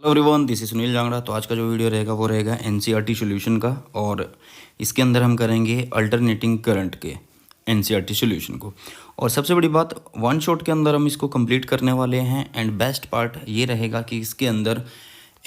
Hello everyone, this is Sunil Jangra. तो आज का जो वीडियो रहेगा वो रहेगा एनसीईआरटी सॉल्यूशन का, और इसके अंदर हम करेंगे अल्टरनेटिंग करंट के एनसीईआरटी सॉल्यूशन को। और सबसे बड़ी बात, वन शॉट के अंदर हम इसको कंप्लीट करने वाले हैं। एंड बेस्ट पार्ट ये रहेगा कि इसके अंदर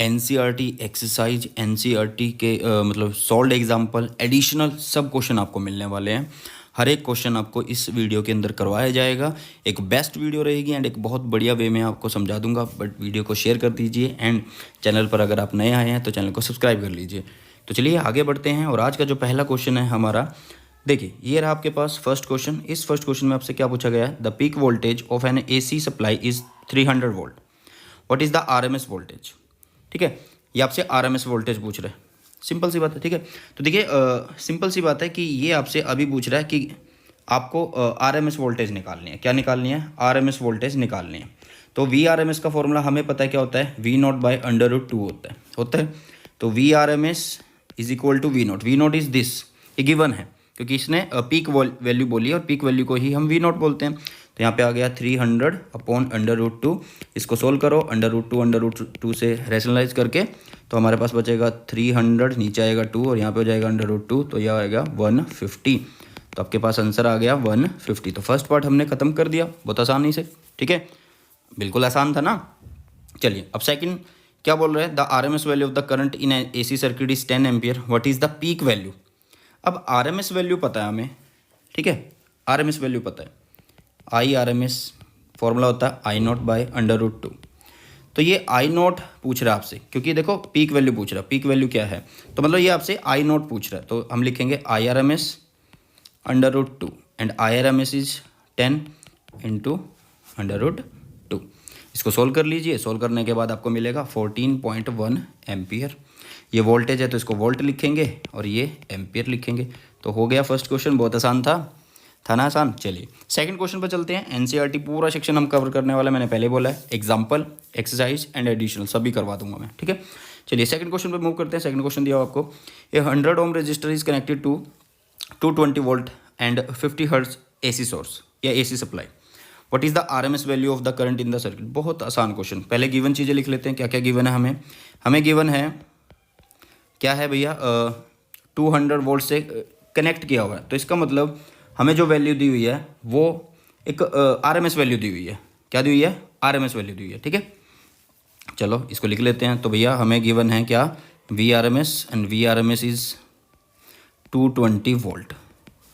एनसीईआरटी एक्सरसाइज, एनसीईआरटी के मतलब सॉल्व्ड एग्जाम्पल, एडिशनल सब क्वेश्चन आपको मिलने वाले हैं। हर एक क्वेश्चन आपको इस वीडियो के अंदर करवाया जाएगा। एक बेस्ट वीडियो रहेगी एंड एक बहुत बढ़िया वे में आपको समझा दूंगा। बट वीडियो को शेयर कर दीजिए एंड चैनल पर अगर आप नए आए हैं तो चैनल को सब्सक्राइब कर लीजिए। तो चलिए आगे बढ़ते हैं। और आज का जो पहला क्वेश्चन है हमारा, देखिए ये रहा आपके पास फर्स्ट क्वेश्चन। इस फर्स्ट क्वेश्चन में आपसे क्या पूछा गया है? The peak voltage of N AC supply is 300 volt. What is the RMS voltage? ठीक है, ये आपसे आरएमएस वोल्टेज पूछ रहे हैं। सिंपल सी बात है। ठीक है, तो देखिए सिंपल सी बात है कि ये आपसे अभी पूछ रहा है कि आपको आरएमएस वोल्टेज निकालनी है। क्या निकालनी है? आरएमएस वोल्टेज निकालनी है। तो वी आर एम एस का फॉर्मूला हमें पता है क्या होता है? वी नॉट बाई √2 होता है। तो V R M S is equal to V naught. V naught is this, ये गिवन है क्योंकि इसने पीक वैल्यू बोली है और पीक वैल्यू को ही हम वी नॉट बोलते हैं। तो यहाँ पे आ गया 300 अपॉन √2। इसको सोल्व करो, √2 से रैशनलाइज करके तो हमारे पास बचेगा 300, नीचे आएगा 2 और यहाँ पे हो जाएगा √2, तो यह आएगा 150। तो आपके पास आंसर आ गया 150। तो फर्स्ट पार्ट हमने खत्म कर दिया बहुत आसानी से। ठीक है, बिल्कुल आसान था ना। चलिए अब सेकंड क्या बोल रहे हैं? The RMS value of the current in AC circuit is 10 ampere. What is the peak value? अब आरएमएस वैल्यू पता है हमें। ठीक है, आरएमएस वैल्यू पता है। आई आरएमएस फॉर्मूला होता है आई नॉट बाई √2। तो ये आई नॉट पूछ रहा है आपसे, क्योंकि देखो पीक वैल्यू पूछ रहा है। पीक वैल्यू क्या है? तो मतलब ये आपसे आई नॉट पूछ रहा है। तो हम लिखेंगे I R M S √2 and I R M S is 10 into √2। इसको सोल्व कर लीजिए। सोल्व करने के बाद आपको मिलेगा 14.1 एम्पियर। ये वोल्टेज है तो इसको वोल्ट लिखेंगे और ये एम्पियर लिखेंगे। तो हो गया फर्स्ट क्वेश्चन। बहुत आसान था ना आसान। चलिए सेकंड क्वेश्चन पर चलते हैं। एनसीईआरटी पूरा सेक्शन हम कवर करने वाला है। मैंने पहले बोला है एग्जाम्पल, एक्सरसाइज एंड एडिशनल सभी करवा दूंगा मैं। ठीक है, चलिए सेकंड क्वेश्चन पे मूव करते हैं। सेकंड क्वेश्चन दिया आपको, a 100 ohm resistor is connected to 220 volt and 50 hertz AC source या AC supply. What is the RMS value of the current in the circuit? बहुत आसान क्वेश्चन। पहले गिवन चीज़ें लिख लेते हैं। क्या क्या गिवन है हमें गिवन है क्या है भैया? 200 वोल्ट से कनेक्ट किया हुआ है। तो इसका मतलब हमें जो वैल्यू दी हुई है वो एक आरएमएस वैल्यू दी हुई है। क्या दी हुई है? आरएमएस वैल्यू दी हुई है। ठीक है, चलो इसको लिख लेते हैं। तो भैया हमें गिवन है क्या? V R M S and V R M S is 220 volt.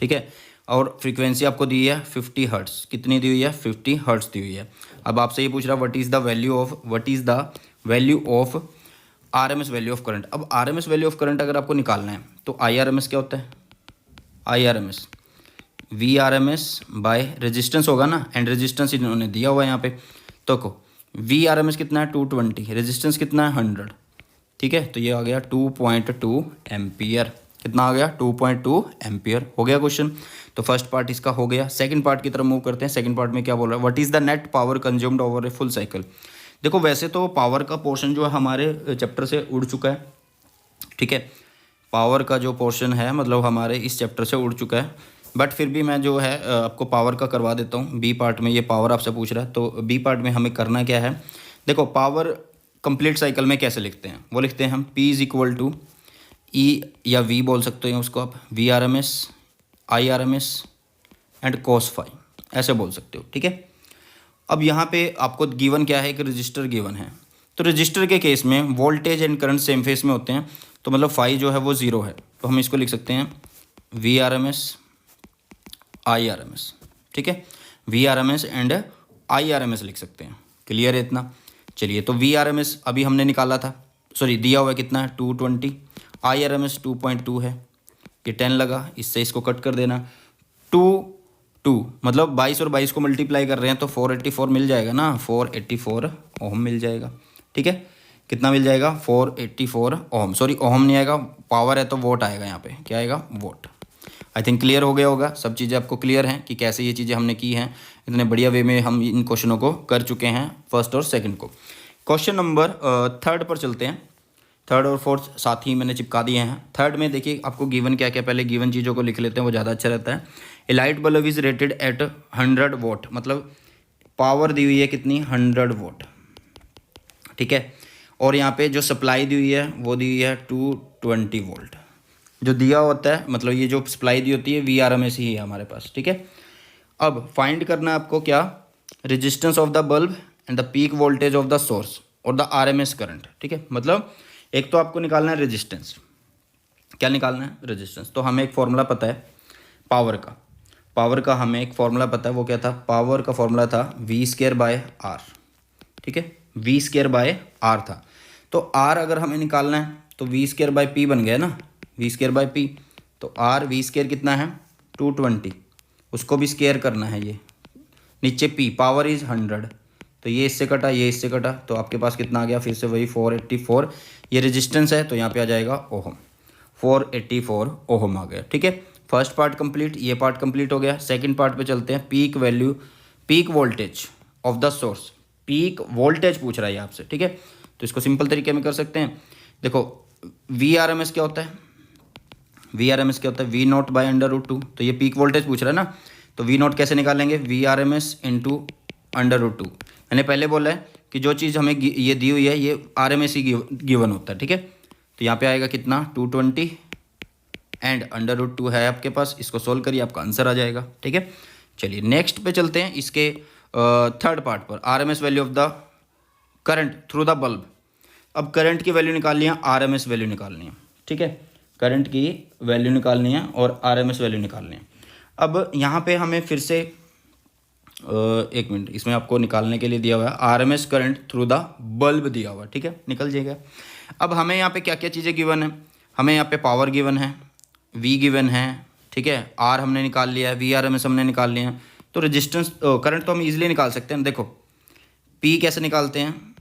ठीक है, और फ्रीक्वेंसी आपको दी है 50 हर्ट्स। कितनी दी हुई है? 50 हर्ट्स दी हुई है। अब आपसे ये पूछ रहा है what is the value of RMS value of current. अब आरएमएस वैल्यू ऑफ करंट अगर आपको निकालना है तो आईआरएमएस क्या होता है? IRMS V R M S by resistance होगा ना, एंड रेजिस्टेंस इन्होंने दिया हुआ है यहाँ पे। तो को वी आर एम एस कितना है? 220, रेजिस्टेंस कितना है? 100। ठीक है, तो ये आ गया 2.2 एम्पियर। कितना आ गया? 2.2 एम्पियर। हो गया क्वेश्चन। तो फर्स्ट पार्ट इसका हो गया। सेकंड पार्ट की तरफ मूव करते हैं। सेकंड पार्ट में क्या बोल रहा है? What is the net power consumed over a full cycle? देखो वैसे तो पावर का पोर्शन जो है हमारे चैप्टर से उड़ चुका है। ठीक है, पावर का जो पोर्शन है मतलब हमारे इस चैप्टर से उड़ चुका है, बट फिर भी मैं जो है आपको पावर का करवा देता हूँ। बी पार्ट में ये पावर आपसे पूछ रहा है, तो बी पार्ट में हमें करना क्या है? देखो पावर कंप्लीट साइकिल में कैसे लिखते हैं? वो लिखते हैं हम P is equal to E या V बोल सकते हैं उसको आप, V R M S, I R M S and cos phi, ऐसे बोल सकते हो। ठीक है, अब यहाँ पे आपको गिवन क्या है? एक रजिस्टर गिवन है। तो रजिस्टर के केस में voltage and current same phase में होते हैं, तो मतलब फाई जो है वो 0 है। तो हम इसको लिख सकते हैं V R M S, I R M S. ठीक है, V R M S and I R M S लिख सकते हैं। क्लियर है इतना? चलिए, तो वी आर एम एस अभी हमने निकाला था, सॉरी दिया हुआ है कितना है? 220। आई आर एम एस 2.2 है, ये 10 लगा, इससे इसको कट कर देना। 2 मतलब 22 और 22 को मल्टीप्लाई कर रहे हैं तो 484 मिल जाएगा ना, 484 ओम मिल जाएगा। ठीक है, कितना मिल जाएगा? 484 ओम। सॉरी ओम नहीं आएगा, पावर है तो वोट आएगा यहाँ पे। क्या आएगा? वोट। आई थिंक क्लियर हो गया होगा। सब चीज़ें आपको क्लियर हैं कि कैसे ये चीज़ें हमने की हैं। इतने बढ़िया वे में हम इन क्वेश्चनों को कर चुके हैं, फर्स्ट और सेकंड को। क्वेश्चन नंबर थर्ड पर चलते हैं। थर्ड और फोर्थ साथ ही मैंने चिपका दिए हैं। थर्ड में देखिए आपको गिवन क्या क्या, पहले गिवन चीज़ों को लिख लेते हैं, वो ज़्यादा अच्छा रहता है। A light bulb is rated at 100 watt, मतलब पावर दी हुई है कितनी? 100 वोट। ठीक है, और यहाँ पे जो सप्लाई दी हुई है वो दी हुई है 220 वोल्ट। जो दिया होता है मतलब ये जो सप्लाई दी होती है VRMS ही है हमारे पास, ठीक है। अब फाइंड करना है आपको क्या, resistance of the bulb and the peak voltage of the source और द RMS करंट, ठीक है। मतलब एक तो आपको निकालना है रेजिस्टेंस, क्या निकालना है, रेजिस्टेंस। तो हमें एक फॉर्मूला पता है पावर का हमें एक फॉर्मूला पता है, वो क्या था, पावर का फॉर्मूला था V²/R, ठीक है, V²/R था। तो R अगर हमें निकालना है तो V²/P बन गया ना, V²/P। तो R V² कितना है 220, उसको भी स्क्वायर करना है, ये नीचे P पावर इज़ 100, तो ये इससे कटा ये इससे कटा, तो आपके पास कितना आ गया, फिर से वही 484। ये रेजिस्टेंस है तो यहाँ पे आ जाएगा ओहम, 484 ओहम आ गया, ठीक है। फर्स्ट पार्ट कंप्लीट, ये पार्ट कंप्लीट हो गया। सेकंड पार्ट पे चलते हैं, peak voltage of the source, peak voltage पूछ रहा है आपसे, ठीक है। तो इसको सिंपल तरीके में कर सकते हैं। देखो VRMS क्या होता है, V0/√2, तो ये पीक वोल्टेज पूछ रहा है ना, तो V0 कैसे निकालेंगे, VRMS × √2। मैंने पहले बोला है कि जो चीज़ हमें ये दी हुई है ये RMS ही गिवन होता है, ठीक है। तो यहाँ पे आएगा कितना 220 एंड √2 है आपके पास, इसको सोल्व करिए आपका आंसर आ जाएगा, ठीक है। चलिए नेक्स्ट पे चलते हैं, इसके थर्ड पार्ट पर, RMS value of the current through the bulb. अब करंट की वैल्यू निकालनी है, RMS वैल्यू निकालनी है, ठीक है। करंट की वैल्यू निकालनी है और RMS वैल्यू निकालनी है। अब यहाँ पे हमें फिर से एक मिनट, इसमें आपको निकालने के लिए दिया हुआ है RMS current through the bulb दिया हुआ है, ठीक है, निकल जाएगा। अब हमें यहाँ पे क्या क्या चीज़ें गिवन है, हमें यहाँ पे पावर गिवन है, V गिवन है, ठीक है, R हमने निकाल लिया है, VRMS हमने निकाल लिया है। तो रेजिस्टेंस करंट तो हम इजीली निकाल सकते हैं। देखो P कैसे निकालते हैं,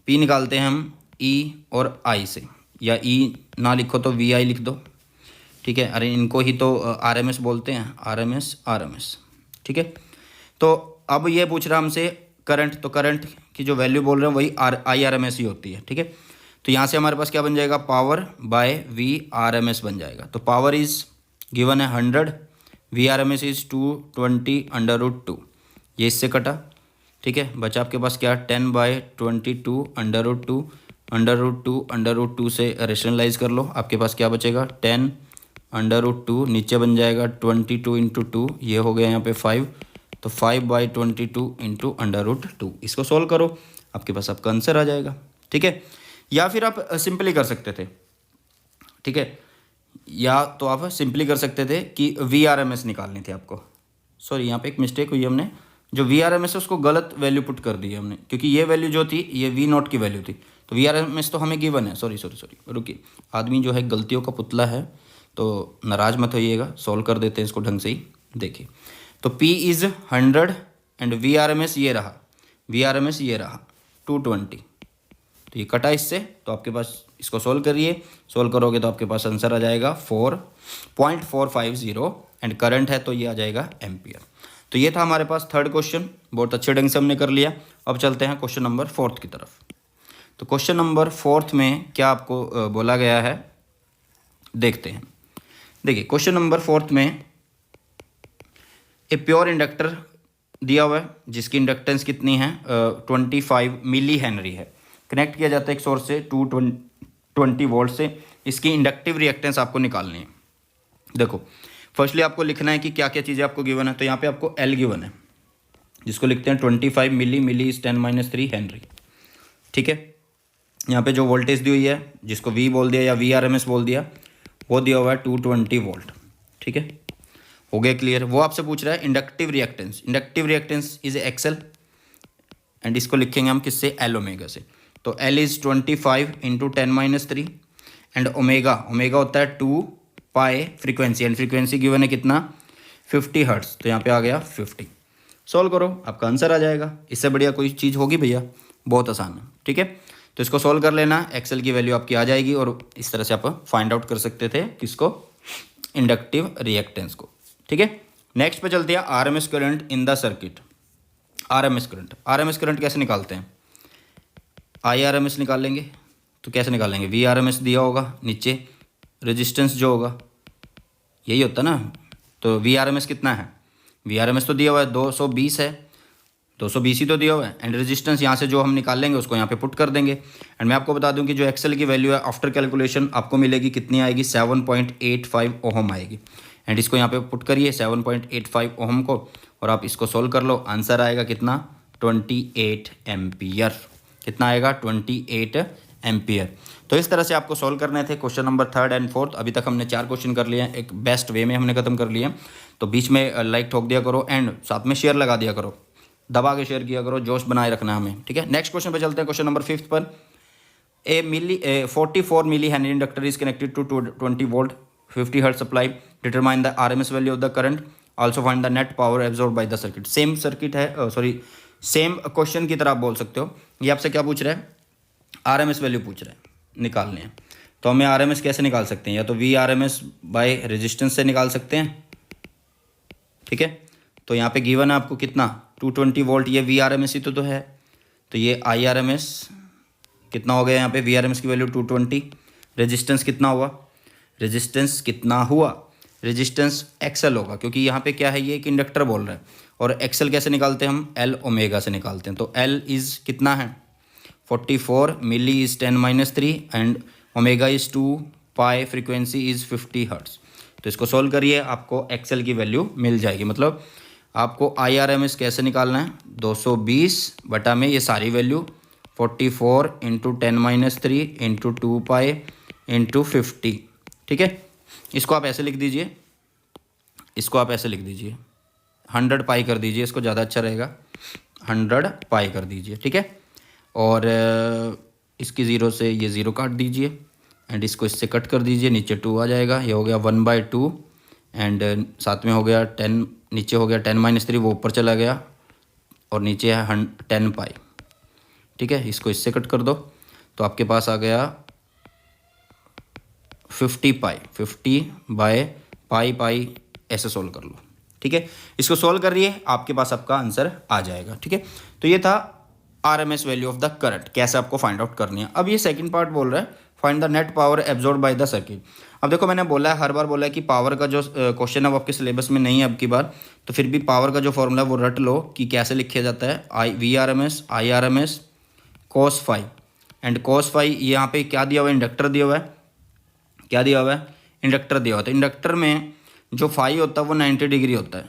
P निकालते हैं हम E और I से, या E ना लिखो तो VI लिख दो, ठीक है। अरे इनको ही तो RMS बोलते हैं, RMS, ठीक है। तो अब ये पूछ रहा हमसे करंट, तो करंट की जो वैल्यू बोल रहे हैं वही IRMS ही होती है, ठीक है। तो यहाँ से हमारे पास क्या बन जाएगा, पावर बाय VRMS बन जाएगा। तो पावर इज़ गिवन है 100, VRMS इज़ 220 √2, ये इससे कटा, ठीक है। बचा आपके पास क्या, 10/22 √2 से रेशनलाइज कर लो, आपके पास क्या बचेगा 10 √2, नीचे बन जाएगा 22 × 2, ये हो गया यहाँ पे 5, तो 5/22 × √2। इसको सोल्व करो, आपके पास आपका आंसर आ जाएगा, ठीक है। या फिर आप सिंपली कर सकते थे, ठीक है, या तो आप सिंपली कर सकते थे कि VRMS निकालनी थी आपको। सॉरी यहाँ पे एक मिस्टेक हुई, हमने जो VRMS है उसको गलत वैल्यू पुट कर दी है हमने, क्योंकि ये वैल्यू जो थी ये V0 की वैल्यू थी, तो VRMS तो हमें गिवन है। सॉरी रुकिए, आदमी जो है गलतियों का पुतला है, तो नाराज मत होइएगा, सॉल्व कर देते हैं इसको ढंग से ही। देखिए तो P इज़ 100 एंड VRMS ये रहा, 220, तो ये कटा इससे, तो आपके पास इसको सोल्व करिए, सोल्व करोगे तो आपके पास आंसर आ जाएगा 4.450 एंड करंट है तो ये आ जाएगा एम्पियर। तो ये था हमारे पास थर्ड क्वेश्चन, बहुत अच्छे ढंग से हमने कर लिया। अब चलते हैं क्वेश्चन नंबर 4 की तरफ। तो क्वेश्चन नंबर 4 में क्या आपको बोला गया है, देखते हैं। देखिए क्वेश्चन नंबर 4 में ए प्योर इंडक्टर दिया हुआ है जिसकी इंडक्टेंस कितनी है 25 मिली हेनरी है, कनेक्ट किया जाता है एक सोर्स से 220 वोल्ट से। इसकी इंडक्टिव रिएक्टेंस आपको निकालनी है। देखो फर्स्टली आपको लिखना है कि क्या क्या चीज़ें आपको गिवन है। तो यहाँ पे आपको L गिवन है जिसको लिखते हैं 25 मिली इज 10-3 हेनरी, ठीक है। यहाँ पे जो वोल्टेज दी हुई है जिसको V बोल दिया या VRMS बोल दिया, वो दिया हुआ है 220 वोल्ट, ठीक है, हो गया क्लियर। वो आपसे पूछ रहा है inductive reactance is XL and इसको लिखेंगे हम किससे, L ओमेगा से। तो L इज़ 25 × 10-3 एंड ओमेगा होता है 2 pi frequency, and frequency given है कितना 50 हर्ट्स, तो यहाँ पे आ गया 50। सॉल्व करो आपका आंसर आ जाएगा। इससे बढ़िया कोई चीज़ होगी भैया, बहुत आसान है, ठीक है। तो इसको सॉल्व कर लेना, XL की वैल्यू आपकी आ जाएगी और इस तरह से आप फाइंड आउट कर सकते थे किसको, इंडक्टिव रिएक्टेंस को, ठीक है। नेक्स्ट पे चलते हैं RMS current in the circuit. RMS current कैसे निकालते हैं, IRMS निकालेंगे। तो कैसे निकालेंगे, VRMS दिया होगा, नीचे रेजिस्टेंस जो होगा यही होता ना। तो VRMS कितना है, VRMS तो दिया हुआ है 220 है, 220 ही तो दिया हुआ है। एंड रेजिस्टेंस यहाँ से जो हम निकाल लेंगे उसको यहाँ पे पुट कर देंगे। एंड मैं आपको बता दूं कि जो एक्सेल की वैल्यू है आफ्टर कैलकुलेशन आपको मिलेगी कितनी आएगी, 7.85 ओहम आएगी। एंड इसको यहाँ पे पुट करिए 7.85 ओहम को, और आप इसको सोल्व कर लो। आंसर आएगा कितना, 28 एम्पियर। कितना आएगा, 28 एम्पियर। तो इस तरह से आपको सोल्व करने थे question number 3rd and 4th। अभी तक हमने 4 क्वेश्चन कर लिए हैं, एक बेस्ट वे में हमने खत्म कर लिए हैं। तो बीच में लाइक ठोक दिया करो एंड साथ में शेयर लगा दिया करो, दबा के शेयर किया करो, जोश बनाए रखना हमें, ठीक है। नेक्स्ट क्वेश्चन पे चलते हैं, क्वेश्चन नंबर 5th पर। 44 milli henry inductor is connected to 20 volt 50 hertz supply, determine the RMS value of the current, also find the net power absorb by the circuit. Same circuit है, sorry same question की तरह आप बोल सकते हो। ये आपसे क्या पूछ रहा है, आरएमएस वैल्यू पूछ रहा है, निकालने हैं। तो हमें आरएमएस कैसे निकाल सकते हैं, या तो वी आरएमएस बाय रेजिस्टेंस से निकाल सकते हैं, ठीक है। तो यहाँ पे गिवन है आपको कितना, 220 वोल्ट, ये वी आरएमएस ही तो है। तो ये आई आरएमएस कितना हो गया, यहाँ पे वी आरएमएस की वैल्यू 220। रेजिस्टेंस कितना हुआ, रेजिस्टेंस कितना हुआ, रेजिस्टेंस एक्सएल होगा, क्योंकि यहाँ पे क्या है, ये एक इंडक्टर बोल रहा है। और एक्सएल कैसे निकालते हैं हम, एल ओमेगा से निकालते हैं। तो एल इज़ कितना है, 44, milli is 10-3 and omega is 2 pi, frequency is 50 hertz. तो इसको सोल्व करिए, आपको एक्सएल की वैल्यू मिल जाएगी। मतलब आपको आई आर एम एस कैसे निकालना है, 220 बटा में ये सारी value 44 into 10-3 into 2 pi into 50, ठीक है। इसको आप ऐसे लिख दीजिए, इसको आप ऐसे लिख दीजिए, 100 पाई कर दीजिए, इसको ज़्यादा अच्छा रहेगा, 100 पाई कर दीजिए, ठीक है। और इसकी 0 से ये 0 काट दीजिए एंड इसको इससे कट कर दीजिए, नीचे 2 आ जाएगा, ये हो गया 1/2 एंड साथ में हो गया 10, नीचे हो गया 10-3, वो ऊपर चला गया और नीचे है 10 पाई, ठीक है। इसको इससे कट कर दो तो आपके पास आ गया 50 पाई, 50/पाई पाई, ऐसे सोल्व कर लो, ठीक है। इसको सोल्व करिए, आपके पास आपका आंसर आ जाएगा, ठीक है। तो ये था RMS value of the current, कैसे आपको फाइंड आउट करनी है। अब ये सेकंड पार्ट बोल रहा है find the net power absorb by the circuit. अब देखो मैंने बोला है, हर बार बोला है कि पावर का जो क्वेश्चन है वो आपके सिलेबस में नहीं है अब की बार, तो फिर भी पावर का जो फॉर्मूला है वो रट लो कि कैसे लिखा जाता है, V R M S I R M S cos phi. And cos phi यहाँ पे क्या दिया हुआ है, इंडक्टर दिया हुआ है, क्या दिया हुआ है, इंडक्टर दिया हुआ है। तो इंडक्टर में जो फाई होता है वो 90 डिग्री होता है,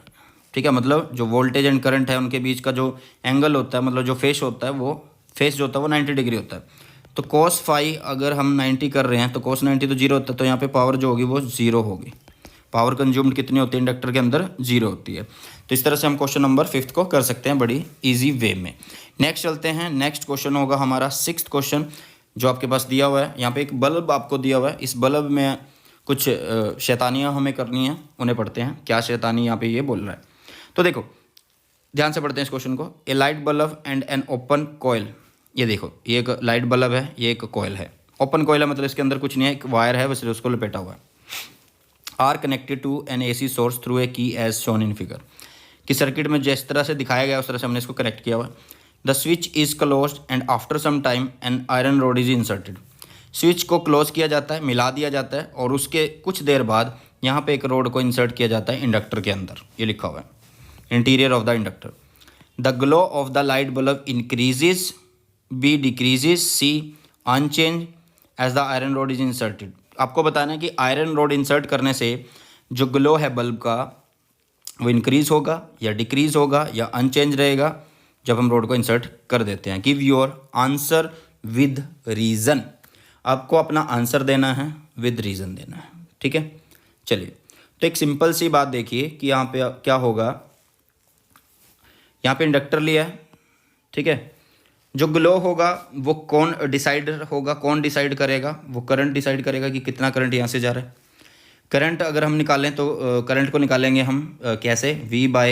ठीक है। मतलब जो वोल्टेज एंड करंट है उनके बीच का जो एंगल होता है, मतलब जो फेस होता है, वो फेस जो होता है वो 90 डिग्री होता है। तो कोस फाई अगर हम 90 कर रहे हैं तो कोस 90 तो 0 होता है, तो यहाँ पे पावर जो होगी वो 0 होगी। पावर कंज्यूम्ड कितनी होती है इंडक्टर के अंदर, 0 होती है। तो इस तरह से हम क्वेश्चन नंबर 5th को कर सकते हैं बड़ी ईजी वे में। नेक्स्ट चलते हैं, नेक्स्ट क्वेश्चन होगा हमारा 6th क्वेश्चन, जो आपके पास दिया हुआ है। यहाँ पे एक बल्ब आपको दिया हुआ है, इस बल्ब में कुछ शैतानियाँ हमें करनी है, उन्हें पढ़ते हैं। क्या शैतानी यहाँ पे ये बोल रहा है, तो देखो ध्यान से पढ़ते हैं इस क्वेश्चन को। A light bulb and an open coil, ये देखो ये एक लाइट बल्ब है, ये एक कॉइल है। ओपन कॉइल है मतलब इसके अंदर कुछ नहीं है, एक वायर है बस, उसको लपेटा हुआ है। Are connected to an AC source through a key as shown in figure, कि सर्किट में जिस तरह से दिखाया गया उस तरह से हमने इसको कनेक्ट किया हुआ है। The switch is closed and after some time an iron rod is inserted. Switch को क्लोज किया जाता है, मिला दिया जाता है, और उसके कुछ देर बाद यहाँ पे एक रोड को इंसर्ट किया जाता है इंडक्टर के अंदर, ये लिखा हुआ है interior of the inductor. The glow of the light bulb increases, B decreases, C unchange as the iron rod is inserted. आपको बताना है कि आयरन रोड इंसर्ट करने से जो ग्लो है बल्ब का वो इंक्रीज होगा या डिक्रीज होगा या अनचेंज रहेगा जब हम रोड को इंसर्ट कर देते हैं। Give your answer with reason, आपको अपना आंसर देना है, विद रीज़न देना है, ठीक है। चलिए तो एक सिंपल सी बात देखिए कि यहाँ पे क्या होगा। यहाँ पे इंडक्टर लिया है, ठीक है। जो ग्लो होगा वो कौन डिसाइड होगा, कौन डिसाइड करेगा, वो करंट डिसाइड करेगा कि कितना करंट यहाँ से जा रहा है। करंट अगर हम निकालें तो करंट को निकालेंगे हम कैसे, V बाय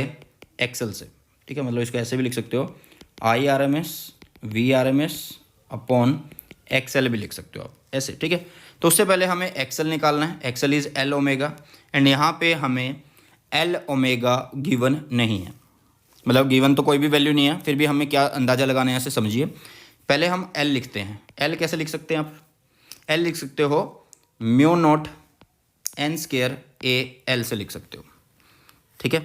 एक्सएल से, ठीक है। मतलब इसको ऐसे भी लिख सकते हो, I R M S V R M S upon XL भी लिख सकते हो आप ऐसे, ठीक है। तो उससे पहले हमें एक्सएल निकालना है, XL is L omega, and यहाँ पे हमें एल ओमेगा गिवन नहीं है, मतलब गिवन तो कोई भी वैल्यू नहीं है, फिर भी हमें क्या अंदाज़ा लगाना है ऐसे समझिए। पहले हम एल लिखते हैं, एल कैसे लिख सकते हैं आप, एल लिख सकते हो mu naught N square A L से लिख सकते हो, ठीक है।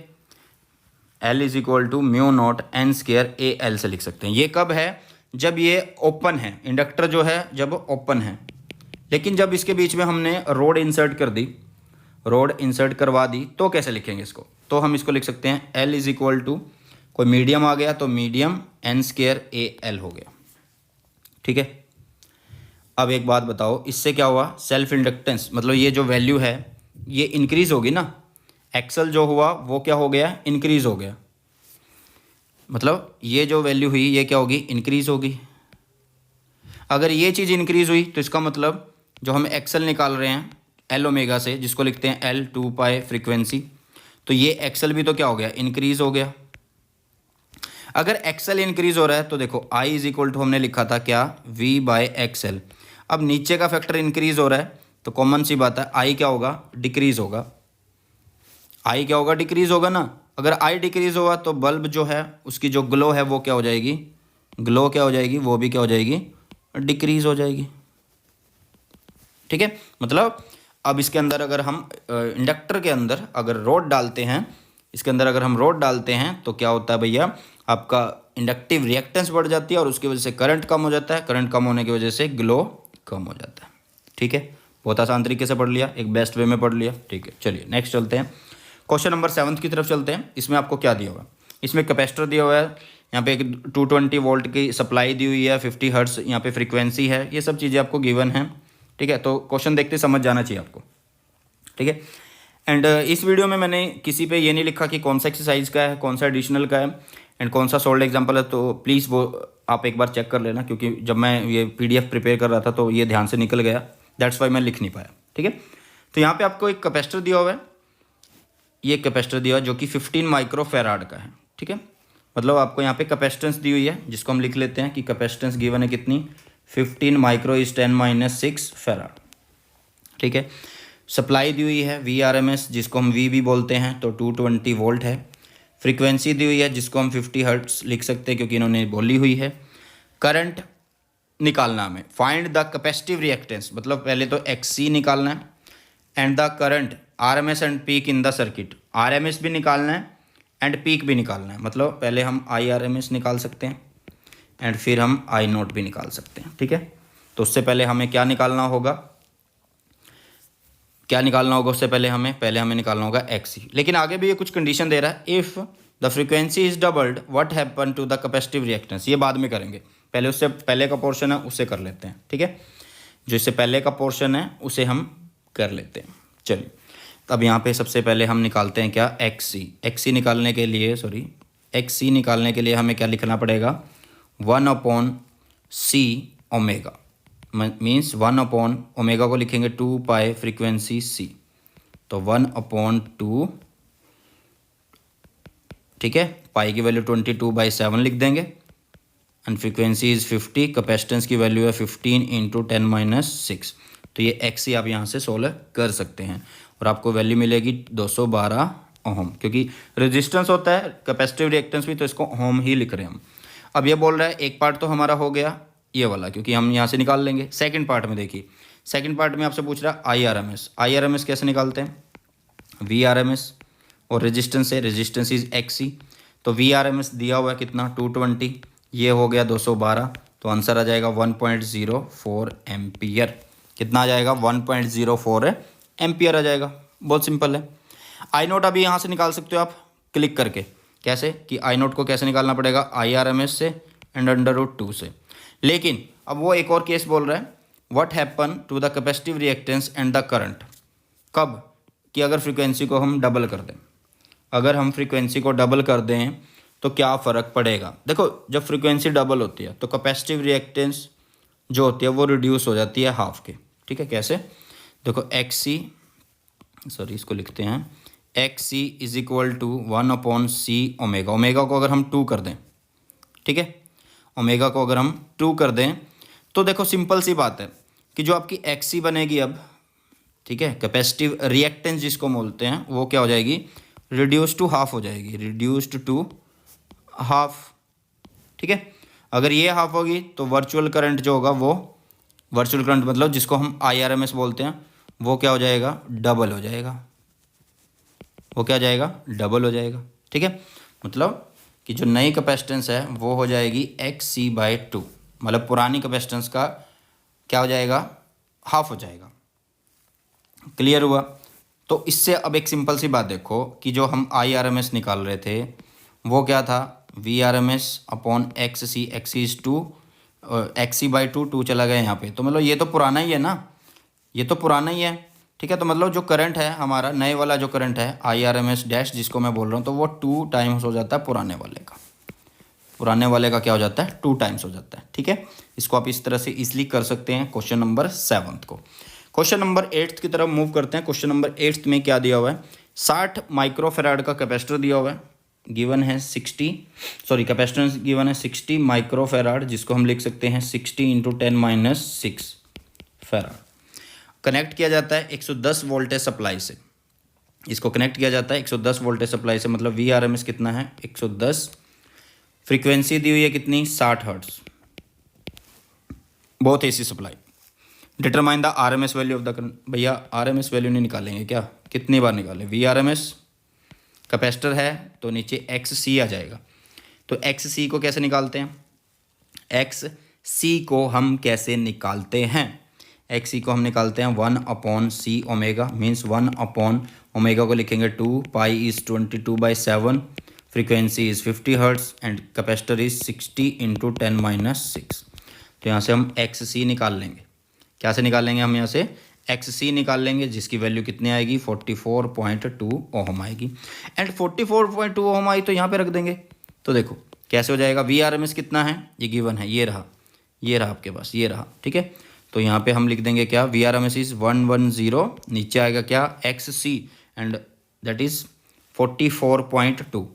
L is equal to mu naught N square A L से लिख सकते हैं। ये कब है? जब ये ओपन है, इंडक्टर जो है जब ओपन है। लेकिन जब इसके बीच में हमने रोड इंसर्ट कर दी, रोड इंसर्ट करवा दी, तो कैसे लिखेंगे इसको? तो हम इसको लिख सकते हैं L इज इक्वल टू, कोई मीडियम आ गया तो medium N square A L हो गया। ठीक है, अब एक बात बताओ, इससे क्या हुआ? सेल्फ इंडक्टेंस, मतलब ये जो वैल्यू है ये इंक्रीज होगी ना। एक्सल जो हुआ वो क्या हो गया? इंक्रीज हो गया। मतलब ये जो वैल्यू हुई ये क्या होगी? इंक्रीज होगी। अगर ये चीज़ इंक्रीज हुई तो इसका मतलब जो हम एक्सल निकाल रहे हैं एल ओमेगा से, जिसको लिखते हैं एल 2 पाई फ्रीक्वेंसी, तो ये एक्सल भी तो क्या हो गया? इंक्रीज हो गया। अगर एक्सल इंक्रीज हो रहा है तो देखो आई इज इक्वल टू हमने लिखा था क्या? V by XL. अब नीचे का फैक्टर इंक्रीज हो रहा है तो कॉमन सी बात है आई क्या होगा? डिक्रीज होगा। आई क्या होगा? डिक्रीज होगा ना। अगर आई डिक्रीज होगा तो बल्ब जो है उसकी जो ग्लो है वो क्या हो जाएगी? ग्लो क्या हो जाएगी? वो भी क्या हो जाएगी? डिक्रीज हो जाएगी। ठीक है, मतलब अब इसके अंदर अगर हम इंडक्टर के अंदर अगर रोड डालते हैं, इसके अंदर अगर हम रोड डालते हैं तो क्या होता है भैया? आपका इंडक्टिव रिएक्टेंस बढ़ जाती है और उसकी वजह से करंट कम हो जाता है। करंट कम होने की वजह से ग्लो कम हो जाता है। ठीक है, बहुत आसान तरीके से पढ़ लिया, एक बेस्ट वे में पढ़ लिया। ठीक है, चलिए नेक्स्ट चलते हैं। क्वेश्चन नंबर 7 की तरफ चलते हैं। इसमें आपको क्या दिया हुआ? इसमें कैपेसिटर दिया हुआ है, यहाँ पे एक 220 वोल्ट की सप्लाई दी हुई है, 50 हर्ट्ज यहाँ पे फ्रीक्वेंसी है, ये सब चीज़ें आपको गिवन है। ठीक है, तो क्वेश्चन देखते समझ जाना चाहिए आपको। ठीक है, एंड इस वीडियो में मैंने किसी पे ये नहीं लिखा कि कौन सा एक्सरसाइज का है, कौन सा एडिशनल का है एंड कौन सा सोल्ड एग्जाम्पल है, तो प्लीज़ वो आप एक बार चेक कर लेना, क्योंकि जब मैं ये PDF प्रिपेयर कर रहा था तो ये ध्यान से निकल गया, दैट्स वाई मैं लिख नहीं पाया। ठीक है, तो यहाँ पे आपको एक कैपेसिटर दिया हुआ है, ये कैपेसिटर दिया हुआ है जो कि 15 माइक्रो फेराड का है। ठीक है, मतलब आपको यहाँ पे कैपेसिटेंस दी हुई है जिसको हम लिख लेते हैं कि कैपेसिटेंस गिवन है कितनी? 15 माइक्रो इज 10-6 फेराड। ठीक है, सप्लाई दी हुई है VRMS जिसको हम V भी बोलते हैं, तो 220 वोल्ट है। फ्रीक्वेंसी दी हुई है जिसको हम 50 हर्ट्ज लिख सकते हैं क्योंकि इन्होंने बोली हुई है। करंट निकालना हमें, फाइंड द कैपेसिटिव रिएक्टेंस, मतलब पहले तो XC निकालना है and the current RMS and peak in the circuit, RMS भी निकालना है एंड पीक भी निकालना है। मतलब पहले हम IRMS निकाल सकते हैं एंड फिर हम I0 भी निकाल सकते हैं। ठीक है, तो उससे पहले हमें क्या निकालना होगा? उससे पहले हमें निकालना होगा XC। लेकिन आगे भी ये कुछ कंडीशन दे रहा है, if the frequency is doubled what happen to the capacitive reactance, ये बाद में करेंगे, पहले उससे पहले का पोर्शन है उसे कर लेते हैं। ठीक है, जो इससे पहले का पोर्शन है उसे हम कर लेते हैं। चलिए, अब यहाँ पे सबसे पहले हम निकालते हैं क्या? XC निकालने के लिए हमें क्या लिखना पड़ेगा? 1/C ओमेगा, मीन्स 1/ओमेगा को लिखेंगे 2 पाई फ्रीक्वेंसी C, तो 1/2। ठीक है, पाई की वैल्यू 22/7 लिख देंगे एंड फ्रीक्वेंसी इज 50, कैपेसिटेंस की वैल्यू है 15 × 10-6, तो ये XC आप यहाँ से सोल्व कर सकते हैं और आपको वैल्यू मिलेगी 212 ओम, क्योंकि रेजिस्टेंस होता है कैपेसिटिव रिएक्टेंस भी, तो इसको ओम ही लिख रहे हैं हम। अब ये बोल रहा है एक पार्ट तो हमारा हो गया ये वाला, क्योंकि हम यहाँ से निकाल लेंगे। सेकंड पार्ट में देखिए, सेकंड पार्ट में आपसे पूछ रहा है IRMS कैसे निकालते हैं? VRMS और रेजिस्टेंस है, रेजिस्टेंस इज XC, तो VRMS दिया हुआ है कितना? 220, ये हो गया 212, तो आंसर आ जाएगा 1.04 एम्पियर। कितना आ जाएगा? 1.04 एम्पियर आ जाएगा। बहुत सिंपल है। I0 अभी यहाँ से निकाल सकते हो आप क्लिक करके। कैसे? कि I0 को कैसे निकालना पड़ेगा? IRMS से एंड √2 से। लेकिन अब वो एक और केस बोल रहा है, what happen to the capacitive reactance and the current, कब? कि अगर फ्रीक्वेंसी को हम डबल कर दें, अगर हम फ्रीक्वेंसी को डबल कर दें तो क्या फ़र्क पड़ेगा? देखो, जब फ्रीक्वेंसी डबल होती है तो कैपेसिटिव रिएक्टेंस जो होती है वो रिड्यूस हो जाती है हाफ के। ठीक है, कैसे? देखो इसको लिखते हैं XC is equal to 1/C omega. Omega को अगर हम 2 कर दें, ठीक है, ओमेगा को अगर हम 2 कर दें तो देखो सिंपल सी बात है कि जो आपकी XC बनेगी अब, ठीक है, कैपेसिटिव रिएक्टेंस जिसको बोलते हैं, वो क्या हो जाएगी? रिड्यूस टू हाफ हो जाएगी, रिड्यूस्ड टू हाफ। ठीक है, अगर ये हाफ होगी तो वर्चुअल करंट जो होगा वो, वर्चुअल करंट मतलब जिसको हम IRMS बोलते हैं, वो क्या हो जाएगा? डबल हो जाएगा। वो क्या हो जाएगा? डबल हो जाएगा। ठीक है, मतलब कि जो नई कैपेसिटेंस है वो हो जाएगी XC/2, मतलब पुरानी कैपेसिटेंस का क्या हो जाएगा, हाफ हो जाएगा। क्लियर हुआ। तो इससे अब एक सिंपल सी बात देखो कि जो हम IRMS निकाल रहे थे वो क्या था, VRMS upon XC, XC is 2, XC/2, 2 चला गया यहाँ पे, तो मतलब ये तो पुराना ही है ना, ये तो पुराना ही है। ठीक है, तो मतलब जो करंट है हमारा नए वाला जो करंट है IRMS डैश जिसको मैं बोल रहा हूँ, तो वो 2 टाइम्स हो जाता है पुराने वाले का। पुराने वाले का क्या हो जाता है, 2 टाइम्स हो जाता है। ठीक है, इसको आप इस तरह से इजीली कर सकते हैं क्वेश्चन नंबर 7 को। क्वेश्चन नंबर 8 की तरफ मूव करते हैं। क्वेश्चन नंबर 8 में क्या दिया हुआ है, 60 माइक्रोफेराड का कैपेसिटर दिया हुआ है, गिवन है 60 कैपेसिटेंस गिवन है 60 माइक्रोफेराड, जिसको हम लिख सकते हैं 60 × 10⁻6 फेराड। कनेक्ट किया जाता है 110 वोल्टेज सप्लाई से, इसको कनेक्ट किया जाता है 110 वोल्टेज सप्लाई से, मतलब VRMS कितना है 110, फ्रीक्वेंसी दी हुई है कितनी 60 हर्ट्ज, बहुत AC supply. Determine the RMS value of the current, भैया RMS वैल्यू नहीं निकालेंगे क्या, कितनी बार निकालें, VRMS कैपेसिटर है तो नीचे XC आ जाएगा, तो XC को कैसे निकालते हैं, XC को हम कैसे निकालते हैं, XC को हम निकालते हैं 1/C ओमेगा, मीन्स 1/ओमेगा को लिखेंगे 2, pi is 22/7, frequency is 50 hertz and capacitor is 60 × 10⁻6। तो यहाँ से हम XC निकाल लेंगे, क्या से निकालेंगे हम यहाँ से XC निकाल लेंगे, जिसकी वैल्यू कितनी आएगी 44.2 ओहम आएगी। एंड 44.2 ओहम आई तो यहाँ पे रख देंगे, तो देखो कैसे हो जाएगा, VRMS कितना है ये गिवन है, ये रहा आपके पास, ये रहा। ठीक है, तो यहाँ पे हम लिख देंगे क्या, VRMS इज 110, नीचे आएगा क्या XC एंड दैट इज 44.2,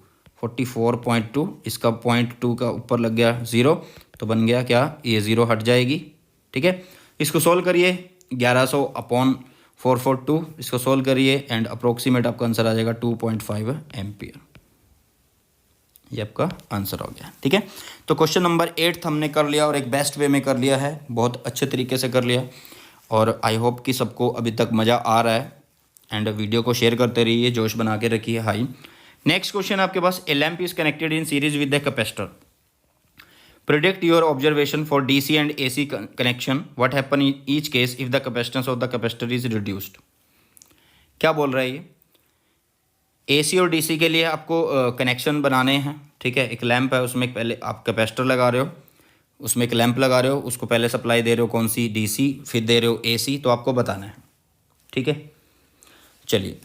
इसका 0.2 का ऊपर लग गया 0, तो बन गया क्या, ये 0 हट जाएगी। ठीक है, इसको सोल्व करिए 1100/442, इसको सोल्व करिए एंड अप्रोक्सीमेट आपका आंसर आ जाएगा 2.5 एम्पियर। ये आपका आंसर हो गया। ठीक है, तो क्वेश्चन नंबर 8 हमने कर लिया और एक बेस्ट वे में कर लिया है, बहुत अच्छे तरीके से कर लिया, और आई होप कि सबको अभी तक मज़ा आ रहा है। एंड वीडियो को शेयर करते रहिए, जोश बना के रखिए हाई। नेक्स्ट क्वेश्चन आपके पास, a lamp is connected in series with the capacitor, predict your observation for DC and AC connection, what happen in each case if the capacitance of the capacitor is reduced। क्या बोल रहा है ये, AC और DC के लिए आपको connection बनाने हैं। ठीक है, एक लैंप है, उसमें पहले आप कैपेसिटर लगा रहे हो, उसमें एक लैंप लगा रहे हो, उसको पहले सप्लाई दे रहे हो कौन सी DC, फिर दे रहे हो AC, तो आपको बताना है। ठीक है, चलिए,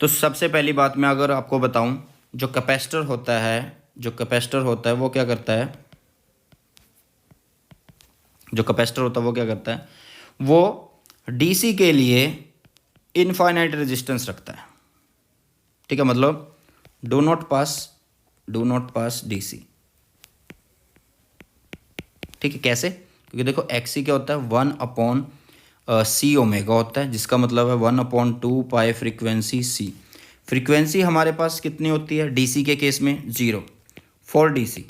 तो सबसे पहली बात मैं अगर आपको बताऊं, जो कैपेसिटर होता है वो क्या करता है, जो कैपेसिटर होता है वो क्या करता है, वो DC के लिए इनफाइनाइट रेजिस्टेंस रखता है। ठीक है, मतलब डू नॉट पास DC। ठीक है, कैसे, क्योंकि देखो XC क्या होता है 1/C ओमेगा होता है, जिसका मतलब है 1/2 पाई फ्रीक्वेंसी C। फ्रीक्वेंसी हमारे पास कितनी होती है DC के केस में 0, फॉर DC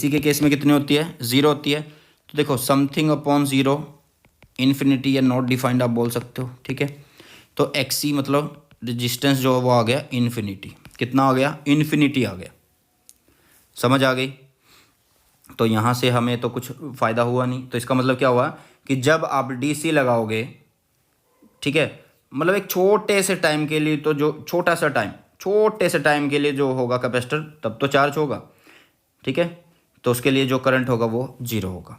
के केस में कितनी होती है 0 होती है। तो देखो समथिंग अपॉन 0, इन्फिनिटी या नॉट डिफाइंड आप बोल सकते हो। ठीक है, तो XC मतलब रेजिस्टेंस जो वो आ गया इन्फिनिटी, कितना आ गया इन्फिनिटी आ गया, समझ आ गई। तो यहाँ से हमें तो कुछ फ़ायदा हुआ नहीं, तो इसका मतलब क्या हुआ कि जब आप DC लगाओगे, ठीक है, मतलब एक छोटे से टाइम के लिए, तो जो छोटे से टाइम के लिए जो होगा कैपेसिटर तब तो चार्ज होगा। ठीक है, तो उसके लिए जो करंट होगा वो 0 होगा।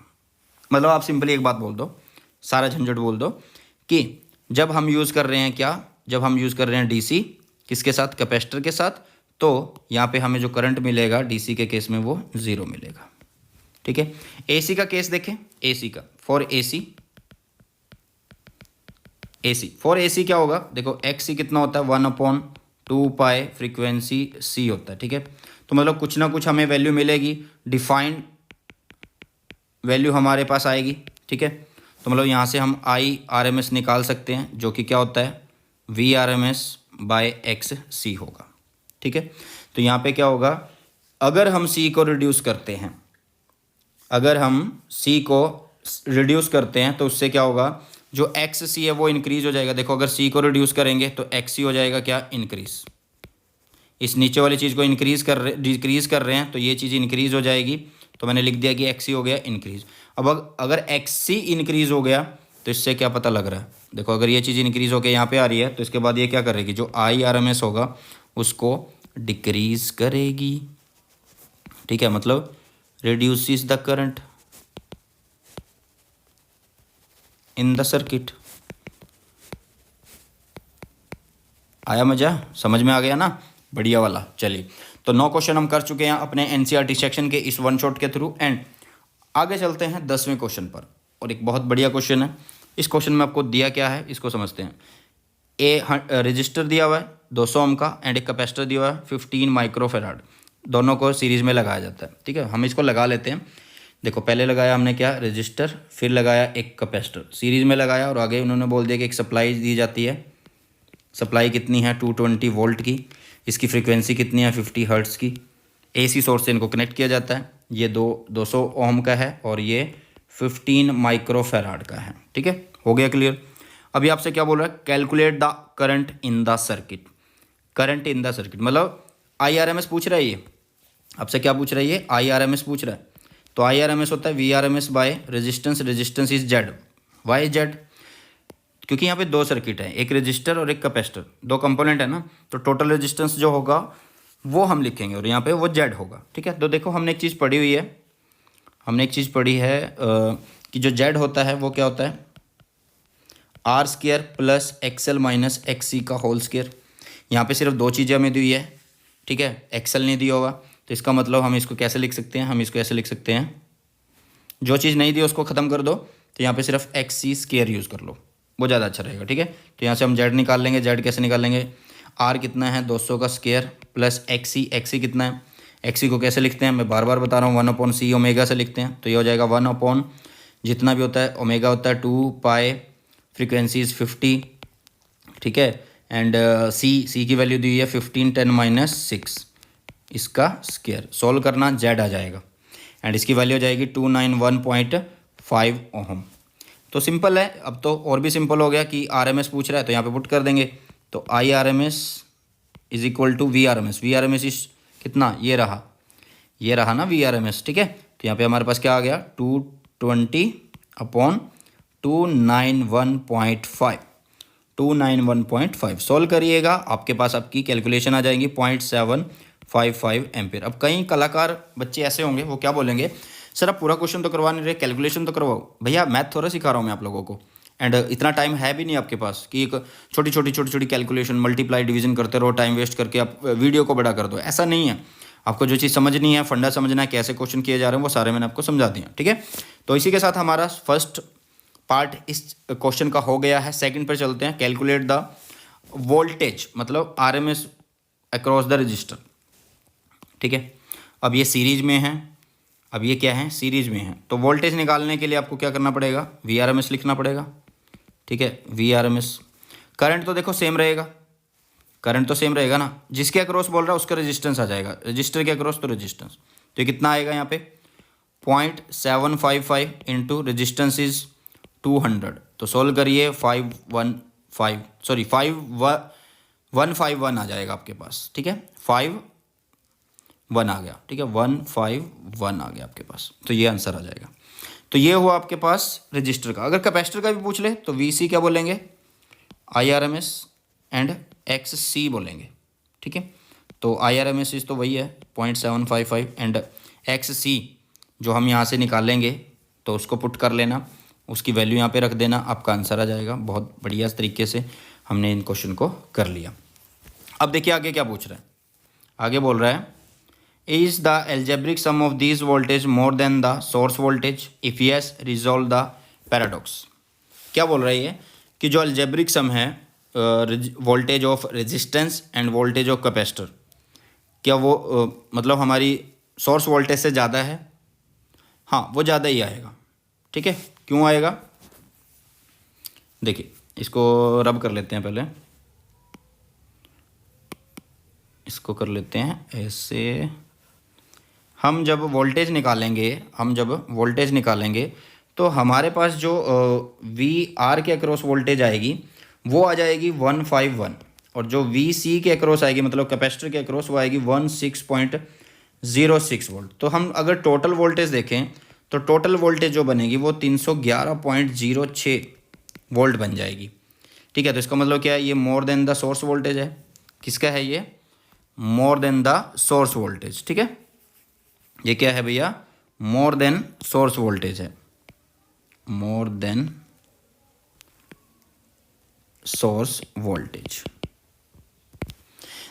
मतलब आप सिंपली एक बात बोल दो, सारा झंझट बोल दो कि जब हम यूज़ कर रहे हैं जब हम यूज़ कर रहे हैं DC किसके साथ, कैपेसिटर के साथ, तो यहाँ पे हमें जो करंट मिलेगा DC के केस में वो 0 मिलेगा। ठीक है, AC का केस देखें, AC का फॉर AC क्या होगा, देखो XC कितना होता है 1/2 पाई फ्रीक्वेंसी C होता है। ठीक है, तो मतलब कुछ ना कुछ हमें वैल्यू मिलेगी, डिफाइंड वैल्यू हमारे पास आएगी। ठीक है, तो मतलब यहाँ से हम IRMS निकाल सकते हैं, जो कि क्या होता है VRMS/XC होगा। ठीक है, तो यहाँ पे क्या होगा, अगर हम C को रिड्यूस करते हैं तो उससे क्या होगा, जो XC है वो इंक्रीज हो जाएगा। देखो अगर C को रिड्यूस करेंगे तो XC हो जाएगा क्या, इंक्रीज। इस नीचे वाली चीज़ को डिक्रीज़ कर रहे हैं, तो ये चीज़ इंक्रीज़ हो जाएगी। तो मैंने लिख दिया कि एक्स सी हो गया इंक्रीज़। अब अगर एक्स सी इंक्रीज़ हो गया तो इससे क्या पता लग रहा है, देखो अगर ये चीज़ इंक्रीज़ होकर यहाँ पे आ रही है तो इसके बाद ये क्या करेगी, जो IRMS होगा उसको डिक्रीज़ करेगी। ठीक है, मतलब reduces the current in the circuit. आया मज़ा, समझ में आ गया ना, बढ़िया वाला। चलिए, तो 9 क्वेश्चन हम कर चुके हैं अपने NCERT सेक्शन के इस वन शॉट के थ्रू। एंड आगे चलते हैं 10वें क्वेश्चन पर, और एक बहुत बढ़िया क्वेश्चन है। इस क्वेश्चन में आपको दिया क्या है इसको समझते हैं। रजिस्टर दिया हुआ है 200 ओम का एंड एक कैपेसिटर दिया हुआ है 15 माइक्रोफेराड, दोनों को सीरीज़ में लगाया जाता है। ठीक है, हम इसको लगा लेते हैं। देखो पहले लगाया हमने क्या, रजिस्टर, फिर लगाया एक कैपेसिटर, सीरीज़ में लगाया, और आगे उन्होंने बोल दिया कि एक सप्लाई दी जाती है। सप्लाई कितनी है, 220 वोल्ट की। इसकी फ्रीक्वेंसी कितनी है, 50 हर्ट्ज़ की। AC सोर्स से इनको कनेक्ट किया जाता है। ये 200 ओम का है और ये 15 माइक्रोफेराड का है। ठीक है, हो गया क्लियर। अभी आपसे क्या बोल रहा है, calculate the current in the circuit. Current in the circuit मतलब IRMS पूछ रहा है ये आपसे, क्या पूछ रहा है ये, IRMS पूछ रहा है। तो IRMS होता है VRMS by resistance, resistance is Z. Y Z, क्योंकि यहाँ पे 2 सर्किट है, एक रजिस्टर और एक कैपेसिटर, 2 कंपोनेंट है ना, तो टोटल रेजिस्टेंस जो होगा वो हम लिखेंगे और यहाँ पे वो जेड होगा। ठीक है, तो देखो हमने एक चीज़ पढ़ी हुई है, हमने एक चीज़ पढ़ी है कि जो जेड होता है वो क्या होता है, R² plus XL minus XC का होल स्क्वायर। यहाँ पे सिर्फ 2 चीज़ें हमें दी हुई है। ठीक है, XL नहीं दिया होगा, तो इसका मतलब हम इसको कैसे लिख सकते हैं, हम इसको ऐसे लिख सकते हैं, जो चीज़ नहीं दी उसको ख़त्म कर दो, तो यहाँ पे सिर्फ XC² यूज़ कर लो, वो ज़्यादा अच्छा रहेगा। ठीक है, तो यहाँ से हम जेड निकाल लेंगे। जेड कैसे निकालेंगे, R कितना है 200 का स्क्वायर प्लस XC कितना है, XC को कैसे लिखते हैं, मैं बार बार बता रहा हूँ, 1/C ओमेगा से लिखते हैं। तो ये हो जाएगा 1/ जितना भी होता है ओमेगा होता है 2 पाई, फ्रीक्वेंसी इज़ 50। ठीक है, एंड C की वैल्यू दी हुई है 15 10 - 6, इसका स्क्वायर सॉल्व करना, जेड आ जाएगा एंड इसकी वैल्यू हो जाएगी 291.5 ओम। तो सिंपल है, अब तो और भी सिंपल हो गया कि RMS पूछ रहा है तो यहाँ पे पुट कर देंगे। तो IRMS is equal to VRMS। VRMS is कितना, ये रहा ना VRMS। ठीक है, तो यहाँ पे हमारे पास क्या आ गया, 220/291.5, 291.5 सॉल्व करिएगा, आपके पास आपकी कैलकुलेशन आ जाएंगी 0.755 एम्पियर। अब कई कलाकार बच्चे ऐसे होंगे, वो क्या बोलेंगे, सर आप पूरा क्वेश्चन तो करवा नहीं रहे, कैलकुलेशन तो करवाओ। भैया मैथ थोड़ा सिखा रहा हूँ मैं आप लोगों को, एंड इतना टाइम है भी नहीं आपके पास कि एक छोटी छोटी कैलकुलेशन, मल्टीप्लाई डिवीजन करते रहो, टाइम वेस्ट करके आप वीडियो को बड़ा कर दो। ऐसा नहीं है, आपको जो चीज़ समझनी है, फंडा समझना है, कैसे क्वेश्चन किए जा रहे हैं, वो सारे मैंने आपको समझा दिया। ठीक है, तो इसी के साथ हमारा फर्स्ट पार्ट इस क्वेश्चन का हो गया है। सेकंड पर चलते हैं, कैलकुलेट द वोल्टेज, मतलब RMS अक्रॉस द रजिस्टर। ठीक है, अब ये सीरीज में है, अब ये क्या है, सीरीज में है, तो वोल्टेज निकालने के लिए आपको क्या करना पड़ेगा, VRMS लिखना पड़ेगा। ठीक है, VRMS। करंट तो देखो सेम रहेगा, करंट तो सेम रहेगा ना, जिसके अक्रॉस बोल रहा है उसका रेजिस्टेंस आ जाएगा, रजिस्टर के अक्रॉस तो रेजिस्टेंस। तो ये कितना आएगा यहाँ पे 0.755 इंटू रेजिस्टेंस इज 200। तो सोल्व करिए 5151 आ जाएगा आपके पास। ठीक है, 51 आ गया। ठीक है, 151 आ गया आपके पास, तो ये आंसर आ जाएगा। तो ये हुआ आपके पास रजिस्टर का। अगर कैपेसिटर का भी पूछ ले तो VC क्या बोलेंगे, IRMS एंड XC बोलेंगे। ठीक है, तो IRMS इस तो वही है 0.755 एंड XC जो हम यहाँ से निकालेंगे तो उसको पुट कर लेना, उसकी वैल्यू यहाँ पे रख देना, आपका आंसर आ जाएगा। बहुत बढ़िया तरीके से हमने इन क्वेश्चन को कर लिया। अब देखिए आगे क्या पूछ रहा है, आगे बोल रहा है is the algebraic sum of these voltage more than the source voltage, if yes resolve the paradox. क्या बोल रहा है ये कि जो एल्जेब्रिक सम है voltage of resistance end voltage of capacitor, क्या वो मतलब हमारी सोर्स वोल्टेज से ज़्यादा है, हाँ वो ज़्यादा ही आएगा। ठीक है, क्यों आएगा, देखिए इसको रब कर लेते हैं, पहले इसको कर लेते हैं ऐसे। हम जब वोल्टेज निकालेंगे तो हमारे पास जो VR के अक्रॉस वोल्टेज आएगी वो आ जाएगी 151, और जो वी सी के अक्रॉस आएगी मतलब कैपेसिटर के अक्रॉस वो आएगी 16.06 वोल्ट। तो हम अगर टोटल वोल्टेज देखें तो टोटल वोल्टेज जो बनेगी वो 311.06 वोल्ट बन जाएगी। ठीक है, तो इसका मतलब क्या है, ये more than the source voltage है। किसका है ये? More than the source voltage. ठीक है, ये क्या है भैया? मोर देन सोर्स वोल्टेज है, मोर देन सोर्स वोल्टेज।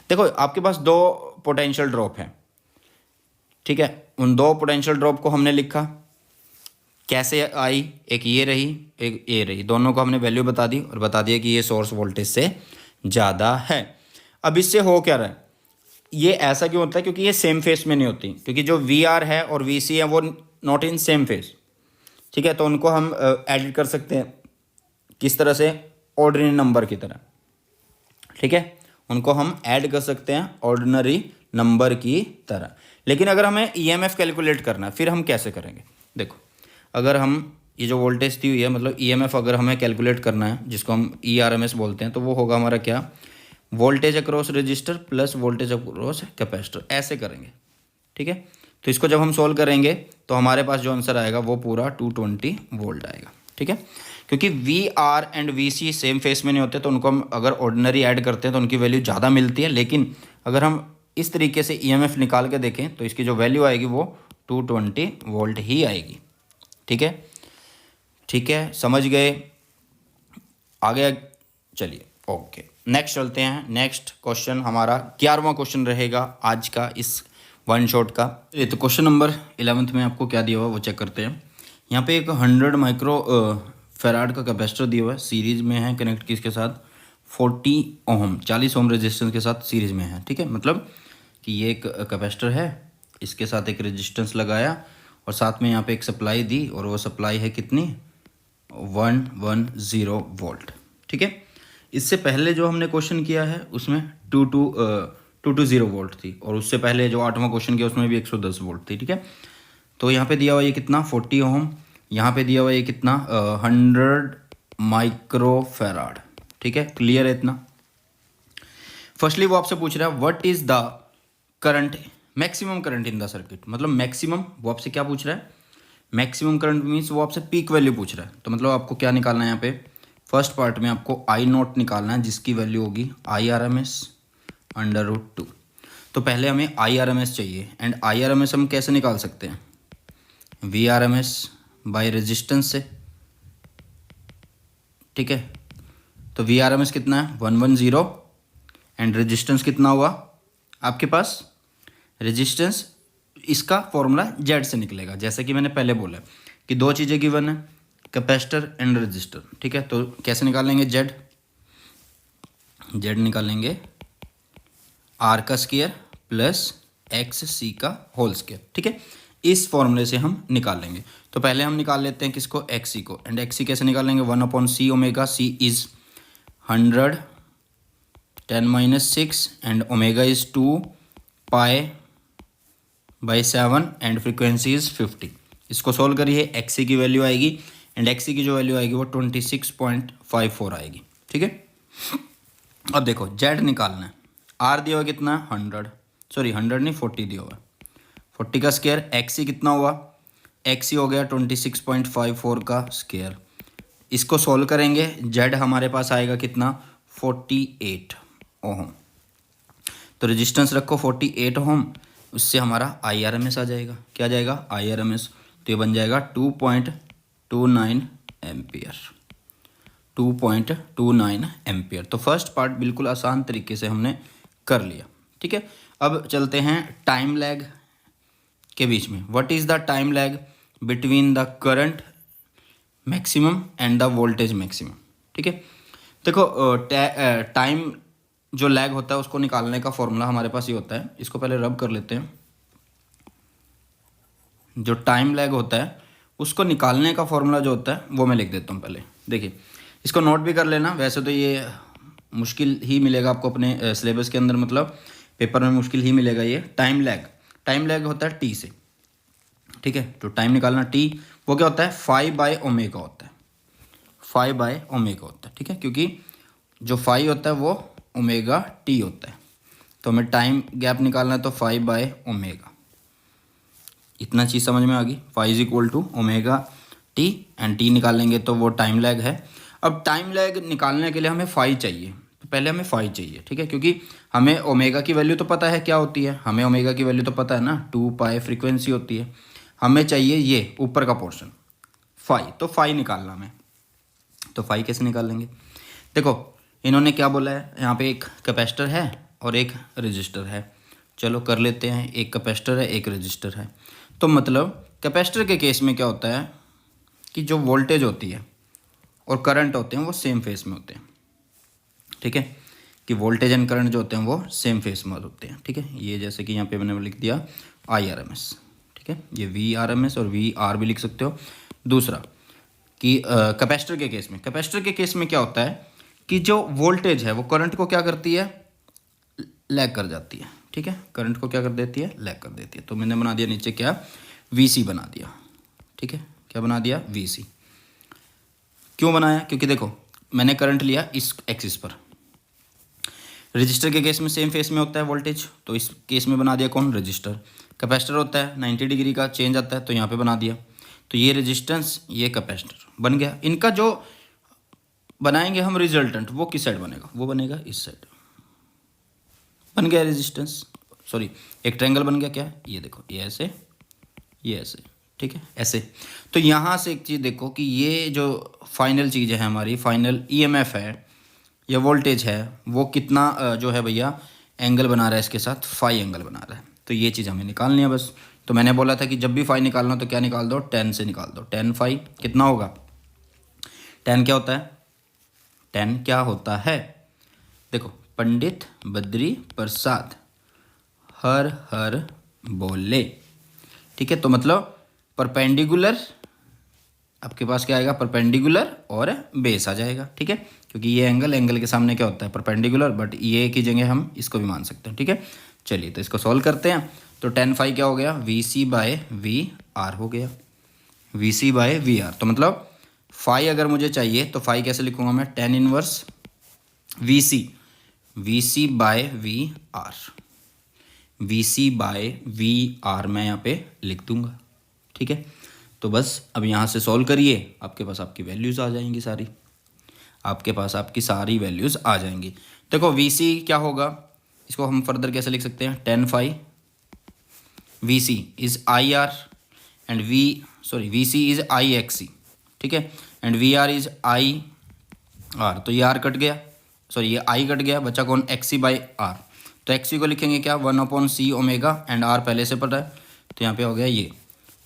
देखो आपके पास दो पोटेंशियल ड्रॉप है, ठीक है, उन दो पोटेंशियल ड्रॉप को हमने लिखा, कैसे आई? एक ये रही, एक ये रही, दोनों को हमने वैल्यू बता दी और बता दिया कि ये सोर्स वोल्टेज से ज़्यादा है। अब इससे हो क्या रहा है? ये ऐसा क्यों होता है? क्योंकि ये सेम फेस में नहीं होती, क्योंकि जो वी आर है और वी सी है वो नॉट इन सेम फेस। ठीक है, तो उनको हम एडिट कर सकते हैं किस तरह से? ऑर्डिनरी नंबर की तरह। ठीक है, उनको हम ऐड कर सकते हैं ऑर्डिनरी नंबर की तरह। लेकिन अगर हमें ईएमएफ कैलकुलेट करना है फिर हम कैसे करेंगे? देखो, अगर हम ये जो वोल्टेज दी हुई है मतलब ईएमएफ अगर हमें कैलकुलेट करना है, जिसको हम ईआरएमएस बोलते हैं, तो वो होगा हमारा क्या? Voltage across register plus voltage across capacitor, ऐसे करेंगे। ठीक है, तो इसको जब हम सोल्व करेंगे तो हमारे पास जो आंसर आएगा वो पूरा 220 वोल्ट आएगा। ठीक है, क्योंकि V R and V C same phase में नहीं होते तो उनको हम अगर ऑर्डिनरी ऐड करते हैं तो उनकी वैल्यू ज़्यादा मिलती है। लेकिन अगर हम इस तरीके से ईएमएफ निकाल के देखें तो इसकी जो वैल्यू आएगी वो 220 वोल्ट ही आएगी। ठीक है, ठीक है, समझ गए? आगे चलिए, ओके, नेक्स्ट चलते हैं। नेक्स्ट क्वेश्चन हमारा 11वां क्वेश्चन रहेगा आज का इस वन शॉट का। तो क्वेश्चन नंबर 11 में आपको क्या दिया हुआ वो चेक करते हैं। यहाँ पे एक 100 माइक्रो फेराड का कैपेसिटर दिया हुआ है, सीरीज में है, कनेक्ट किसके साथ? 40 ओम रेजिस्टेंस के साथ सीरीज में है। ठीक है, मतलब कि ये एक कैपेसिटर है, इसके साथ एक रेजिस्टेंस लगाया और साथ में यहाँ पे एक सप्लाई दी और वो सप्लाई है कितनी? 110 वोल्ट। ठीक है, इससे पहले जो हमने क्वेश्चन किया है उसमें 220 वोल्ट थी और उससे पहले जो 8वां क्वेश्चन किया उसमें भी 110 वोल्ट थी। ठीक है, तो यहाँ पे दिया हुआ ये कितना? 40 ओम, यहाँ पे दिया हुआ ये कितना? 100 माइक्रो फेराड। ठीक है, क्लियर है इतना? फर्स्टली वो आपसे पूछ रहा है what is the current, maximum current in the circuit. मतलब मैक्सिमम वो आपसे क्या पूछ रहा है? मैक्सिमम करंट मीन्स वो आपसे पीक वैल्यू पूछ रहा है। तो मतलब आपको क्या निकालना है यहाँ पे? फर्स्ट पार्ट में आपको आई नॉट निकालना है, जिसकी वैल्यू होगी IRMS/√2। तो पहले हमें IRMS चाहिए, एंड IRMS हम कैसे निकाल सकते हैं? VRMS बाय रेजिस्टेंस से। ठीक है, तो VRMS कितना है? 110 एंड रेजिस्टेंस कितना हुआ आपके पास? रेजिस्टेंस इसका फॉर्मूला जेड से निकलेगा, जैसे कि मैंने पहले बोला कि दो चीज़ें गिवन है, कैपेसिटर एंड रेजिस्टर। ठीक है, तो कैसे निकालेंगे? जेड निकालेंगे आर का स्क्वायर प्लस XC का होल स्क्वायर। ठीक है, इस फॉर्मूले से हम निकाल लेंगे। तो पहले हम निकाल लेते हैं किसको? XC को। एंड XC कैसे निकालेंगे? 1/C omega. C is 100 10-6 and omega is 2 π/7 and frequency is 50। इसको सोल्व करिए, XC की वैल्यू आएगी एंड XC की जो वैल्यू आएगी वो 26.54 आएगी। ठीक है, अब देखो जेड निकालना है। आर दिया हुआ कितना? 100 नहीं 40 दिया हुआ है, 40 का स्क्वायर। XC कितना हुआ? XC हो गया 26.54 का स्क्वायर। इसको सोल्व करेंगे, जेड हमारे पास आएगा कितना? 48 ओम। तो रेजिस्टेंस रखो 48 ओम, उससे हमारा IRMS आ जाएगा। क्या आ जाएगा? IRMS। तो ये बन जाएगा 2.29 एम्पियर। 2.29 एम्पियर। तो फर्स्ट पार्ट बिल्कुल आसान तरीके से हमने कर लिया। ठीक है, अब चलते हैं टाइम लैग के बीच में। What is the time lag between the current maximum and the voltage maximum. ठीक है, देखो टाइम जो लैग होता है उसको निकालने का फॉर्मूला हमारे पास ये होता है। इसको पहले रब कर लेते हैं। जो टाइम लैग होता है उसको निकालने का फॉर्मूला जो होता है वो मैं लिख देता हूँ पहले। देखिए, इसको नोट भी कर लेना। वैसे तो ये मुश्किल ही मिलेगा आपको अपने सिलेबस के अंदर, मतलब पेपर में मुश्किल ही मिलेगा ये। टाइम लैग होता है T से। ठीक है, तो टाइम निकालना T वो क्या होता है? 5/ω होता है। 5/ω होता है। ठीक है, क्योंकि जो 5 होता है वो ओमेगा टी होता है। तो हमें टाइम गैप निकालना है तो 5/ओमेगा। इतना चीज़ समझ में आ गई। 5 = ओमेगा टी एंड टी निकालेंगे तो वो टाइम लैग है। अब टाइम लैग निकालने के लिए हमें 5 चाहिए, तो पहले हमें 5 चाहिए, ठीक है, क्योंकि हमें ओमेगा की वैल्यू तो पता है क्या होती है, हमें ओमेगा की वैल्यू तो पता है ना, 2 पाई फ्रीक्वेंसी होती है। हमें चाहिए ये ऊपर का पोर्शन 5, तो 5 निकालना हमें। तो 5 कैसे निकाल लेंगे? देखो इन्होंने क्या बोला है, यहाँ पे एक कैपेसिटर है और एक रजिस्टर है। चलो कर लेते हैं, एक कैपेसिटर है एक रजिस्टर है। तो मतलब कैपेसिटर के केस में क्या होता है कि जो वोल्टेज होती है और करंट होते हैं वो सेम फेस में होते हैं, ठीक है, कि वोल्टेज एंड करंट जो होते हैं वो सेम फेस में होते हैं, ठीक है। ये जैसे कि यहाँ पे मैंने लिख दिया IRMS, ठीक है, ये VRMS और VR भी लिख सकते हो। दूसरा कि कैपेसिटर के केस में क्या होता है कि जो वोल्टेज है वो करंट को क्या करती है, लैग कर जाती है, ठीक है, करंट को क्या कर देती है, लैग कर देती है। तो मैंने बना दिया नीचे क्या, VC बना दिया, ठीक है, क्या बना दिया, VC। क्यों बनाया? क्योंकि देखो मैंने करंट लिया इस एक्सिस पर, रजिस्टर के केस में सेम फेस में होता है वोल्टेज, तो इस केस में बना दिया कौन, रजिस्टर। कैपेसिटर होता है 90 डिग्री का चेंज आता है, तो यहाँ पे बना दिया। तो ये रेजिस्टेंस ये कैपेसिटर बन गया। इनका जो बनाएंगे हम रिजल्टेंट वो किस साइड बनेगा, वो बनेगा इस साइड। बन गया रेजिस्टेंस, सॉरी एक ट्रायंगल बन गया। क्या ये देखो, ये ऐसे ये ऐसे, ठीक है, ऐसे। तो यहाँ से एक चीज़ देखो कि ये जो फाइनल चीज़ है हमारी, फाइनल EMF है या वोल्टेज है, वो कितना जो है भैया एंगल बना रहा है इसके साथ, 5 एंगल बना रहा है। तो ये चीज़ हमें निकालनी है बस। तो मैंने बोला था कि जब भी 5 निकालना हो तो क्या निकाल दो, 10 से निकाल दो। 10 कितना होगा, 10 क्या होता है, 10 क्या होता है, देखो पंडित बद्री प्रसाद हर हर बोले, ठीक है। तो मतलब परपेंडिकुलर, आपके पास क्या आएगा, परपेंडिकुलर और बेस आ जाएगा, ठीक है, क्योंकि ये एंगल के सामने क्या होता है, परपेंडिकुलर, बट ये की जगह हम इसको भी मान सकते हैं, ठीक है। चलिए तो इसको सॉल्व करते हैं। तो 10 क्या हो गया, VC/VR हो गया, VC/VR। तो मतलब 5 अगर मुझे चाहिए तो 5 कैसे लिखूंगा मैं, 10 × VC/VR, VC/VR मैं यहाँ पे लिख दूंगा, ठीक है। तो बस अब यहाँ से सॉल्व करिए, आपके पास आपकी वैल्यूज़ आ जाएंगी सारी, आपके पास आपकी सारी वैल्यूज़ आ जाएंगी। देखो VC क्या होगा, इसको हम फर्दर कैसे लिख सकते हैं, 10 VC is IR and VC is IXC, ठीक है, एंड VR इज़ IR। तो ये R कट गया, सॉरी ये I कट गया, बचा कौन, XC/R। तो XC को लिखेंगे क्या, 1/C ओमेगा, एंड R पहले से पता है, तो यहाँ पे हो गया ये,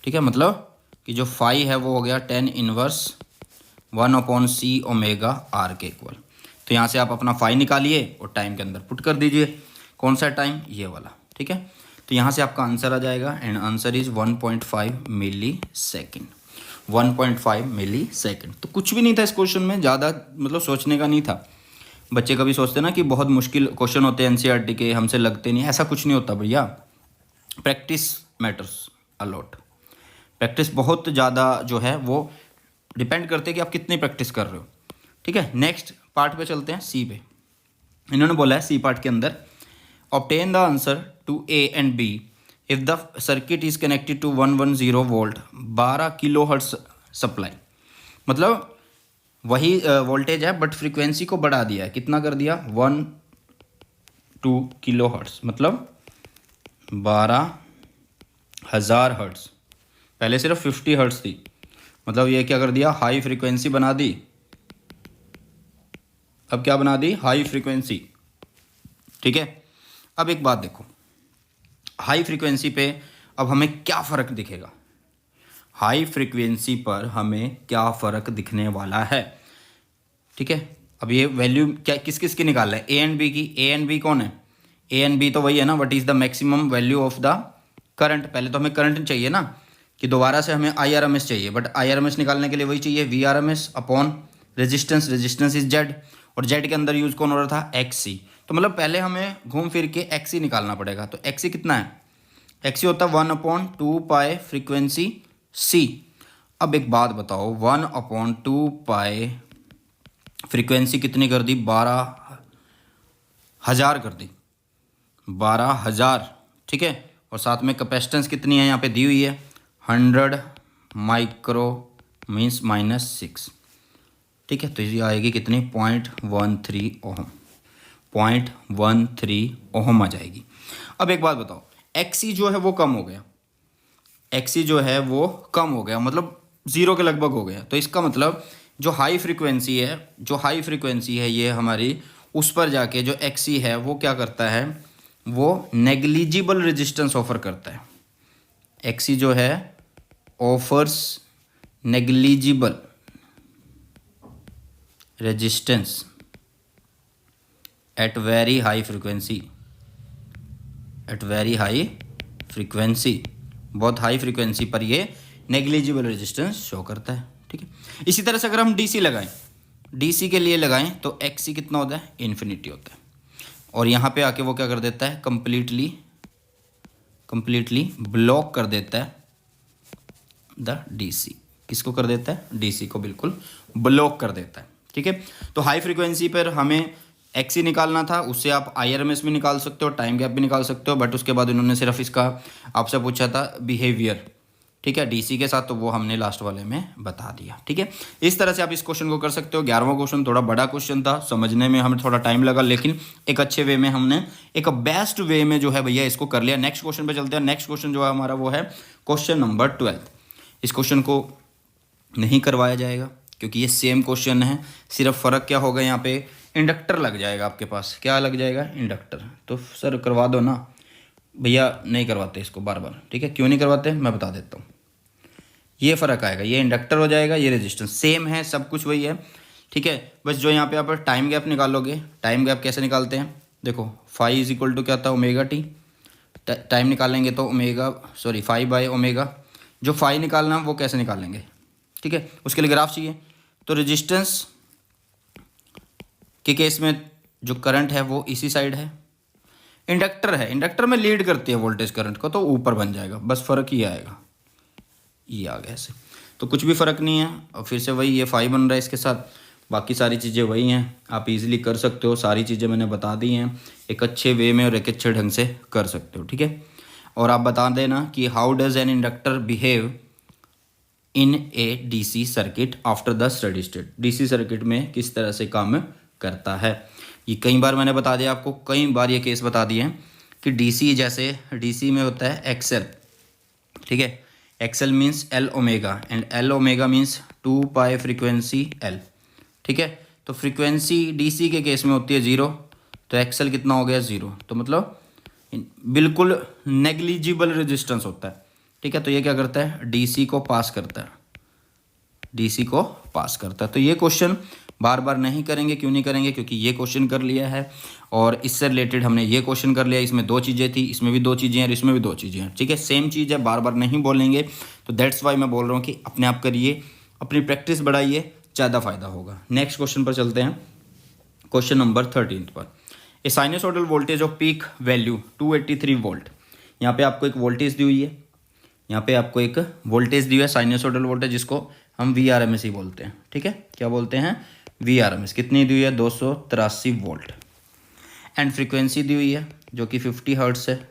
ठीक है। मतलब कि जो 5 है वो हो गया 10 × 1/C ओमेगा R के इक्वल। तो यहाँ से आप अपना 5 निकालिए और टाइम के अंदर पुट कर दीजिए, कौन सा टाइम, ये वाला, ठीक है। तो यहाँ से आपका आंसर आ जाएगा, and answer is 1.5 milli second, 1.5 milli second. तो कुछ भी नहीं था इस क्वेश्चन में, ज़्यादा मतलब सोचने का नहीं था। बच्चे कभी सोचते ना कि बहुत मुश्किल क्वेश्चन होते हैं NCERT के, हमसे लगते नहीं, ऐसा कुछ नहीं होता भैया। प्रैक्टिस मैटर्स अलॉट, प्रैक्टिस बहुत ज़्यादा जो है वो डिपेंड करते हैं कि आप कितनी प्रैक्टिस कर रहे हो, ठीक है। नेक्स्ट पार्ट पे चलते हैं, सी पे। इन्होंने बोला है सी पार्ट के अंदर, obtain the answer to A and B if the circuit is connected to 110 volt 12 kilohertz supply. मतलब वही वोल्टेज है बट फ्रीक्वेंसी को बढ़ा दिया है, कितना कर दिया, 1-2 किलोहर्ट्ज़, मतलब 12,000 हर्ट्ज़। पहले सिर्फ 50 हर्ट्ज़ थी, मतलब ये क्या कर दिया, हाई फ्रीक्वेंसी बना दी। अब क्या बना दी, हाई फ्रीक्वेंसी, ठीक है। अब एक बात देखो, हाई फ्रीक्वेंसी पे अब हमें क्या फ़र्क दिखेगा, हाई फ्रीक्वेंसी पर हमें क्या फ़र्क दिखने वाला है, ठीक है। अब ये वैल्यू क्या किस किस की निकाल रहे हैं, A एंड B की। A एंड B कौन है, A एंड B तो वही है ना, what is the maximum value of the current. पहले तो हमें करंट चाहिए ना, कि दोबारा से हमें IRMS चाहिए, बट IRMS निकालने के लिए वही चाहिए, VRMS upon resistance, resistance is Z, और Z के अंदर यूज़ कौन हो रहा था, XC। तो मतलब पहले हमें घूम फिर के XC निकालना पड़ेगा। तो XC कितना है, XC होता है 1/2 पाई फ्रीक्वेंसी C। अब एक बात बताओ, 1/2 पाई फ्रीक्वेंसी कितनी कर दी, 12 1000 कर दी, 12,000, ठीक है। और साथ में कैपेसिटेंस कितनी है यहाँ पे दी हुई है, 100 माइक्रो मीन्स -6, ठीक है। तो ये आएगी कितनी, 0.13 ओहम, 0.13 ओहम आ जाएगी। अब एक बात बताओ, एक्सी जो है वो कम हो गया, एक्सी जो है वो कम हो गया, मतलब 0 के लगभग हो गया। तो इसका मतलब जो हाई फ्रीक्वेंसी है ये हमारी, उस पर जाके जो एक्सी है वो क्या करता है, वो नेग्लिजिबल रेजिस्टेंस ऑफर करता है। एक्सी जो है offers negligible resistance at very high frequency, बहुत हाई फ्रीक्वेंसी पर ये नेग्लिजिबल रेजिस्टेंस शो करता है, ठीक है। इसी तरह से अगर हम डीसी लगाएं, डीसी के लिए लगाएं तो एक्सी कितना होता है, इन्फिनिटी होता है। और यहाँ पे आके वो क्या कर देता है, कंप्लीटली ब्लॉक कर देता है द डीसी। किसको कर देता है, डीसी को बिल्कुल ब्लॉक कर देता है, ठीक है। तो हाई फ्रीक्वेंसी पर हमें एक्सी निकालना था, उससे आप IRMS भी निकाल सकते हो, टाइम गैप भी निकाल सकते हो, बट उसके बाद उन्होंने सिर्फ इसका आपसे पूछा था बिहेवियर, ठीक है, डीसी के साथ, तो वो हमने लास्ट वाले में बता दिया, ठीक है। इस तरह से आप इस क्वेश्चन को कर सकते हो। 11वां क्वेश्चन थोड़ा बड़ा क्वेश्चन था, समझने में हमें थोड़ा टाइम लगा, लेकिन एक अच्छे वे में हमने, एक बेस्ट वे में जो है भैया इसको कर लिया। नेक्स्ट क्वेश्चन पे चलते हैं। नेक्स्ट क्वेश्चन जो है हमारा वो है क्वेश्चन नंबर 12। इस क्वेश्चन को नहीं करवाया जाएगा क्योंकि ये सेम क्वेश्चन है, सिर्फ फ़र्क क्या होगा, यहाँ पे इंडक्टर लग जाएगा आपके पास। क्या लग जाएगा, इंडक्टर। तो सर करवा दो ना भैया, नहीं करवाते इसको बार बार, ठीक है। क्यों नहीं करवाते, मैं बता देता हूँ। ये फ़र्क आएगा, ये इंडक्टर हो जाएगा, ये रेजिस्टेंस सेम है, सब कुछ वही है, ठीक है। बस जो यहाँ पे आप टाइम गैप निकालोगे, टाइम गैप कैसे निकालते हैं, देखो फाई इज इक्वल टू क्या था, ओमेगा टी। टाइम निकालेंगे तो फाई बाय ओमेगा। जो फाई निकालना वो कैसे निकालेंगे, ठीक है, उसके लिए ग्राफ चाहिए। तो रेजिस्टेंस के केस में जो करंट है वो इसी साइड है, इंडक्टर है, इंडक्टर में लीड करती है वोल्टेज करंट को, तो ऊपर बन जाएगा, बस फ़र्क ही आएगा, ये आ गया ऐसे। तो कुछ भी फ़र्क नहीं है, और फिर से वही ये फाई बन रहा है इसके साथ, बाकी सारी चीज़ें वही हैं, आप इजीली कर सकते हो। सारी चीज़ें मैंने बता दी हैं, एक अच्छे वे में और एक अच्छे ढंग से कर सकते हो, ठीक है। और आप बता देना कि how does an inductor behave in A DC circuit after the steady state. DC circuit में किस तरह से काम करता है, ये कई बार मैंने बता दिया आपको, कई बार ये केस बता दिए हैं कि डीसी, जैसे डीसी में होता है एक्सएल, ठीक है। XL means L omega, and L omega means 2 pi frequency L, ठीक है। तो फ्रीक्वेंसी डीसी के केस में होती है 0, तो एक्सएल कितना हो गया, 0। तो मतलब बिल्कुल नेग्लिजिबल रेजिस्टेंस होता है, ठीक है। तो ये क्या करता है, डीसी को पास करता है, डीसी को पास करता है। तो ये क्वेश्चन बार बार नहीं करेंगे, क्यों नहीं करेंगे, क्योंकि ये क्वेश्चन कर लिया है, और इससे रिलेटेड हमने ये क्वेश्चन कर लिया। इसमें 2 चीज़ें थी, इसमें भी 2 चीज़ें हैं और इसमें भी 2 चीज़ें हैं, ठीक है। सेम चीज़ है, बार बार नहीं बोलेंगे। तो दैट्स वाई मैं बोल रहा हूँ कि अपने आप करिए, अपनी प्रैक्टिस बढ़ाइए, ज़्यादा फायदा होगा। नेक्स्ट क्वेश्चन पर चलते हैं, क्वेश्चन नंबर 13 पर। A sinusoidal voltage of peak value 283 volt. यहाँ पे आपको एक वोल्टेज दी हुई है, यहाँ पे आपको एक वोल्टेज दी हुई है, साइनसोइडल वोल्टेज, जिसको हम VRMS ही बोलते हैं, ठीक है। क्या बोलते हैं, VRMS। कितनी दी हुई है, 283 वोल्ट। एंड फ्रीक्वेंसी दी हुई है जो कि 50 हर्ट्स है।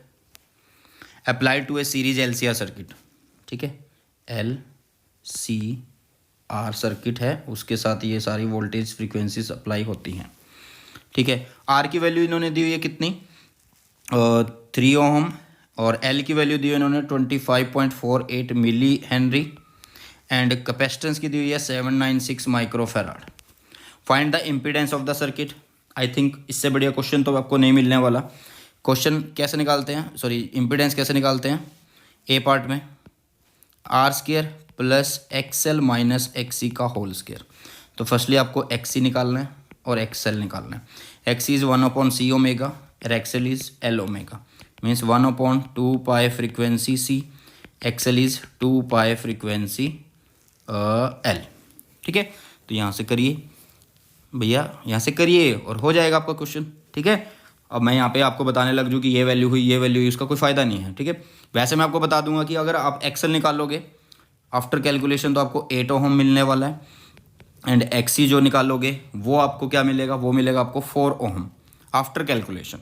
Applied to a series LCR circuit, ठीक है, LCR सर्किट है, उसके साथ ये सारी वोल्टेज फ्रीक्वेंसीज अप्लाई होती हैं, ठीक है। आर की वैल्यू इन्होंने दी हुई है कितनी, 3 ओम, और एल की वैल्यू दी हुई इन्होंने 25.48 मिली हेनरी, एंड कैपेसिटेंस की दी हुई है 796 microfarad. Find the impedance of the circuit. I think इससे बढ़िया क्वेश्चन तो आपको नहीं मिलने वाला। क्वेश्चन कैसे निकालते हैं, इम्पीडेंस कैसे निकालते हैं, ए पार्ट में R² plus XL minus XC का होल स्क्वायर। तो फर्स्टली आपको XC निकालना है और XL निकालना है। XC इज़ 1/C ओमेगा और XL is L omega, means 1/2 pi frequency C, XL is 2 pi frequency L, ठीक है। तो यहाँ से करिए भैया, यहाँ से करिए और हो जाएगा आपका क्वेश्चन, ठीक है। अब मैं यहाँ पे आपको बताने लग जूँ कि ये वैल्यू हुई, ये वैल्यू हुई, उसका कोई फ़ायदा नहीं है, ठीक है। वैसे मैं आपको बता दूंगा कि अगर आप XL निकालोगे आफ्टर कैलकुलेशन तो आपको 8 ओम मिलने वाला है, एंड XC जो निकालोगे वो आपको क्या मिलेगा, वो मिलेगा आपको 4 ओम। आफ्टर कैलकुलेशन,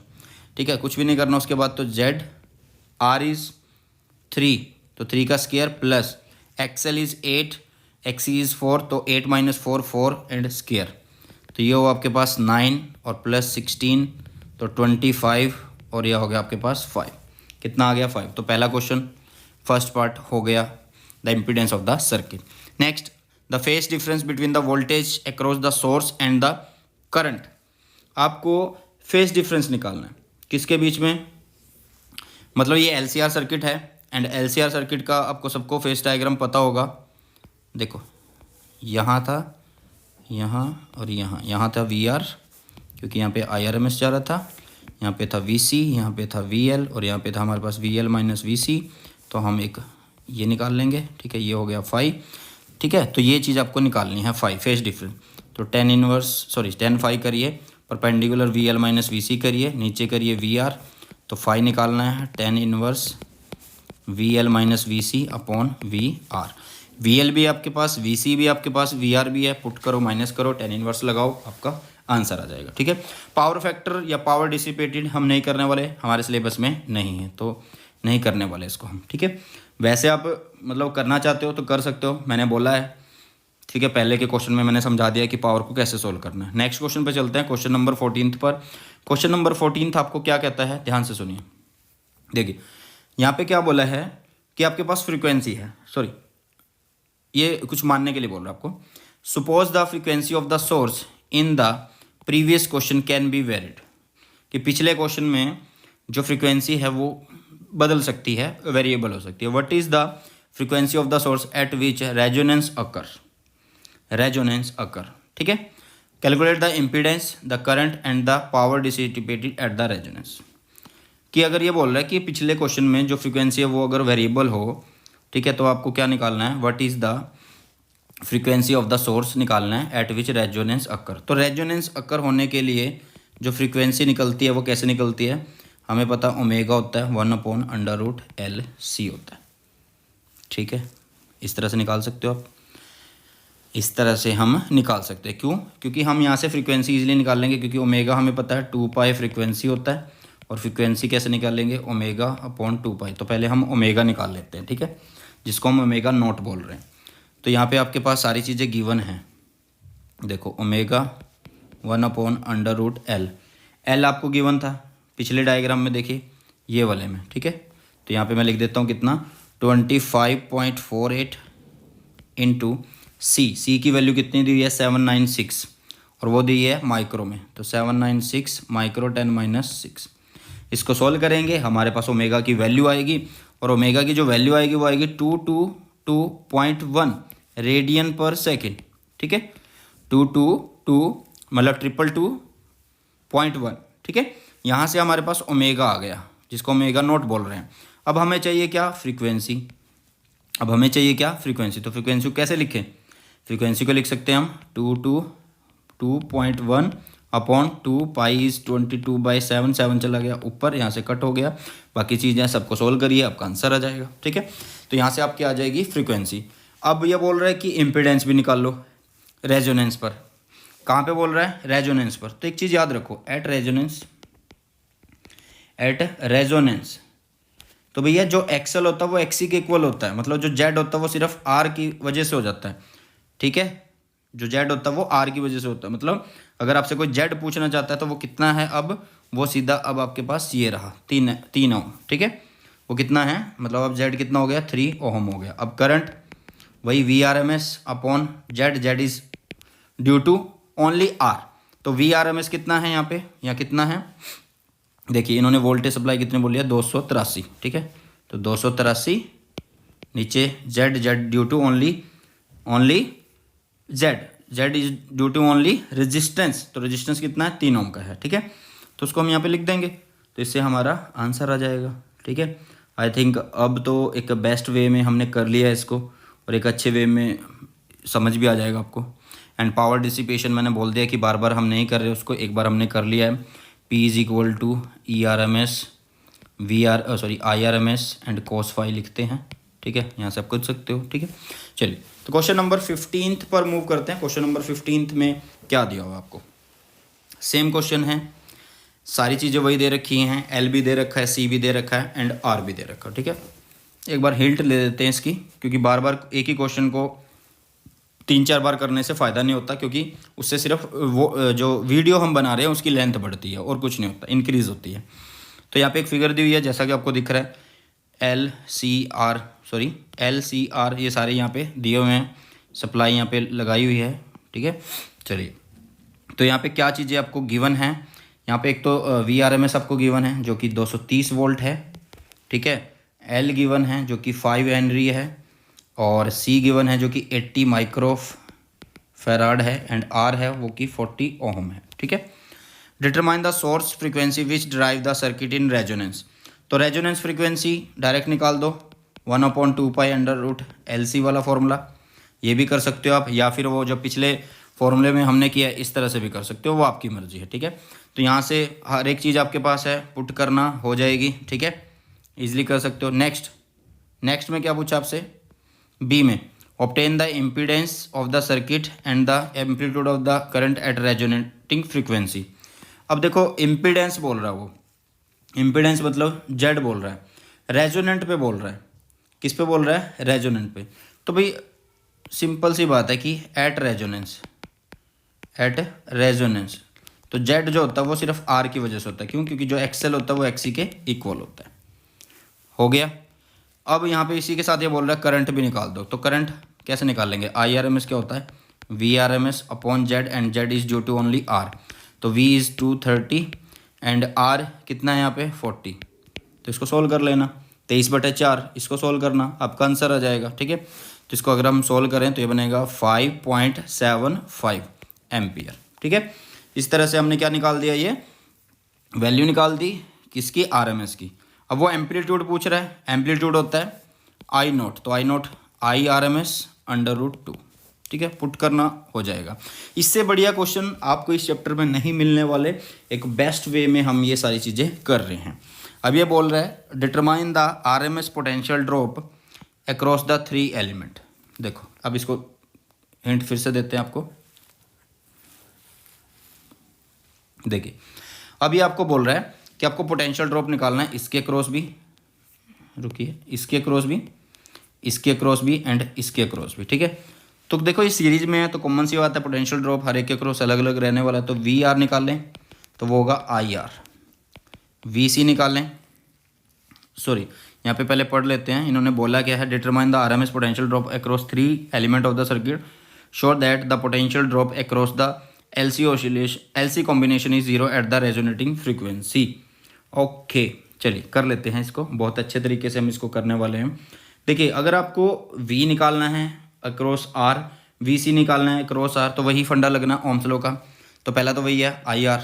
ठीक है, कुछ भी नहीं करना उसके बाद। तो जेड आर इज़ 3, तो 3 का square plus XL is 8, XC is 4, तो 8 माइनस 4 4 एंड स्क्वायर, तो ये हो आपके पास 9 और प्लस 16 तो 25 और यह हो गया आपके पास 5। कितना आ गया 5। तो पहला क्वेश्चन फर्स्ट पार्ट हो गया, the impedance of the circuit. Next, the phase difference between the voltage across the source and the current. आपको फेज डिफरेंस निकालना है किसके बीच में, मतलब ये एलसीआर सर्किट है एंड एलसीआर सर्किट का आपको सबको फेज डायग्राम पता होगा। देखो यहाँ था, यहाँ और यहाँ था वी आर, क्योंकि यहाँ पे आई आर एम एस जा रहा था, यहाँ पे था वी सी, यहाँ पे था वी एल और यहाँ पे था हमारे पास वी एल माइनस वी सी, तो हम एक ये निकाल लेंगे, ठीक है, ये हो गया 5, ठीक है। तो ये चीज़ आपको निकालनी है 5 फेज डिफरेंस। तो tan 5 करिए, perpendicular V L minus V C करिए, नीचे करिए वी आर, तो 5 निकालना है tan inverse V L minus V C upon V R. V L भी आपके पास, वी सी भी आपके पास, वी आर भी है, पुट करो माइनस करो, tan इनवर्स लगाओ, आपका आंसर आ जाएगा, ठीक है। पावर फैक्टर या पावर डिसिपेटेड हम नहीं करने वाले, हमारे सिलेबस में नहीं है, तो नहीं करने वाले इसको हम, ठीक है। वैसे आप मतलब करना चाहते हो तो कर सकते हो, मैंने बोला है, ठीक है, पहले के क्वेश्चन में मैंने समझा दिया कि पावर को कैसे सोल्व करना है। नेक्स्ट क्वेश्चन पे चलते हैं, क्वेश्चन नंबर 14 पर। क्वेश्चन नंबर 14 आपको क्या कहता है, ध्यान से सुनिए। देखिए यहाँ पे क्या बोला है कि आपके पास फ्रीक्वेंसी है, सॉरी ये कुछ मानने के लिए बोल रहा है आपको। Suppose the frequency of the source in the previous question can be varied, कि पिछले क्वेश्चन में जो फ्रीक्वेंसी है वो बदल सकती है, वेरिएबल हो सकती है। What is the frequency of the source at which resonance occur, ठीक है। Calculate the impedance, the current and the power dissipated at the resonance. कि अगर ये बोल रहा है कि पिछले क्वेश्चन में जो फ्रीक्वेंसी है वो अगर वेरिएबल हो, ठीक है, तो आपको क्या निकालना है, what is the frequency of the source निकालना है एट विच रेजोनेंस अकर। तो रेजोनेंस अकर होने के लिए जो फ्रीक्वेंसी निकलती है वो कैसे निकलती है, हमें पता ओमेगा होता है 1/√LC होता है, ठीक है। इस तरह से निकाल सकते हो आप, इस तरह से हम निकाल सकते हैं। क्यों, क्योंकि हम यहाँ से फ्रीक्वेंसी इजीली निकाल लेंगे, क्योंकि ओमेगा हमें पता है 2π फ्रीक्वेंसी होता है, और फ्रीक्वेंसी कैसे निकालेंगे, ओमेगा/2π। तो पहले हम ओमेगा निकाल लेते हैं, ठीक है, जिसको हम ओमेगा नॉट बोल रहे हैं। तो यहाँ पे आपके पास सारी चीज़ें गिवन हैं। देखो ओमेगा 1/√L, L आपको गिवन था पिछले डायग्राम में, देखिए ये वाले में, ठीक है। तो यहाँ पे मैं लिख देता हूँ कितना, 25.48 इंटू सी की वैल्यू कितनी दी है 796, और वो दी है माइक्रो में, तो 796 माइक्रो 10⁻6। इसको सॉल्व करेंगे, हमारे पास ओमेगा की वैल्यू आएगी, और ओमेगा की जो वैल्यू आएगी वो आएगी 222.1 रेडियन पर सेकेंड, ठीक है। 222 मतलब 222.1, ठीक है। यहाँ से हमारे पास ओमेगा आ गया, जिसको ओमेगा नॉट बोल रहे हैं। अब हमें चाहिए क्या, फ्रीक्वेंसी। तो फ्रीक्वेंसी को कैसे लिखें, फ्रीक्वेंसी को लिख सकते हैं हम 222.1 अपॉन 2π इज 22/7, 7 चला गया ऊपर, यहाँ से कट हो गया, बाकी चीज़ें सबको सोल्व करिए, आपका आंसर आ जाएगा, ठीक है। तो यहाँ से आपकी आ जाएगी फ्रीक्वेंसी। अब ये बोल रहा है कि इम्पीडेंस भी निकाल लो रेजोनेंस पर। कहाँ पे बोल रहा है, रेजोनेंस पर। तो एक चीज़ याद रखो, एट रेजोनेंस, तो भैया जो एक्सएल होता है वो एक्सी के इक्वल होता है, मतलब जो जेड होता है वो सिर्फ आर की वजह से हो जाता है, ठीक है। जो जेड होता है वो आर की वजह से होता है, मतलब अगर आपसे कोई जेड पूछना चाहता है तो वो कितना है, अब वो सीधा अब आपके पास ये रहा 3 ओम, ठीक है। वो कितना है, मतलब अब जेड कितना हो गया 3 ओम हो गया। अब करंट वही VRMS upon Z is due to only R, तो VRMS कितना है यहाँ पे, यहाँ कितना है, देखिए इन्होंने वोल्टेज सप्लाई कितने बोल लिया 283, ठीक है। तो 283 नीचे Z due to only Z is due to only resistance, तो रेजिस्टेंस कितना है 3 ओम का है, ठीक है। तो उसको हम यहाँ पे लिख देंगे, तो इससे हमारा आंसर आ जाएगा, ठीक है। आई थिंक अब तो एक बेस्ट वे में हमने कर लिया है इसको, और एक अच्छे वे में समझ भी आ जाएगा आपको। एंड पावर डिसिपेशन मैंने बोल दिया कि बार बार हम नहीं कर रहे उसको, एक बार हमने कर लिया है। P is equal to ERMS IRMS and cos phi लिखते हैं, ठीक है, यहाँ से आप कर सकते हो, ठीक है। चलिए तो क्वेश्चन नंबर 15 पर मूव करते हैं। क्वेश्चन नंबर 15 में क्या दिया हुआ आपको, सेम क्वेश्चन है, सारी चीज़ें वही दे रखी हैं, एल भी दे रखा है, सी भी दे रखा है एंड आर भी दे रखा है। ठीक है, एक बार हिंट ले लेते हैं इसकी, क्योंकि बार बार एक ही क्वेश्चन को 3-4 बार करने से फ़ायदा नहीं होता, क्योंकि उससे सिर्फ वो जो वीडियो हम बना रहे हैं उसकी लेंथ बढ़ती है और कुछ नहीं होता, इंक्रीज़ होती है। तो यहाँ पे एक फिगर दी हुई है जैसा कि आपको दिख रहा है, LCR ये सारे यहाँ पे दिए हुए हैं, सप्लाई यहाँ पे लगाई हुई है। ठीक है, चलिए तो यहाँ पे क्या चीज़ें आपको गिवन है, यहाँ पे एक तो VRMS आपको गिवन है जो कि 230 वोल्ट है। ठीक है, L गिवन है जो कि 5 हेनरी है, और C गिवन है जो कि 80 माइक्रो फैराड है, एंड R है वो कि 40 ओम है। ठीक है, determine the source frequency which drive the circuit in resonance. तो रेजोनेंस फ्रीक्वेंसी डायरेक्ट निकाल दो, 1/2π√LC वाला फॉर्मूला, ये भी कर सकते हो आप, या फिर वो जो पिछले फॉर्मूले में हमने किया इस तरह से भी कर सकते हो, वो आपकी मर्जी है। ठीक है, तो यहाँ से हर एक चीज़ आपके पास है, पुट करना हो जाएगी। ठीक है, इजीली कर सकते हो। नेक्स्ट में क्या पूछा आपसे, बी में, obtain the impedance of the circuit and the amplitude of the current eight resonating frequency. अब देखो इम्पीडेंस बोल रहा है वो, इम्पीडेंस मतलब जेड बोल रहा है, रेजोनेंट पे बोल रहा है, किस पे बोल रहा है, रेजोनेंट पे। तो भाई सिंपल सी बात है कि एट रेजोनेंस तो जेड जो होता है वो सिर्फ आर की वजह से होता है, क्यों, क्योंकि जो एक्सएल होता है वो एक्सी के इक्वल होता है। हो गया। अब यहाँ पे इसी के साथ ये बोल रहा है करंट भी निकाल दो, तो करंट कैसे निकाल लेंगे, IRMS क्या होता है, VRMS upon Z, and Z is due to only R, तो V इज़ 230 एंड R कितना है यहाँ पे 40, तो इसको सोल्व कर लेना, 23/4 इसको सोल्व करना, आपका आंसर आ जाएगा। ठीक है, तो इसको अगर हम सोल्व करें तो ये बनेगा 5.75 एम्पियर। ठीक है, इस तरह से हमने क्या निकाल दिया, ये वैल्यू निकाल दी किसकी, RMS की। अब वो एम्पलीट्यूड पूछ रहा है, एम्पलीट्यूड होता है I0, तो I0 IRMS/√2। ठीक है, पुट करना हो जाएगा। इससे बढ़िया क्वेश्चन आपको इस चैप्टर में नहीं मिलने वाले, एक बेस्ट वे में हम ये सारी चीज़ें कर रहे हैं। अब ये बोल रहा है determine the RMS potential drop across the 3 element. देखो अब इसको हिंट फिर से देते हैं आपको, देखिए अब ये आपको बोल रहा है कि आपको पोटेंशियल ड्रॉप निकालना है, इसके अक्रॉस भी, रुकिए, इसके अक्रॉस भी, इसके अक्रॉस भी एंड इसके अक्रॉस भी। ठीक है, तो देखो इस सीरीज में है तो कॉमन सी बात है, पोटेंशियल ड्रॉप हर एक के अक्रॉस अलग अलग रहने वाला है, तो VR निकाल लें तो वो होगा IR, VC निकाल लें, सॉरी यहाँ पे पहले पढ़ लेते हैं, इन्होंने बोला क्या है, determine the RMS potential drop across 3 element of the circuit, show that the potential drop across the LC combination is 0 at the resonating frequency. Okay, चलिए कर लेते हैं इसको, बहुत अच्छे तरीके से हम इसको करने वाले हैं। देखिए अगर आपको V निकालना है अक्रॉस R, VC निकालना है अक्रॉस R, तो वही फंडा लगना ओम्स लॉ का, तो पहला तो वही है IR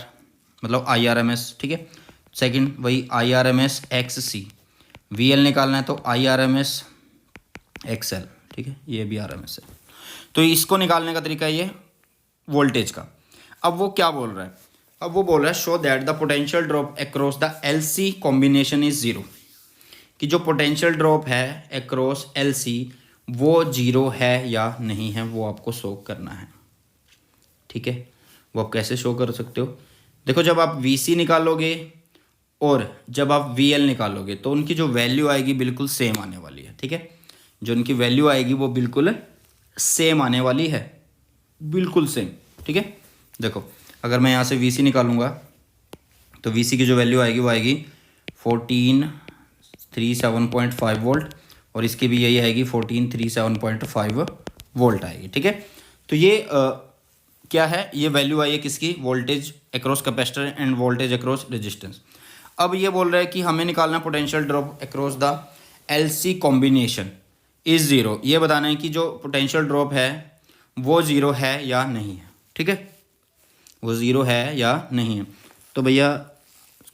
मतलब IRMS। ठीक है, सेकंड वही IRMS XC, VL निकालना है तो IRMS XL। ठीक है, ये भी RMS है, तो इसको निकालने का तरीका ये वोल्टेज का। अब वो क्या बोल रहा है, अब वो बोल रहा है show that the potential drop across the LC combination is 0, कि जो पोटेंशियल ड्रॉप है अक्रॉस LC वो 0 है या नहीं है, वो आपको शो करना है। ठीक है, वो आप कैसे शो कर सकते हो, देखो जब आप VC निकालोगे और जब आप VL निकालोगे तो उनकी जो वैल्यू आएगी बिल्कुल सेम आने वाली है। ठीक है, जो उनकी वैल्यू आएगी वो बिल्कुल सेम आने वाली है, बिल्कुल सेम। ठीक है, देखो अगर मैं यहाँ से VC निकालूंगा तो VC की जो वैल्यू आएगी वो आएगी 1437.5 वोल्ट, और इसकी भी यही आएगी 1437.5 वोल्ट आएगी। ठीक है, तो ये क्या है, ये वैल्यू आई है किसकी, voltage across capacitor end voltage across resistance. अब ये बोल रहा है कि हमें निकालना potential drop across the LC combination is 0, ये बताना है कि जो पोटेंशियल ड्रॉप है वो 0 है या नहीं है। ठीक है, वो 0 है या नहीं है, तो भैया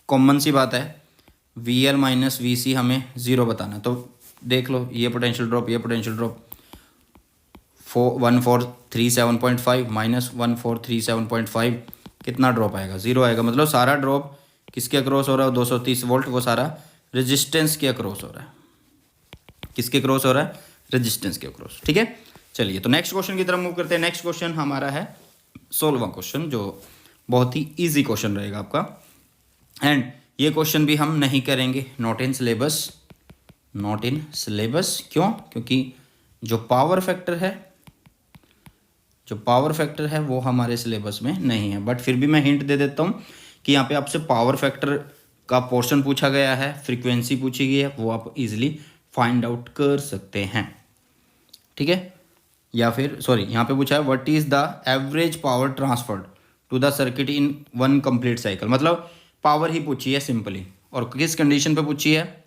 कॉमन सी बात है VL माइनस VC हमें 0 बताना, तो देख लो ये पोटेंशियल ड्रॉप, ये पोटेंशियल ड्रॉप 1437.5 माइनस 1437.5 कितना ड्रॉप आएगा, 0 आएगा, मतलब सारा ड्रॉप किसके अक्रॉस हो रहा है, 230 वोल्ट, वो सारा रेजिस्टेंस के अक्रॉस हो रहा है। किसके अक्रॉस हो रहा है, रेजिस्टेंस के अक्रॉस। ठीक है, चलिए तो नेक्स्ट क्वेश्चन की तरफ मूव करते हैं। नेक्स्ट क्वेश्चन हमारा है 16वां क्वेश्चन, जो बहुत ही ईजी क्वेश्चन रहेगा आपका। एंड ये क्वेश्चन भी हम नहीं करेंगे, not in syllabus, not in syllabus. क्यों? क्योंकि जो पावर फैक्टर है वो हमारे सिलेबस में नहीं है। बट फिर भी मैं हिंट दे देता हूँ कि यहाँ पे आपसे पावर फैक्टर का पोर्शन पूछा गया है, फ्रीक्वेंसी पूछी गई है, वो आप इजीली फाइंड आउट कर सकते हैं, ठीक है। या फिर सॉरी, यहाँ पे पूछा है what is the average power transferred to the circuit in one complete cycle, मतलब पावर ही पूछी है सिंपली, और किस कंडीशन पे पूछी है,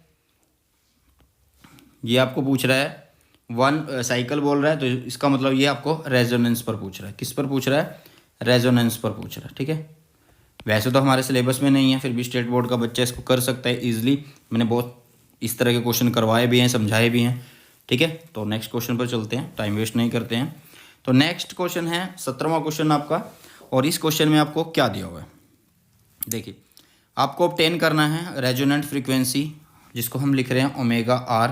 ये आपको पूछ रहा है वन साइकिल बोल रहा है, तो इसका मतलब ये आपको रेजोनेंस पर पूछ रहा है। किस पर पूछ रहा है? रेजोनेंस पर पूछ रहा है, ठीक है। वैसे तो हमारे सिलेबस में नहीं है, फिर भी स्टेट बोर्ड का बच्चा इसको कर सकता है ईजिली। मैंने बहुत इस तरह के क्वेश्चन करवाए भी हैं, समझाए भी हैं, ठीक है। तो नेक्स्ट क्वेश्चन पर चलते हैं, टाइम वेस्ट नहीं करते हैं। तो नेक्स्ट क्वेश्चन है 17वां क्वेश्चन आपका, और इस क्वेश्चन में आपको क्या दिया हुआ है, देखिए आपको ऑब्टेन करना है रेजोनेंट फ्रीक्वेंसी, जिसको हम लिख रहे हैं ओमेगा आर,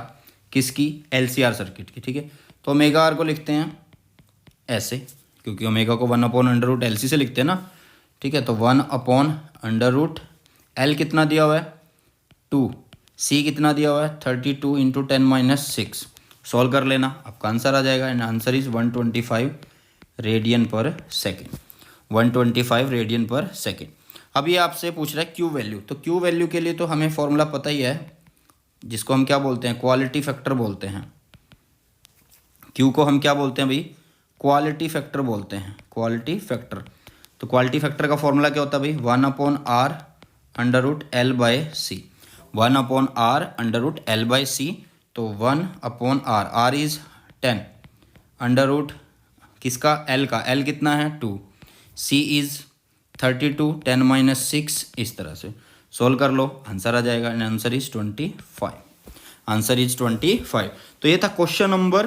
किसकी? LCR सर्किट की, ठीक है। तो ओमेगा आर को लिखते हैं ऐसे, क्योंकि ओमेगा को 1/√LC से लिखते हैं ना, ठीक है। तो 1/√L कितना दिया हुआ है? 2। C कितना दिया हुआ है? 32 × 10⁻6। सॉल्व कर लेना, आपका आंसर आ जाएगा, एंड आंसर इज 125 रेडियन पर सेकेंड, 125 रेडियन पर सेकेंड। अब ये आपसे पूछ रहा है क्यू वैल्यू, तो क्यू वैल्यू के लिए तो हमें फॉर्मूला पता ही है, जिसको हम क्या बोलते हैं? क्वालिटी फैक्टर बोलते हैं। क्यू को हम क्या बोलते हैं भाई? क्वालिटी फैक्टर बोलते हैं, क्वालिटी फैक्टर। तो क्वालिटी फैक्टर का फॉर्मूला क्या होता है भाई? 1/R√L/C, 1/R√L/C। तो 1/R, R is 10, under root किसका? L का, L कितना है? 2, C इज 32, 10⁻6, इस तरह से सोल्व कर लो, आंसर आ जाएगा, and answer is 25, answer is 25। तो ये था क्वेश्चन नंबर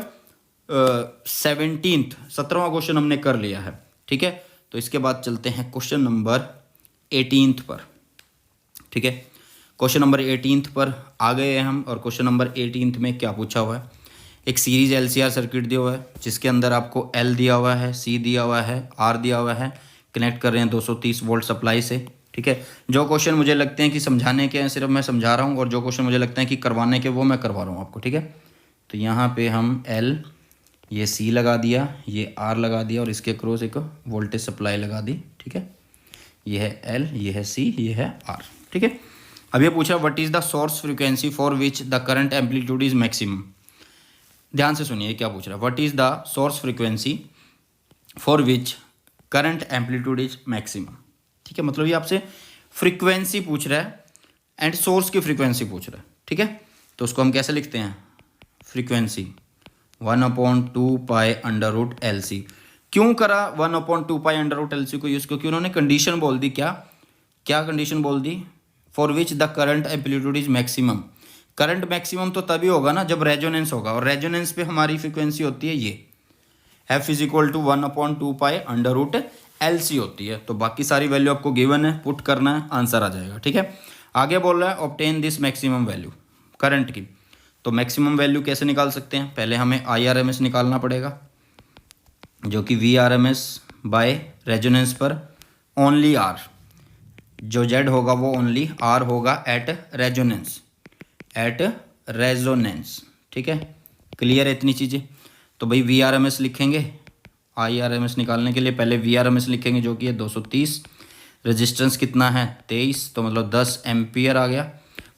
17वां क्वेश्चन हमने कर लिया है, ठीक है। तो इसके बाद चलते हैं क्वेश्चन नंबर 18 पर, ठीक है। क्वेश्चन नंबर 18 पर आ गए हैं हम, और क्वेश्चन नंबर 18 में क्या पूछा हुआ है? एक सीरीज LCR सर्किट दिया हुआ है, जिसके अंदर आपको L दिया हुआ है, C दिया हुआ है, R दिया हुआ है, कनेक्ट कर रहे हैं 230 वोल्ट सप्लाई से, ठीक है। जो क्वेश्चन मुझे लगते हैं कि समझाने के हैं सिर्फ मैं समझा रहा हूँ, और जो क्वेश्चन मुझे लगता है कि करवाने के वो मैं करवा रहा हूँ आपको, ठीक है। तो यहाँ पे हम L, ये C लगा दिया, ये R लगा दिया, और इसके क्रॉस एक वोल्टेज सप्लाई लगा दी, ठीक है। ये है L, ये है C, ये है R, ठीक है। अब ये पूछा what is the source frequency for which the current amplitude is maximum. ध्यान से सुनिए क्या पूछ रहा है, what is the source frequency for which current amplitude is maximum, ठीक है। मतलब ये आपसे फ्रीक्वेंसी पूछ रहा है एंड सोर्स की फ्रीक्वेंसी पूछ रहा है, ठीक है। तो उसको हम कैसे लिखते हैं? Frequency 1/2π√LC। क्यों करा 1/2π√LC को यूज? क्योंकि उन्होंने कंडीशन बोल दी, क्या कंडीशन बोल दी? For which the current amplitude is maximum. Current maximum तो तभी होगा ना जब रेजोनेंस होगा, और रेजोनेंस पे हमारी फ्रीक्वेंसी होती है ये F is equal to 1/2π√LC होती है। तो बाकी सारी वैल्यू आपको गिवन है, पुट करना है, आंसर आ जाएगा, ठीक है। आगे बोल रहा है obtain this maximum value current की। तो मैक्सिमम वैल्यू कैसे निकाल सकते हैं? पहले हमें IRMS निकालना पड़ेगा, जो कि VRMS बाय रेजोनेंस पर ओनली R, जो Z होगा वो ओनली R होगा एट रेजोनेंस, ठीक है। क्लियर है इतनी चीज़ें? तो भाई VRMS लिखेंगे, IRMS निकालने के लिए पहले VRMS लिखेंगे, जो कि है 230, रेजिस्टेंस कितना है? 23, तो मतलब 10 एम्पियर आ गया।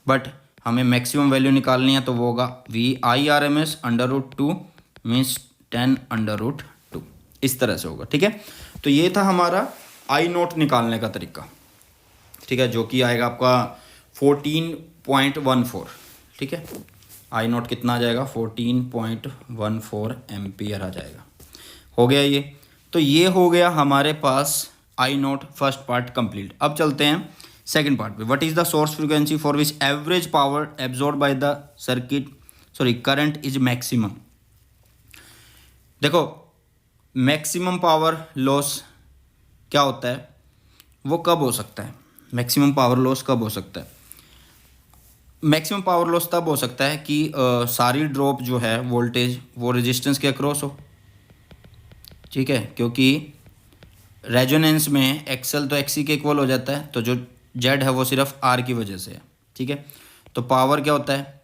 बट हमें मैक्सिमम वैल्यू निकालनी है, तो वो होगा IRMS √2 मीन्स 10√2, इस तरह से होगा, ठीक है। तो ये था हमारा I0 निकालने का तरीका, ठीक है, जो कि आएगा आपका 14.14, ठीक है। I0 कितना आ जाएगा? 14.14 एम्पियर आ जाएगा। हो गया ये। तो ये हो गया हमारे पास I0 फर्स्ट पार्ट कंप्लीट। अब चलते हैं सेकंड पार्ट पे। What is the source frequency for which average power absorb by the current is maximum. देखो मैक्सिमम पावर लॉस क्या होता है, वो कब हो सकता है? मैक्सिमम पावर लॉस कब हो सकता है? मैक्सिमम पावर लॉस तब हो सकता है कि सारी ड्रॉप जो है वोल्टेज वो रेजिस्टेंस के अक्रॉस हो, ठीक है, क्योंकि रेजोनेंस में XL तो XC के इक्वल हो जाता है, तो जो जेड है वो सिर्फ आर की वजह से है, ठीक है। तो पावर क्या होता है,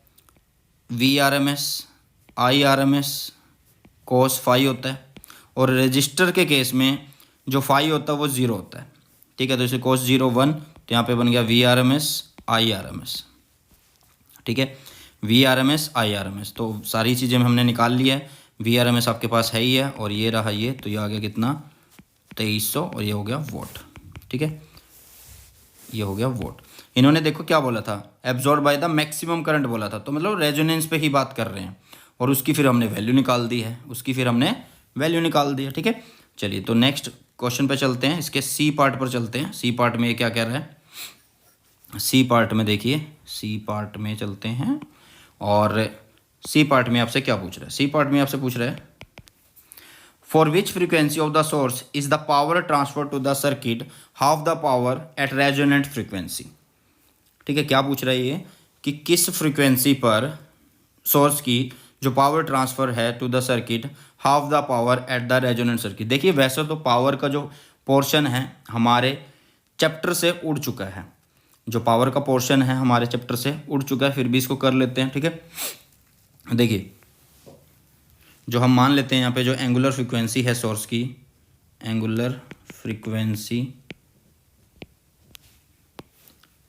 V R M S I R M S cos phi होता है, और रजिस्टर के केस में जो फाई होता है वो ज़ीरो होता है, ठीक है। तो इसे कोस 0 1, तो यहाँ पे बन गया V R M S I R M S, ठीक है। V R M S I R M S, तो सारी चीज़ें हमने निकाल लिया है। वी आर एम एस आपके पास है ही है, और ये रहा ये, तो ये आ गया कितना 2300, और ये हो गया वोट, ठीक है। ये हो गया वोट। इन्होंने देखो क्या बोला था, absorb by the maximum current बोला था, तो मतलब रेजोनेंस पे ही बात कर रहे हैं, और उसकी फिर हमने वैल्यू निकाल दी है, ठीक है। चलिए तो नेक्स्ट क्वेश्चन पे चलते हैं, इसके सी पार्ट पर चलते हैं। सी पार्ट में ये क्या कह रहा है, सी पार्ट में देखिए, सी पार्ट में चलते हैं, और सी पार्ट में आपसे क्या पूछ रहा है, सी पार्ट में आपसे पूछ रहा है for which frequency of the source is the power transfer to the circuit half the power at resonant frequency, ठीक है। क्या पूछ रहा है ये कि किस फ्रीक्वेंसी पर सोर्स की जो पावर ट्रांसफ़र है to the circuit half the power at the resonant circuit. देखिए वैसे तो पावर का जो पोर्शन है हमारे चैप्टर से उड़ चुका है, जो पावर का पोर्शन है हमारे चैप्टर से उड़ चुका है, फिर भी इसको कर लेते हैं, ठीक है। देखिए जो हम मान लेते हैं यहाँ पे जो एंगुलर फ्रीक्वेंसी है सोर्स की, angular frequency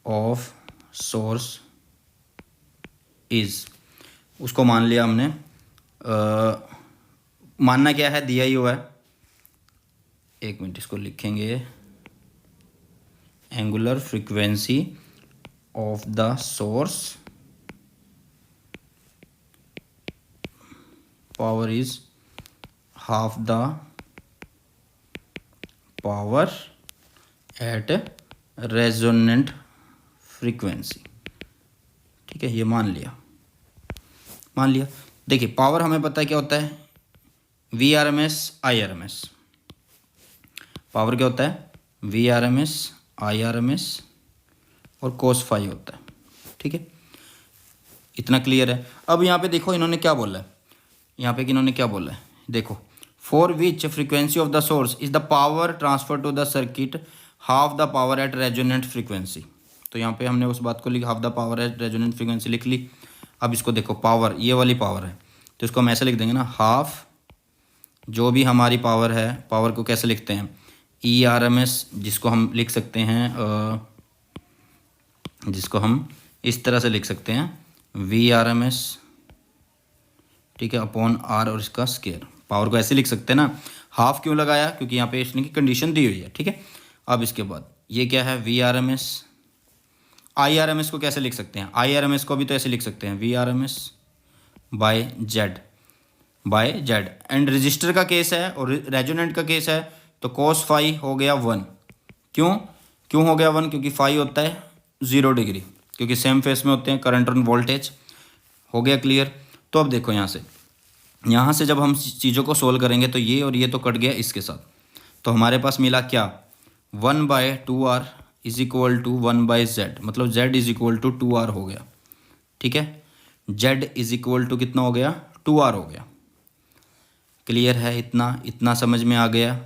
of source is, उसको मान लिया हमने। मानना क्या है, दिया ही हुआ है, एक मिनट इसको लिखेंगे, angular frequency of the source power is half the power at resonant frequency, ठीक है। ये मान लिया। देखिए पावर हमें पता है क्या होता है, V R M S I R M S. Power क्या होता है, V R M S I R M S और कोस फाई होता है, ठीक है। इतना क्लियर है। अब यहाँ पे देखो इन्होंने क्या बोला है, यहाँ पे इन्होंने क्या बोला है, देखो for which frequency of the source is the power transfer to the circuit half the power at resonant frequency. तो यहाँ पे हमने उस बात को लिखा, half the power at resonant frequency लिख ली। अब इसको देखो पावर, ये वाली पावर है, तो इसको हम ऐसे लिख देंगे ना, हाफ जो भी हमारी पावर है, पावर को कैसे लिखते हैं, ई आर एम एस, जिसको हम लिख सकते हैं, जिसको हम इस तरह से लिख सकते हैं, वी आर एम एस, ठीक है, अपॉन आर और इसका स्केयर। पावर को ऐसे लिख सकते हैं ना। हाफ क्यों लगाया, क्योंकि यहाँ पे इसने की कंडीशन दी हुई है, ठीक है। अब इसके बाद ये क्या है, V R M S. I R M S को कैसे लिख सकते हैं, आई आर एम एस को भी तो ऐसे लिख सकते हैं, V R M S by Z, and resistor का केस है और रेजोनेंट का केस है, तो कोस फाई हो गया 1। क्यों हो गया 1, क्योंकि फाई होता है 0 डिग्री, क्योंकि सेम फेस में होते हैं करंट और वोल्टेज। हो गया क्लियर। तो अब देखो यहाँ से जब हम चीज़ों को सोल्व करेंगे तो ये और ये तो कट गया इसके साथ, तो हमारे पास मिला क्या, 1/2R is equal to 1/Z, मतलब Z is equal to 2R हो गया, ठीक है। Z इज इक्वल टू कितना हो गया, 2R हो गया। क्लियर है, इतना समझ में आ गया,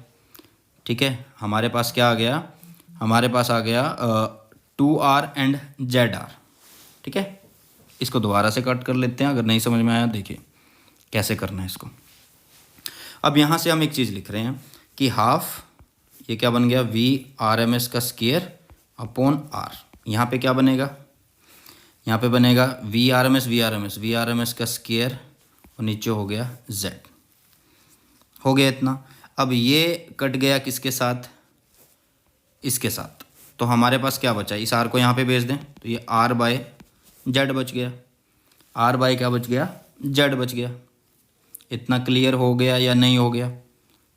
ठीक है। हमारे पास क्या आ गया, हमारे पास आ गया 2R एंड ZR, ठीक है। इसको दोबारा से कट कर लेते हैं, अगर नहीं समझ में आया देखिए कैसे करना है इसको। अब यहाँ से हम एक चीज़ लिख रहे हैं कि हाफ, ये क्या बन गया, वी आर एम एस का स्केयर अपॉन आर। यहाँ पे क्या बनेगा, यहाँ पे बनेगा वी आर एम एस का स्केयर, और नीचे हो गया जेड। हो गया इतना। अब ये कट गया किसके साथ, इसके साथ, तो हमारे पास क्या बचा, इस आर को यहाँ पे भेज दें, तो ये आर बाय जेड बच गया, आर बाय क्या बच गया, जेड बच गया। इतना क्लियर हो गया या नहीं हो गया,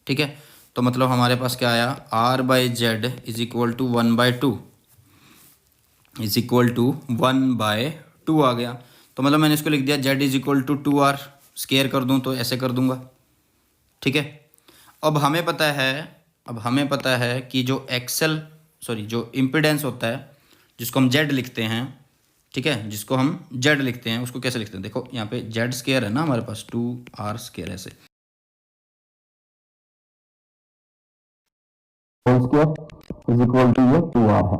ठीक है। तो मतलब हमारे पास क्या आया, R by Z is equal to 1/2 is equal to 1/2 आ गया। तो मतलब मैंने इसको लिख दिया Z is equal to 2R, square कर दूँ तो ऐसे कर दूंगा, ठीक है। अब हमें पता है कि जो जो इम्पिडेंस होता है जिसको हम जेड लिखते हैं, ठीक है, जिसको हम जेड लिखते हैं उसको कैसे लिखते हैं, देखो यहाँ पे जेड स्केयर है ना हमारे पास, 2R स्केयर ऐसे, whole square is equal to ये 2R है,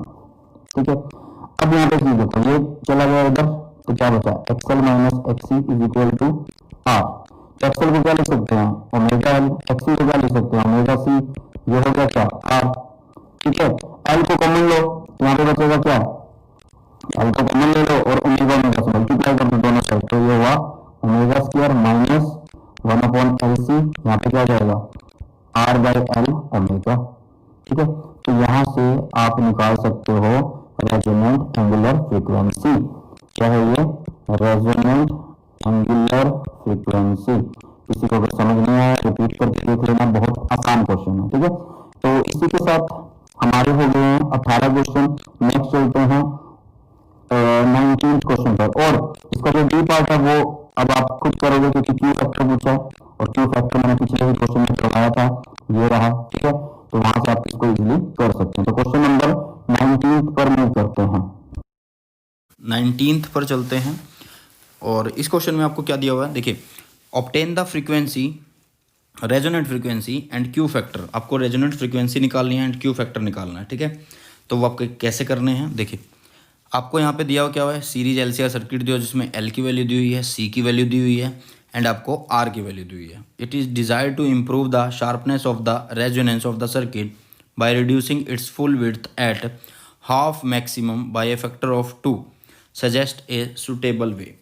ठीक है। अब यहाँ पे चीज देखो, ये चला गया इधर तो क्या बचा, XL minus XC is equal to R. तो एक्सएल को क्या लिख सकते हैं, ओमेगा एल, एक्सी को क्या लिख सकते हैं, ओमेगा सी, ये हो गया क्या, आर। ठीक है, एल को कॉमन लो, यहाँ पे बचेगा क्या, एल को कॉमन ले लो और ओमेगा ओमेगा से मल्टीप्लाई कर दो दोनों साइड, तो ये हुआ ओमेगा स्क्वायर माइनस 1/LC, यहाँ पे क्या जाएगा, आर बाई एल ओमेगा। ठीक है, तो यहाँ से आप निकाल सकते हो रेजोनेंट एंगुलर फ्रीक्वेंसी। क्या है ये, रेजोनेंट एंगुलर फ्रीक्वेंसी। किसी को अगर समझ नहीं आया रिपीट करके देख लेना, बहुत आसान क्वेश्चन है। ठीक है, तो इसी के साथ हमारे हो गए हैं 18 क्वेश्चन। नेक्स्ट चलते हैं 19 क्वेश्चन पर, और इसका जो डी पार्ट है वो अब आप खुद करोगे क्योंकि क्यू फैक्टर पूछा है, और क्यू फैक्टर मैंने पिछले ही क्वेश्चन में करवाया था, ये रहा। ठीक है, तो वहां से आप इसको इजीली कर सकते हैं। तो क्वेश्चन नंबर 19 पर मूव करते हैं। 19th पर चलते हैं, और इस क्वेश्चन में आपको क्या दिया हुआ है, देखिए, obtain the frequency, resonant frequency and Q factor. आपको रेजोनेंट फ्रीक्वेंसी निकालनी है एंड क्यू फैक्टर निकालना है। ठीक है, तो वो आपके कैसे करने हैं, देखिए, आपको यहाँ पे दिया हुआ क्या हुआ है, सीरीज एलसीआर सर्किट दिया जिसमें एल की वैल्यू दी हुई है, सी की वैल्यू दी हुई है एंड आपको आर की वैल्यू दी हुई है। It is desire to improve the sharpness of the resonance of the circuit by reducing its full width at half maximum by a factor of 2, suggest a suitable way.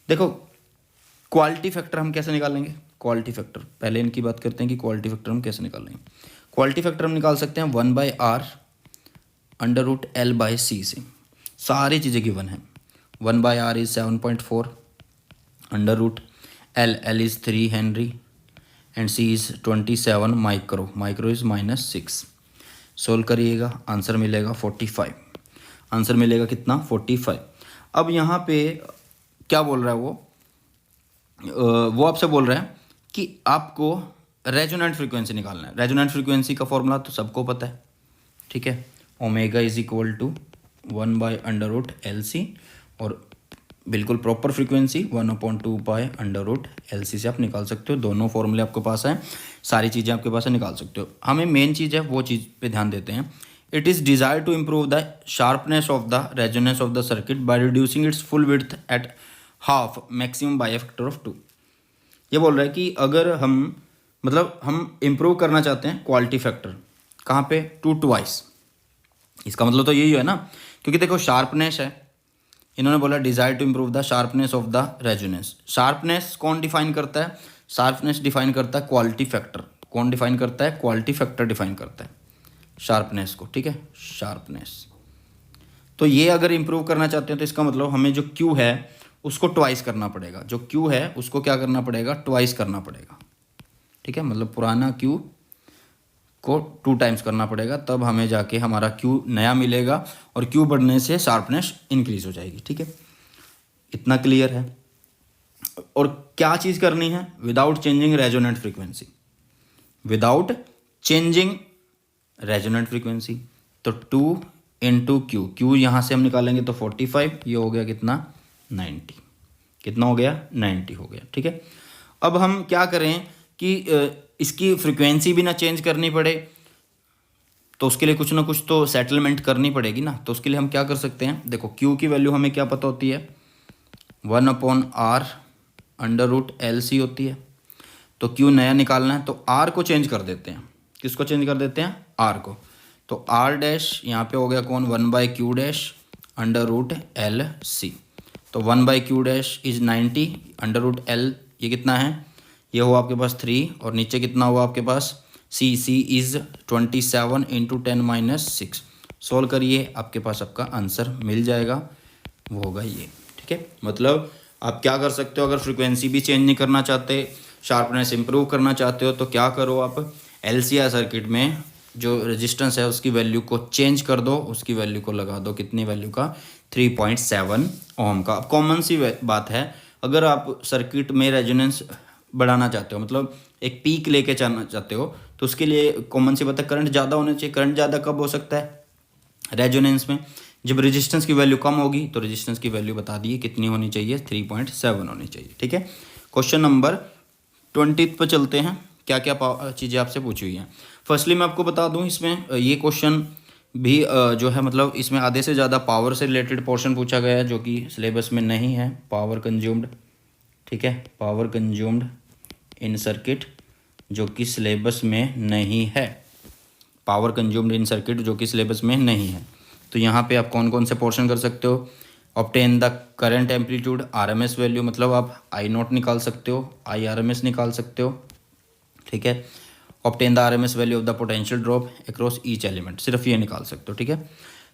देखो, quality factor हम कैसे निकालेंगे, quality factor पहले इनकी बात करते हैं कि क्वालिटी फैक्टर हम कैसे निकालेंगे। क्वालिटी फैक्टर हम निकाल सकते हैं 1/R√L/C से। सारी चीज़ें गिवन हैं। 1/R is 7.4, √L is 3 Henry and C is 27 micro, micro is -6। Solve करिएगा, आंसर मिलेगा 45। आंसर मिलेगा कितना, 45। अब यहाँ पे क्या बोल रहा है वो आपसे बोल रहा है कि आपको रेजोनेंट फ्रीक्वेंसी निकालना है। रेजोनेंट फ्रीक्वेंसी का फॉर्मूला तो सबको पता है। ठीक है, omega is equal to 1/√LC, और बिल्कुल प्रॉपर फ्रीक्वेंसी 1/2π√LC से आप निकाल सकते हो। दोनों फॉर्मूले आपके पास हैं, सारी चीज़ें आपके पास है, निकाल सकते हो। हमें मेन चीज़ है वो चीज़ पे ध्यान देते हैं। It is desire to improve the sharpness of the resonance of the circuit by reducing its full width at half maximum by a factor of 2। ये बोल रहा है कि अगर हम हम इम्प्रूव करना चाहते हैं क्वालिटी फैक्टर, कहाँ पे, 2 ट्वाइस। इसका मतलब तो यही है ना, क्योंकि देखो शार्पनेस है, इन्होंने बोला desire to improve the sharpness of the resonance. Sharpness कौन डिफाइन करता है, शार्पनेस डिफाइन करता है क्वालिटी फैक्टर। कौन डिफाइन करता है, क्वालिटी फैक्टर डिफाइन करता है शार्पनेस को। ठीक है, शार्पनेस। तो ये अगर इम्प्रूव करना चाहते हैं तो इसका मतलब हमें जो क्यू है उसको ट्वाइस करना पड़ेगा। जो क्यू है उसको क्या करना पड़ेगा, ट्वाइस करना पड़ेगा। ठीक है, मतलब पुराना क्यू को 2 टाइम्स करना पड़ेगा, तब हमें जाके हमारा क्यू नया मिलेगा, और क्यू बढ़ने से शार्पनेस इंक्रीज हो जाएगी। ठीक है, इतना क्लियर है। और क्या चीज़ करनी है, without changing resonant frequency, without changing resonant frequency. तो 2 × क्यू, क्यू यहाँ से हम निकालेंगे तो 45, ये हो गया कितना, 90। कितना हो गया, 90 हो गया। ठीक है, अब हम क्या करें कि इसकी फ्रीक्वेंसी भी ना चेंज करनी पड़े, तो उसके लिए कुछ ना कुछ तो सेटलमेंट करनी पड़ेगी ना। तो उसके लिए हम क्या कर सकते हैं, देखो क्यू की वैल्यू हमें क्या पता होती है, 1/R√LC होती है। तो क्यू नया निकालना है तो आर को चेंज कर देते हैं। किसको चेंज कर देते हैं, आर को। तो आर डैश यहाँ पे हो गया कौन, 1/Q⁻√LC। तो 1/Q' इज 90, √L ये कितना है, ये हुआ आपके पास 3, और नीचे कितना हुआ आपके पास, सी इज़ 27 × 10⁻6। सोल्व करिए, आपके पास आपका आंसर मिल जाएगा, वो होगा ये। ठीक है, मतलब आप क्या कर सकते हो, अगर फ्रीक्वेंसी भी चेंज नहीं करना चाहते, शार्पनेस इंप्रूव करना चाहते हो, तो क्या करो आप, एलसीआर सर्किट में जो रेजिस्टेंस है उसकी वैल्यू को चेंज कर दो, उसकी वैल्यू को लगा दो, कितनी वैल्यू का, 3.7 ओम का। अब कॉमन सी बात है, अगर आप सर्किट में रेजोनेंस बढ़ाना चाहते हो, मतलब एक पीक लेके जाना चाहते हो, तो उसके लिए कॉमन सी बात है, करंट ज़्यादा होना चाहिए। करंट ज़्यादा कब हो सकता है, रेजोनेंस में, जब रेजिस्टेंस की वैल्यू कम होगी। तो रेजिस्टेंस की वैल्यू बता दिए कितनी होनी चाहिए, 3.7 होनी चाहिए। ठीक है, क्वेश्चन नंबर 20 पर चलते हैं। क्या क्या चीज़ें आपसे पूछी हुई हैं। फर्स्टली मैं आपको बता दूं, इसमें ये क्वेश्चन भी जो है मतलब इसमें आधे से ज़्यादा पावर से रिलेटेड पोर्शन पूछा गया है जो कि सिलेबस में नहीं है। पावर कंज्यूम्ड, ठीक है, पावर कंज्यूम्ड इन सर्किट जो कि सिलेबस में नहीं है, पावर कंज्यूम्ड इन सर्किट जो कि सिलेबस में नहीं है। तो यहाँ पे आप कौन कौन से पोर्शन कर सकते हो? Obtain the current amplitude, RMS value, मतलब आप आई नॉट निकाल सकते हो, आई आरएमएस निकाल सकते हो, ठीक है। Obtain the RMS value of the potential drop across each element, सिर्फ ये निकाल सकते हो, ठीक है।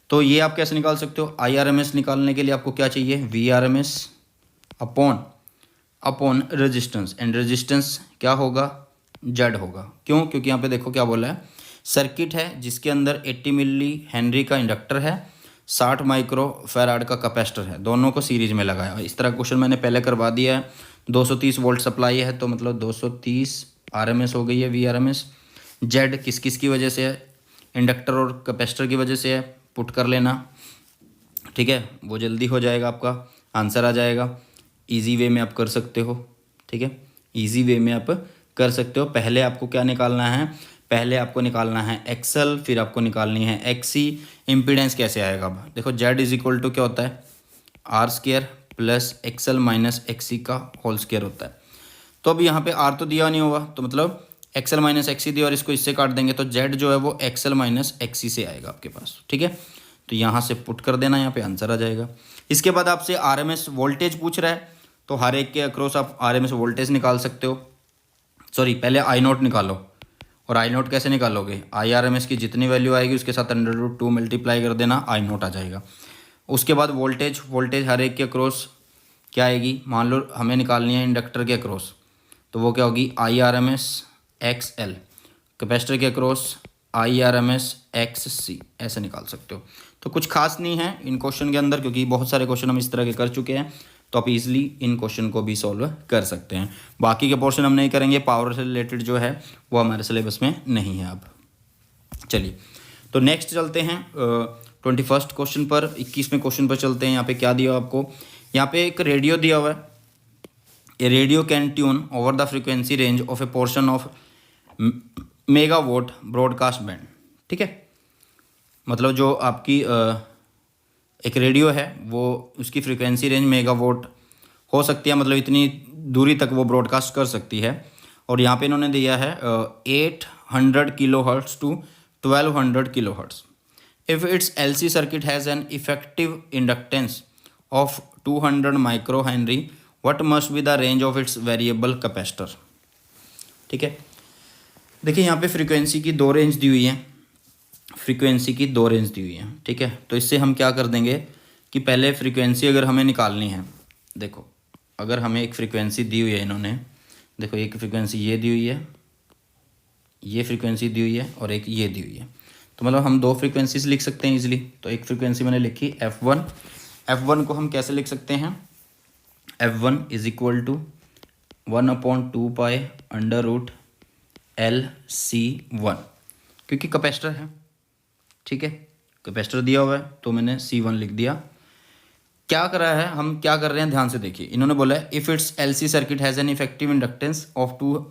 तो ये आप कैसे निकाल सकते हो? आई आरएमएस निकालने के लिए आपको क्या चाहिए? V RMS upon resistance, and resistance क्या होगा? जेड होगा। क्यों? क्योंकि यहाँ पे देखो क्या बोला है, सर्किट है जिसके अंदर 80 मिली हेनरी का इंडक्टर है, 60 माइक्रो फैराड का कैपेसिटर है, दोनों को सीरीज में लगाया। इस तरह क्वेश्चन मैंने पहले करवा दिया है। 230 वोल्ट सप्लाई है तो मतलब 230 आरएमएस हो गई है वी आरएमएस। जेड किस किस की वजह से है? इंडक्टर और कैपेसिटर की वजह से है, पुट कर लेना, ठीक है, वो जल्दी हो जाएगा, आपका आंसर आ जाएगा। इजी वे में आप कर सकते हो, ठीक है, इजी वे में आप कर सकते हो। पहले आपको क्या निकालना है? पहले आपको निकालना है एक्सएल, फिर आपको निकालनी है एक्सी। इम्पीडेंस कैसे आएगा? अब देखो जेड इज इक्वल टू क्या होता है? R square plus XL minus XC का होल स्क्वायर होता है। तो अब यहाँ पे आर तो दिया नहीं होगा, तो मतलब एक्सएल माइनस एक्सी दिया और इसको इससे काट देंगे तो जेड जो है वो एक्सएल माइनस एक्सी से आएगा आपके पास, ठीक है। तो यहाँ से पुट कर देना, यहाँ पे आंसर आ जाएगा। इसके बाद आपसे आरएमएस वोल्टेज पूछ रहा है, तो हर एक के अक्रॉस आप आरएमएस वोल्टेज निकाल सकते हो। सॉरी, पहले आई नोट निकालो। और आई नोट कैसे निकालोगे? आई आर एम एस की जितनी वैल्यू आएगी उसके साथ √2 मल्टीप्लाई कर देना, आई नोट आ जाएगा। उसके बाद वोल्टेज हर एक के अक्रॉस क्या आएगी? मान लो हमें निकालनी है इंडक्टर के अक्रॉस, तो वो क्या होगी? I R M S X L. Capacitor के across I R M S X C, ऐसे निकाल सकते हो। तो कुछ खास नहीं है इन क्वेश्चन के अंदर, क्योंकि बहुत सारे क्वेश्चन हम इस तरह के कर चुके हैं, तो आप इजीली इन क्वेश्चन को भी सॉल्व कर सकते हैं। बाकी के पोर्शन हम नहीं करेंगे, पावर से रिलेटेड जो है वो हमारे सिलेबस में नहीं है। अब चलिए तो नेक्स्ट चलते हैं 21st क्वेश्चन पर, 21वें क्वेश्चन पर चलते हैं। यहाँ पे क्या दिया आपको? यहाँ पे एक रेडियो दिया हुआ है। A radio can tune over the frequency range of a portion of megawatt broadcast band, ठीक है। मतलब जो आपकी एक रेडियो है वो उसकी फ्रीक्वेंसी रेंज मेगावाट हो सकती है, मतलब इतनी दूरी तक वो ब्रॉडकास्ट कर सकती है। और यहाँ पे इन्होंने दिया है 800 kilo hertz to 1200 kilo hertz. If its LC circuit has an effective inductance of 200 micro henry, what must be the range of its variable capacitor, ठीक है। देखिए यहाँ पे फ्रीक्वेंसी की दो रेंज दी हुई है, फ्रीक्वेंसी की दो रेंज दी हुई है, ठीक है। तो इससे हम क्या कर देंगे कि पहले फ्रीक्वेंसी अगर हमें निकालनी है, देखो अगर हमें एक फ्रीक्वेंसी दी हुई है, इन्होंने देखो एक फ्रीक्वेंसी ये दी हुई है, ये फ्रीक्वेंसी दी हुई है और एक ये दी हुई है, तो मतलब हम दो फ्रीक्वेंसीज लिख सकते हैं इजीली। तो एक फ्रीक्वेंसी मैंने लिखी F1, F1 को हम कैसे लिख सकते हैं? F1 is equal to 1/2 pi √LC1, क्योंकि कैपेसिटर है, ठीक है, कैपेसिटर दिया हुआ है तो मैंने C1 लिख दिया। क्या कर रहा है, हम क्या कर रहे हैं, ध्यान से देखिए। इन्होंने बोला है if its LC circuit has an effective inductance of 2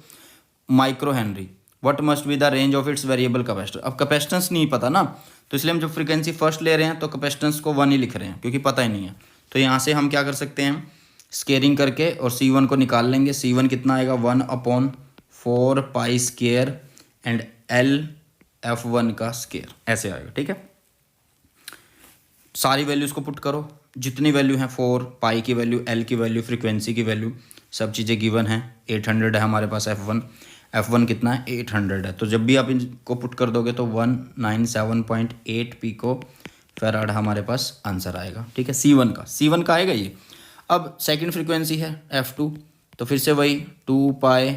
micro henry, what must be the range of its variable capacitor. अब कैपेसिटेंस नहीं पता ना, तो इसलिए हम जो फ्रीक्वेंसी फर्स्ट ले रहे हैं तो कैपेसिटेंस को 1 ही लिख रहे हैं, क्योंकि पता ही नहीं है। तो यहाँ से हम क्या कर सकते हैं, स्केयरिंग करके और C1 को निकाल लेंगे। C1 कितना आएगा? 1/4 पाई स्केयर एंड F1 का स्केयर, ऐसे आएगा, ठीक है। सारी वैल्यूज़ को पुट करो, जितनी वैल्यू है 4 पाई की वैल्यू, L की वैल्यू, फ्रीक्वेंसी की वैल्यू, सब चीज़ें गिवन है। 800 है हमारे पास F1 कितना है? 800 है। तो जब भी आप इनको पुट कर दोगे तो 197.8 पिको फैराड हमारे पास आंसर आएगा, ठीक है। C1 का आएगा ये। अब सेकंड फ्रीक्वेंसी है F2, तो फिर से वही 2 पाई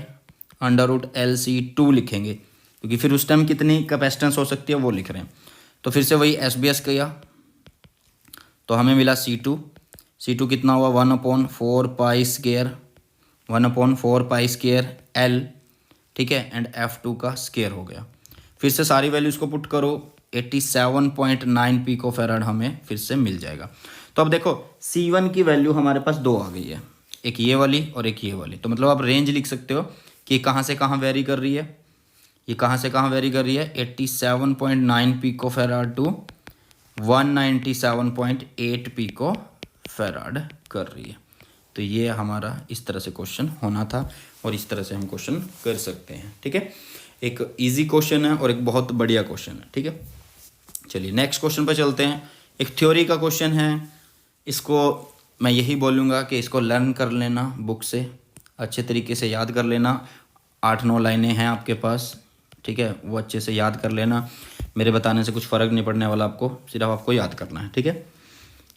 √LC2 लिखेंगे, क्योंकि फिर उस टाइम कितनी कैपेसिटेंस हो सकती है वो लिख रहे हैं। तो फिर से वही SBS किया तो हमें मिला C2 कितना हुआ? 1/4 pi square, 1/4 pi square L, ठीक है, एंड F2 का स्केयर हो गया। फिर से सारी वैल्यूज़ को पुट करो, 87.9 पिको फैराड हमें फिर से मिल जाएगा। तो अब देखो C1 की वैल्यू हमारे पास दो आ गई है, एक ये वाली और एक ये वाली। तो मतलब आप रेंज लिख सकते हो कि कहाँ से कहाँ वेरी कर रही है। ये कहाँ से कहाँ वेरी कर रही है, 87.9 pico farad to 197.8 pico farad कर रही है। तो ये हमारा इस तरह से क्वेश्चन होना था और इस तरह से हम क्वेश्चन कर सकते हैं। ठीक है, एक इजी क्वेश्चन है और एक बहुत बढ़िया क्वेश्चन है। ठीक है, चलिए नेक्स्ट क्वेश्चन पर चलते हैं। एक थ्योरी का क्वेश्चन है, इसको मैं यही बोलूँगा कि इसको लर्न कर लेना, बुक से अच्छे तरीके से याद कर लेना। 8-9 लाइनें हैं आपके पास, ठीक है, वो अच्छे से याद कर लेना। मेरे बताने से कुछ फ़र्क नहीं पड़ने वाला आपको, सिर्फ आपको याद करना है। ठीक है,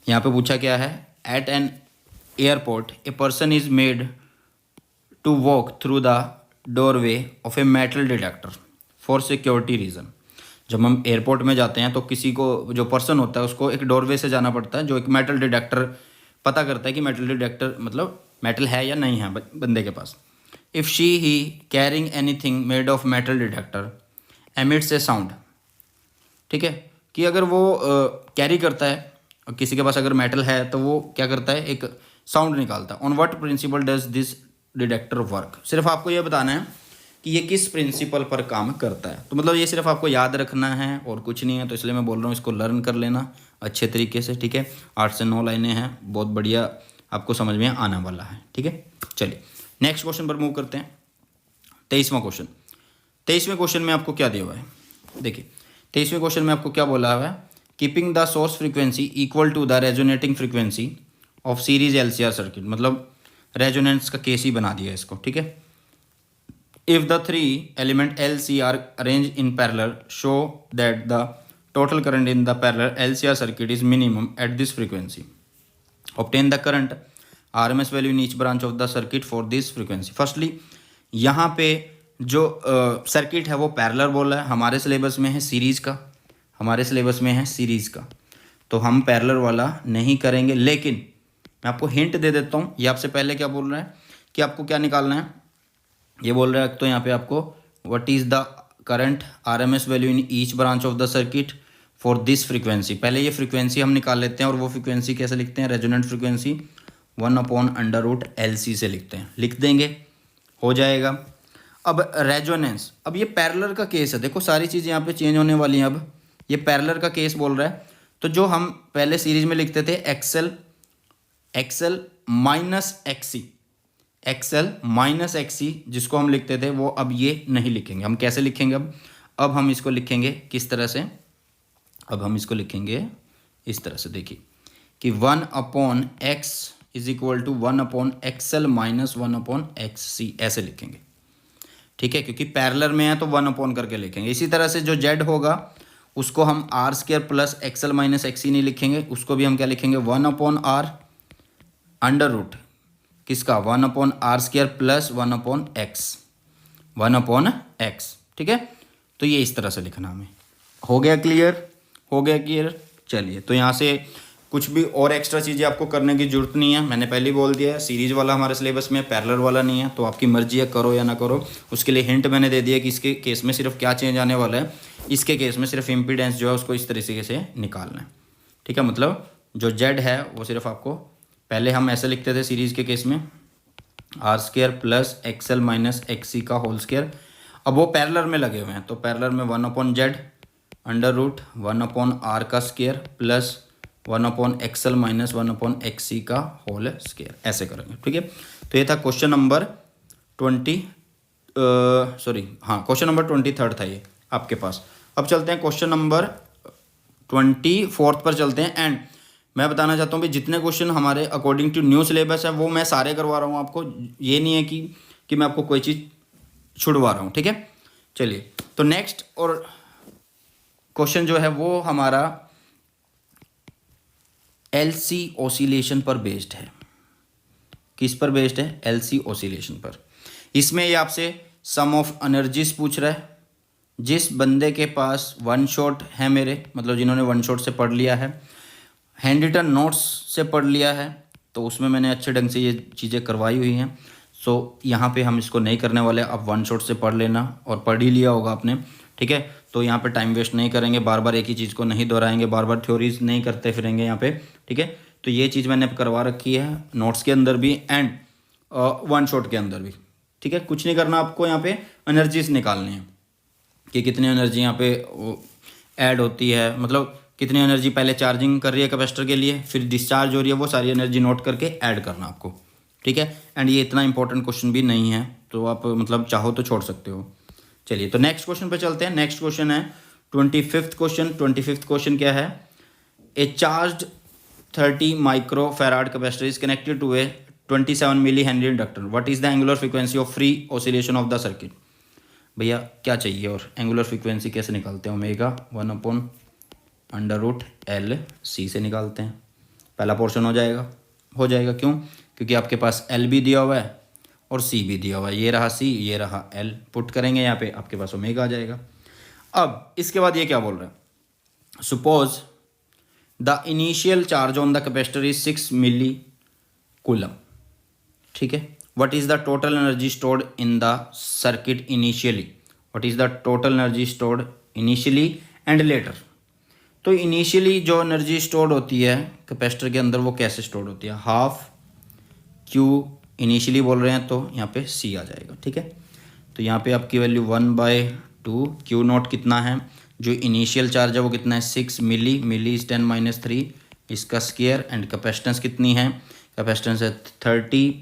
यहाँ पे पूछा क्या है, at an airport a person is made to walk through the doorway of a metal detector for security reason. जब हम एयरपोर्ट में जाते हैं तो किसी को, जो पर्सन होता है उसको एक डोरवे से जाना पड़ता है, जो एक मेटल डिटेक्टर पता करता है कि मेटल डिटेक्टर मतलब मेटल है या नहीं है बंदे के पास। If she he carrying anything made of metal detector emits a sound. ठीक है, कि अगर वो कैरी करता है, किसी के पास अगर मेटल है तो वो क्या करता है, एक साउंड निकालता है। On what principle does this detector work. सिर्फ आपको ये बताना है कि ये किस प्रिंसिपल पर काम करता है। तो मतलब ये सिर्फ आपको याद रखना है और कुछ नहीं है, तो इसलिए मैं बोल रहा हूँ इसको लर्न कर लेना अच्छे तरीके से। ठीक है, 8 से 9 लाइनें हैं, बहुत बढ़िया आपको समझ में आने वाला है। ठीक है, चलिए नेक्स्ट क्वेश्चन पर मूव करते हैं। 23वां क्वेश्चन। 23वें क्वेश्चन में आपको क्या दिया हुआ है, देखिए 23वें क्वेश्चन में आपको क्या बोला हुआ है, keeping the source frequency equal to the resonating frequency of series LCR circuit. मतलब रेजोनेंस का केस ही बना दिया इसको। ठीक है, if the 3 element LCR arrange in parallel show that the total current in the parallel LCR circuit is minimum at this frequency. Obtain the current RMS value in each branch of the circuit for this frequency. Firstly यहाँ पे जो circuit है वो parallel बोला है, हमारे syllabus में है सीरीज़ का, हमारे सिलेबस में है सीरीज़ का, तो हम पैरेलल वाला नहीं करेंगे। लेकिन मैं आपको हिंट दे देता हूँ, ये आपसे पहले क्या बोल रहा है कि आपको क्या निकालना है, ये बोल रहा है तो यहाँ पे आपको what is the current RMS value in each branch of the circuit for this frequency. पहले ये फ्रीक्वेंसी हम निकाल लेते हैं और वो फ्रीक्वेंसी कैसे लिखते हैं, रेजोनेंट फ्रीक्वेंसी 1/√LC से लिखते हैं, लिख देंगे, हो जाएगा। अब रेजोनेंस, अब ये पैरेलल का केस है, देखो सारी चीज़ें यहाँ पे चेंज होने वाली हैं। अब ये पैरेलल का केस बोल रहा है, तो जो हम पहले सीरीज में लिखते थे एक्सएल माइनस एक्सी जिसको हम लिखते थे, वो अब ये नहीं लिखेंगे। हम कैसे लिखेंगे, अब हम इसको लिखेंगे किस तरह से, अब हम इसको लिखेंगे इस तरह से, देखिए कि 1/x is equal to 1/XL minus 1/XC ऐसे लिखेंगे। ठीक है, क्योंकि पैरेलल में है तो 1 करके लिखेंगे। इसी तरह से जो z होगा उसको हम R² plus XL minus XC नहीं लिखेंगे, उसको भी हम क्या लिखेंगे 1/R अंडर रूट किसका 1/R² प्लस 1/x। ठीक है, तो ये इस तरह से लिखना हमें। हो गया क्लियर, हो गया क्लियर। चलिए, तो यहाँ से कुछ भी और एक्स्ट्रा चीज़ें आपको करने की जरूरत नहीं है, मैंने पहले ही बोल दिया है सीरीज वाला हमारे सिलेबस में, पैरेलल वाला नहीं है, तो आपकी मर्जी है करो या ना करो। उसके लिए हिंट मैंने दे दिया कि इसके केस में सिर्फ क्या चेंज आने वाला है, इसके केस में सिर्फ इम्पीडेंस जो है उसको इस तरीके से निकालना है। ठीक है, मतलब जो Z है वो सिर्फ आपको, पहले हम ऐसे लिखते थे सीरीज़ के केस में R² plus XL minus XC का होल स्क्वायर। अब वो पैरेलल में लगे हुए हैं, तो पैरेलल में 1/Z अंडर रूट 1/R का square plus 1/XL minus 1/XC का होल स्क्वायर, ऐसे करेंगे। ठीक है, तो ये था क्वेश्चन नंबर 23 था ये आपके पास। अब चलते हैं क्वेश्चन नंबर 24 पर चलते हैं। एंड मैं बताना चाहता हूँ कि जितने क्वेश्चन हमारे अकॉर्डिंग टू न्यू सिलेबस है वो मैं सारे करवा रहा हूँ आपको, ये नहीं है कि मैं आपको कोई चीज़ छुड़वा रहा हूँ। ठीक है, चलिए, तो नेक्स्ट और क्वेश्चन जो है वो हमारा LC ऑसिलेशन पर बेस्ड है। किस पर बेस्ड है, LC ऑसिलेशन पर। इसमें ये आपसे सम ऑफ एनर्जीज पूछ रहा है। जिस बंदे के पास 1 शॉट है मेरे, मतलब जिन्होंने 1 शॉट से पढ़ लिया है, हैंड रिटन नोट्स से पढ़ लिया है, तो उसमें मैंने अच्छे ढंग से ये चीज़ें करवाई हुई हैं। सो यहाँ पे हम इसको नहीं करने वाले, अब 1 शॉट से पढ़ लेना और पढ़ ही लिया होगा आपने। ठीक है, तो यहाँ पे टाइम वेस्ट नहीं करेंगे, बार बार एक ही चीज़ को नहीं दोहराएंगे, बार बार थ्योरीज नहीं करते फिरेंगे यहाँ पे। ठीक है, तो ये चीज़ मैंने करवा रखी है नोट्स के अंदर भी एंड 1 शॉट के अंदर भी। ठीक है, कुछ नहीं करना आपको, यहाँ पे एनर्जीज निकालनी है। कि कितनी एनर्जी यहाँ पे ऐड होती है, मतलब कितनी एनर्जी पहले चार्जिंग कर रही है कैपेसिटर के लिए, फिर डिस्चार्ज हो रही है, वो सारी एनर्जी नोट करके ऐड करना आपको, ठीक है। एंड ये इतना इंपॉर्टेंट क्वेश्चन भी नहीं है, तो आप मतलब चाहो तो छोड़ सकते हो। चलिए तो नेक्स्ट क्वेश्चन पे चलते हैं। नेक्स्ट क्वेश्चन है 25th क्वेश्चन। 25th क्वेश्चन क्या है? A charge 30 micro farad capacitor is connected to a 27 milli henry inductor. What is the angular frequency of free oscillation of the circuit? भैया क्या चाहिए, और एंगुलर फ्रीक्वेंसी कैसे निकालते हैं? ओमेगा 1/√LC से निकालते हैं। पहला पोर्शन हो जाएगा। क्यों? क्योंकि आपके पास L भी दिया हुआ है और C भी दिया हुआ है। ये रहा C, ये रहा L। पुट करेंगे यहाँ पे, आपके पास ओमेगा आ जाएगा। अब इसके बाद ये क्या बोल रहा है? Suppose the initial charge on the capacitor is 6 milli coulomb, ठीक है। What is the total energy stored in the circuit initially? What is the total energy stored initially and later? तो इनिशियली जो एनर्जी स्टोर्ड होती है capacitor के अंदर, वो कैसे स्टोर्ड होती है? हाफ Q इनिशियली बोल रहे हैं तो यहाँ पे C आ जाएगा, ठीक है। तो यहाँ पे आपकी वैल्यू 1/2 Q नॉट कितना है? जो इनिशियल चार्ज है वो कितना है? 6 मिली। मिली इज 10-3 इसका स्क्वायर। एंड कैपेसिटेंस कितनी है? कैपेसिटेंस है 30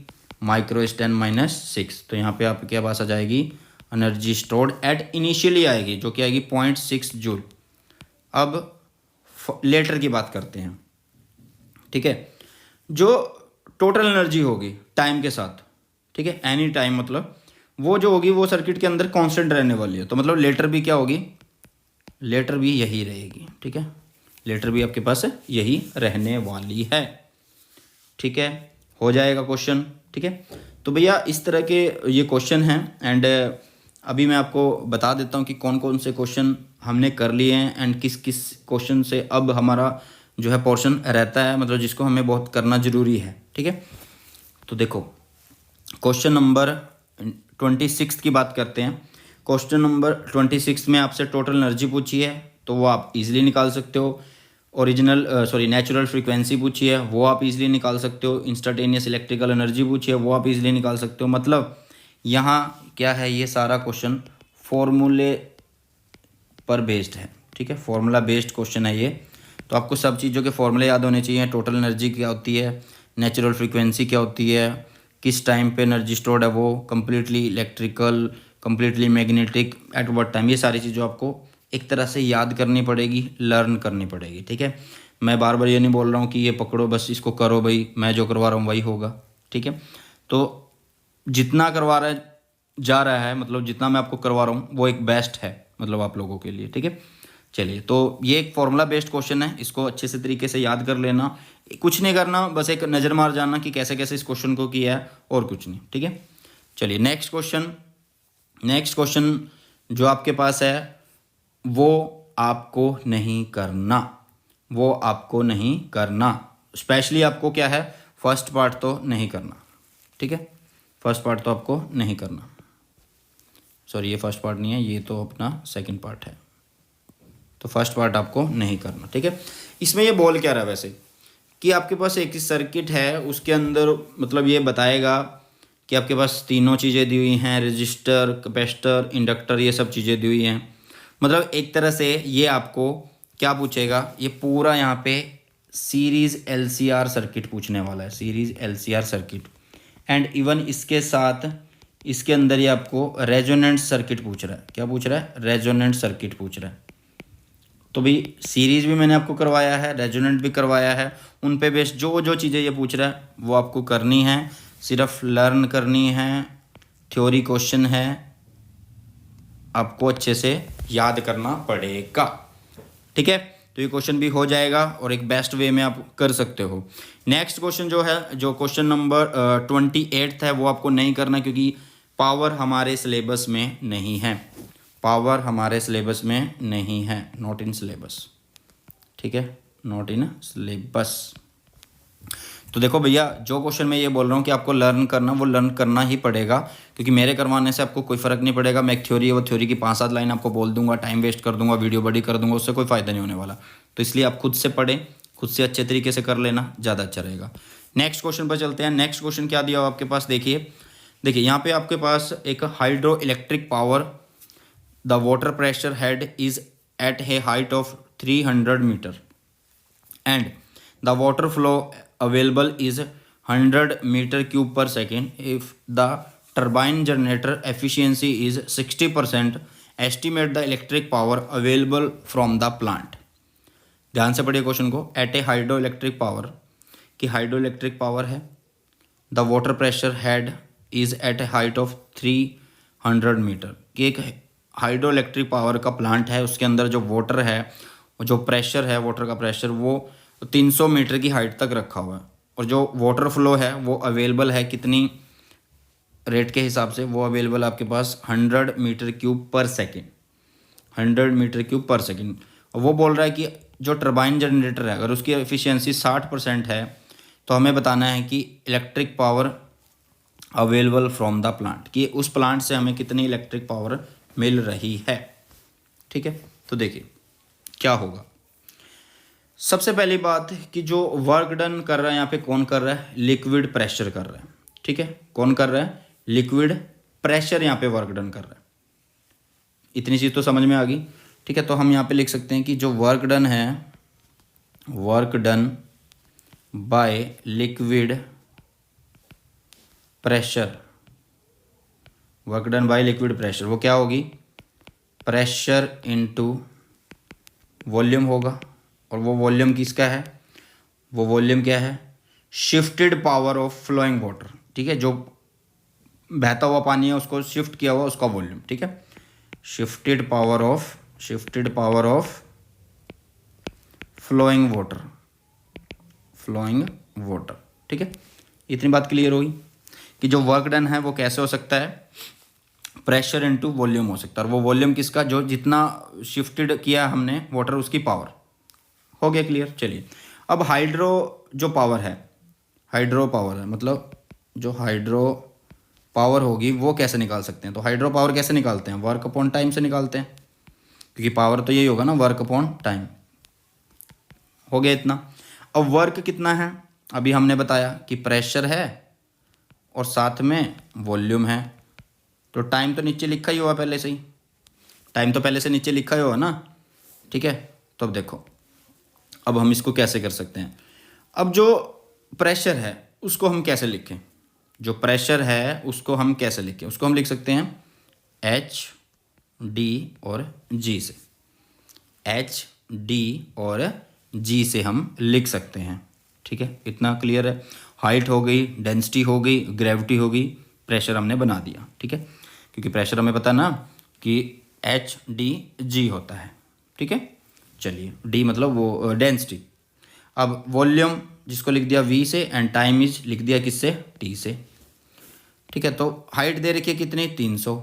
माइक्रो इज 10-6। तो यहाँ पे आपके पास आ जाएगी एनर्जी स्टोर्ड एट इनिशियली आएगी, जो कि आएगी 0.6 जूल। अब लेटर की बात करते हैं, ठीक है। जो टोटल एनर्जी होगी टाइम के साथ, ठीक है, एनी टाइम, मतलब वो जो होगी वो सर्किट के अंदर कांस्टेंट रहने वाली है। तो मतलब लेटर भी क्या होगी? लेटर भी यही रहेगी, ठीक है। लेटर भी आपके पास यही रहने वाली है, ठीक है। हो जाएगा क्वेश्चन, ठीक है। तो भैया इस तरह के ये क्वेश्चन हैं। एंड अभी मैं आपको बता देता हूँ कि कौन कौन से क्वेश्चन हमने कर लिए हैं एंड किस किस क्वेश्चन से अब हमारा जो है पोर्शन रहता है, मतलब जिसको हमें बहुत करना ज़रूरी है, ठीक है। तो देखो क्वेश्चन नंबर 26 की बात करते हैं। क्वेश्चन नंबर 26 में आपसे टोटल एनर्जी पूछी है, तो वो आप इजीली निकाल सकते हो। नेचुरल फ्रीक्वेंसी पूछी है, वो आप इजीली निकाल सकते हो। इंस्टेंटेनियस इलेक्ट्रिकल एनर्जी पूछी है, वो आप इजीली निकाल सकते हो। मतलब यहाँ क्या है, ये सारा क्वेश्चन फॉर्मूले पर बेस्ड है, ठीक है। फॉर्मूला बेस्ड क्वेश्चन है ये। तो आपको सब चीज़ों के फॉर्मूले याद होने चाहिए। टोटल एनर्जी क्या होती है, नेचुरल फ्रीक्वेंसी क्या होती है, किस टाइम पे एनर्जी स्टोर्ड है, वो completely electrical, completely magnetic, at what time, ये सारी चीज़ें आपको एक तरह से याद करनी पड़ेगी, लर्न करनी पड़ेगी, ठीक है। मैं बार बार ये नहीं बोल रहा हूँ कि ये पकड़ो बस इसको करो भाई, मैं जो करवा रहा हूँ वही होगा, ठीक है। तो जितना जा रहा है, मतलब जितना मैं आपको करवा रहा हूँ वो एक बेस्ट है, मतलब आप लोगों के लिए, ठीक है। चलिए, तो ये एक फॉर्मूला बेस्ड क्वेश्चन है, इसको अच्छे से तरीके से याद कर लेना। कुछ नहीं करना, बस एक नज़र मार जाना कि कैसे कैसे इस क्वेश्चन को किया है, और कुछ नहीं, ठीक है। चलिए नेक्स्ट क्वेश्चन जो आपके पास है वो आपको नहीं करना, स्पेशली आपको क्या है, फर्स्ट पार्ट तो नहीं करना, ठीक है। फर्स्ट पार्ट तो आपको नहीं करना, सॉरी ये फर्स्ट पार्ट नहीं है, ये तो अपना सेकंड पार्ट है। तो फर्स्ट पार्ट आपको नहीं करना, ठीक है। इसमें ये बोल क्या रहा है वैसे, कि आपके पास एक सर्किट है, उसके अंदर मतलब ये बताएगा कि आपके पास तीनों चीज़ें दी हुई हैं, रजिस्टर, कैपेसिटर, इंडक्टर, ये सब चीज़ें दी हुई हैं। मतलब एक तरह से ये आपको क्या पूछेगा, ये पूरा यहाँ पे सीरीज़ LCR सर्किट पूछने वाला है, series LCR circuit. And even इसके साथ इसके अंदर ये आपको रेजोनेंट सर्किट पूछ रहा है। क्या पूछ रहा है? रेजोनेंट सर्किट पूछ रहा है। तो भाई सीरीज़ भी मैंने आपको करवाया है, रेजोनेंट भी करवाया है, उन पे बेस्ड जो जो चीज़ें ये पूछ रहा है वो आपको करनी है, सिर्फ लर्न करनी है। थ्योरी क्वेश्चन है, आपको अच्छे से याद करना पड़ेगा, ठीक है। तो ये क्वेश्चन भी हो जाएगा और एक बेस्ट वे में आप कर सकते हो। नेक्स्ट क्वेश्चन जो है, जो क्वेश्चन नंबर 28 है, वो आपको नहीं करना, क्योंकि पावर हमारे सिलेबस में नहीं है, पावर हमारे सिलेबस में नहीं है, नॉट इन सिलेबस, ठीक है, नॉट इन सिलेबस। तो देखो भैया, जो क्वेश्चन मैं ये बोल रहा हूँ कि आपको लर्न करना, वो लर्न करना ही पड़ेगा, क्योंकि मेरे करवाने से आपको कोई फ़र्क नहीं पड़ेगा। मैं एक थ्योरी है, वो थ्योरी की 5-7 लाइन आपको बोल दूंगा, टाइम वेस्ट कर दूंगा, वीडियो बड़ी कर दूंगा, उससे कोई फ़ायदा नहीं होने वाला। तो इसलिए आप खुद से पढ़ें, खुद से अच्छे तरीके से कर लेना, ज़्यादा अच्छा रहेगा। नेक्स्ट क्वेश्चन पर चलते हैं। नेक्स्ट क्वेश्चन क्या दिया हो आपके पास, देखिए यहाँ पे आपके पास एक hydro electric power the water pressure head is at a height of 300 meter and the water flow available is 100 meter cube per second if the turbine generator efficiency is 60%, estimate the electric power available from the plant. ध्यान से पढ़िए question को। At a hydro electric power, कि hydro electric power है, the water pressure head is at a height of 300 metre, कि एक hydro electric power का plant है, उसके अंदर जो वाटर है, जो प्रेशर है, वाटर का प्रेशर वो 300 मीटर की हाइट तक रखा हुआ है, और जो वाटर फ्लो है वो अवेलेबल है कितनी रेट के हिसाब से, वो अवेलेबल आपके पास 100 meter cube per second, 100 meter cube per second. और वो बोल रहा है कि जो टर्बाइन जनरेटर है अगर उसकी एफिशिएंसी 60% है तो हमें बताना है कि electric power available from the plant, कि उस प्लांट से हमें कितनी इलेक्ट्रिक पावर मिल रही है। ठीक है, तो देखिए क्या होगा। सबसे पहली बात कि जो वर्क डन कर रहा है यहाँ पे कौन कर रहा है, लिक्विड प्रेशर कर रहा है। ठीक है, कौन कर रहा है, लिक्विड प्रेशर यहाँ पे वर्क डन कर रहा है। इतनी चीज़ तो समझ में आ गई। ठीक है, तो हम यहाँ पे लिख सकते हैं कि जो वर्क डन है, work done by liquid pressure, work done by liquid pressure, वो क्या होगी, प्रेशर इनटू वॉल्यूम होगा। और वो वॉल्यूम किसका है, वो वॉल्यूम क्या है, shifted power of flowing water. ठीक है, जो बहता हुआ पानी है उसको शिफ्ट किया हुआ उसका वॉल्यूम। ठीक है, shifted power of flowing water, flowing water. ठीक है, इतनी बात क्लियर हुई कि जो वर्क डन है वो कैसे हो सकता है, प्रेशर इनटू वॉल्यूम हो सकता है। और वो वॉल्यूम किसका, जो जितना शिफ्टेड किया हमने वाटर उसकी पावर। हो गया क्लियर। चलिए अब हाइड्रो जो पावर है, हाइड्रो पावर है मतलब जो हाइड्रो पावर होगी वो कैसे निकाल सकते हैं। तो हाइड्रो पावर कैसे निकालते हैं, वर्क अपॉन टाइम से निकालते हैं, क्योंकि पावर तो यही होगा ना, वर्क अपॉन टाइम। हो गया इतना। अब वर्क कितना है, अभी हमने बताया कि प्रेशर है और साथ में वॉल्यूम है। तो टाइम तो नीचे लिखा ही हुआ पहले से ही, टाइम तो पहले से नीचे लिखा ही हुआ ना। ठीक है, तो अब देखो अब हम इसको कैसे कर सकते हैं। अब जो प्रेशर है उसको हम कैसे लिखें, जो प्रेशर है उसको हम कैसे लिखें, उसको हम लिख सकते हैं एच डी और जी से, एच डी और जी से हम लिख सकते हैं। ठीक है, इतना क्लियर है। हाइट हो गई, डेंसिटी हो गई, ग्रेविटी हो गई, प्रेशर हमने बना दिया। ठीक है, क्योंकि प्रेशर हमें पता ना कि एच डी जी होता है। ठीक है, चलिए डी मतलब वो डेंसिटी। अब वॉल्यूम जिसको लिख दिया वी से एंड टाइम इज लिख दिया किससे, टी से। ठीक है, तो हाइट दे रखी है कितनी 300,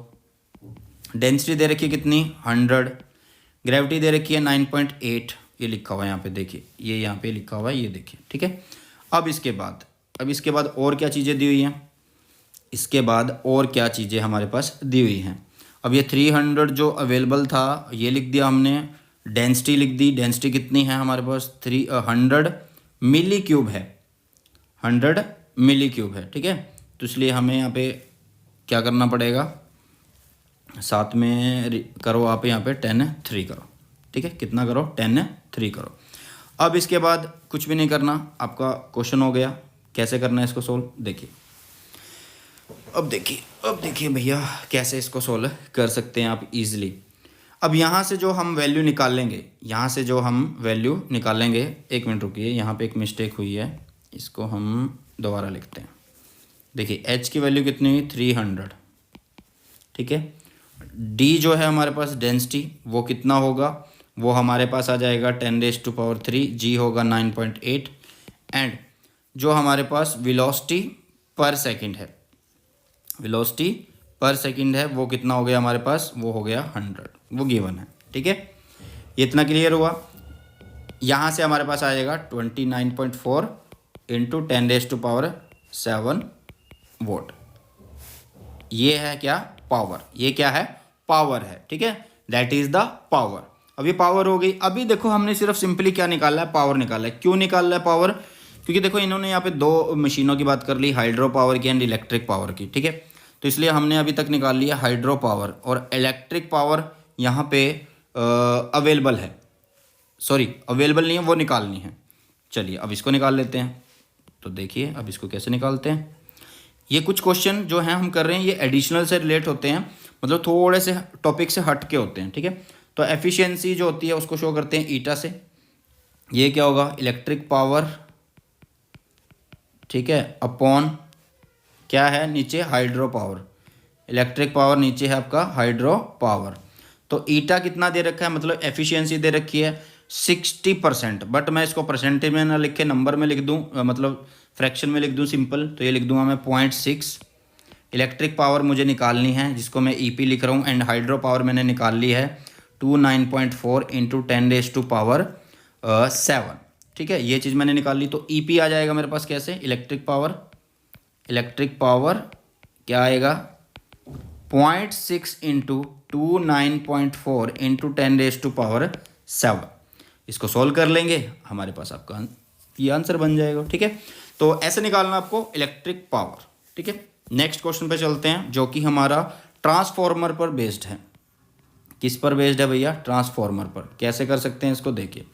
डेंसिटी दे रखी है कितनी 100, ग्रेविटी दे रखी है 9.8, ये लिखा हुआ है यहाँ पे देखिए, ये यहाँ पे लिखा हुआ है ये देखिए। ठीक है, अब इसके बाद और क्या चीज़ें दी हुई हैं, इसके बाद और क्या चीज़ें हमारे पास दी हुई हैं। अब ये 300 जो अवेलेबल था ये लिख दिया हमने, डेंसिटी लिख दी, डेंसिटी कितनी है हमारे पास 300 मिली क्यूब है, 100 मिली क्यूब है। ठीक है, तो इसलिए हमें यहाँ पे क्या करना पड़ेगा, साथ में करो आप यहाँ पे 10(3) करो। ठीक है, कितना करो 10(3) करो। अब इसके बाद कुछ भी नहीं करना, आपका क्वेश्चन हो गया। कैसे करना है इसको सोल्व, देखिए अब देखिए भैया कैसे इसको सोल्व कर सकते हैं आप इजीली। अब यहाँ से जो हम वैल्यू निकालेंगे, एक मिनट रुकिए, यहाँ पे एक मिस्टेक हुई है, इसको हम दोबारा लिखते हैं। देखिए h की वैल्यू कितनी हुई 300। ठीक है, d जो है हमारे पास डेंसिटी वो कितना होगा, वो हमारे पास आ जाएगा 10⁻3, g होगा 9.8 एंड जो हमारे पास वेलोसिटी पर सेकंड है, वो कितना हो गया हमारे पास, वो हो गया 100, वो गिवन है। ठीक है, ये इतना क्लियर हुआ। यहाँ से हमारे पास आ जाएगा 29.4 इंटू 10⁻7 वोट। ये है क्या, पावर, ये क्या है, पावर है। ठीक है, दैट इज द पावर। अब ये पावर हो गई। अभी देखो हमने सिर्फ सिंपली क्या निकाला है, पावर निकाला है। क्यों निकाला है पावर, क्योंकि देखो इन्होंने यहाँ पे दो मशीनों की बात कर ली, हाइड्रो पावर की एंड इलेक्ट्रिक पावर की। ठीक है, तो इसलिए हमने अभी तक निकाल लिया हाइड्रो पावर, और इलेक्ट्रिक पावर यहाँ पे अवेलेबल है, सॉरी अवेलेबल नहीं है, वो निकालनी है। चलिए अब इसको निकाल लेते हैं। तो देखिए अब इसको कैसे निकालते हैं। ये कुछ क्वेश्चन जो हैं हम कर रहे हैं ये एडिशनल से रिलेट होते हैं, मतलब थोड़े से टॉपिक से हट के होते हैं, ठीक है। तो एफिशिएंसी जो होती है उसको शो करते हैं ईटा से। ये क्या होगा, इलेक्ट्रिक पावर, ठीक है, अपॉन क्या है नीचे, हाइड्रो पावर। इलेक्ट्रिक पावर नीचे है आपका हाइड्रो पावर। तो ईटा कितना दे रखा है, मतलब एफिशिएंसी दे रखी है 60%, बट मैं इसको परसेंटेज में ना लिख के नंबर में लिख दूं, मतलब फ्रैक्शन में लिख दूं सिंपल, तो ये लिख दूंगा मैं 0.6। इलेक्ट्रिक पावर मुझे निकालनी है जिसको मैं ईपी लिख रहा हूँ, एंड हाइड्रो पावर मैंने निकाल ली है 29.4 इंटू 10⁻⁷, ठीक है, ये चीज़ मैंने निकाल ली। तो ईपी आ जाएगा मेरे पास कैसे, इलेक्ट्रिक पावर क्या आएगा 0.6 इंटू 29.4 इंटू 10⁻⁷। इसको सॉल्व कर लेंगे, हमारे पास आपका ये आंसर बन जाएगा, ठीक है। तो ऐसे निकालना आपको इलेक्ट्रिक पावर, ठीक है। नेक्स्ट क्वेश्चन पे चलते हैं जो कि हमारा ट्रांसफॉर्मर पर बेस्ड है। किस पर बेस्ड है भैया, ट्रांसफॉर्मर पर। कैसे कर सकते हैं इसको, देखिए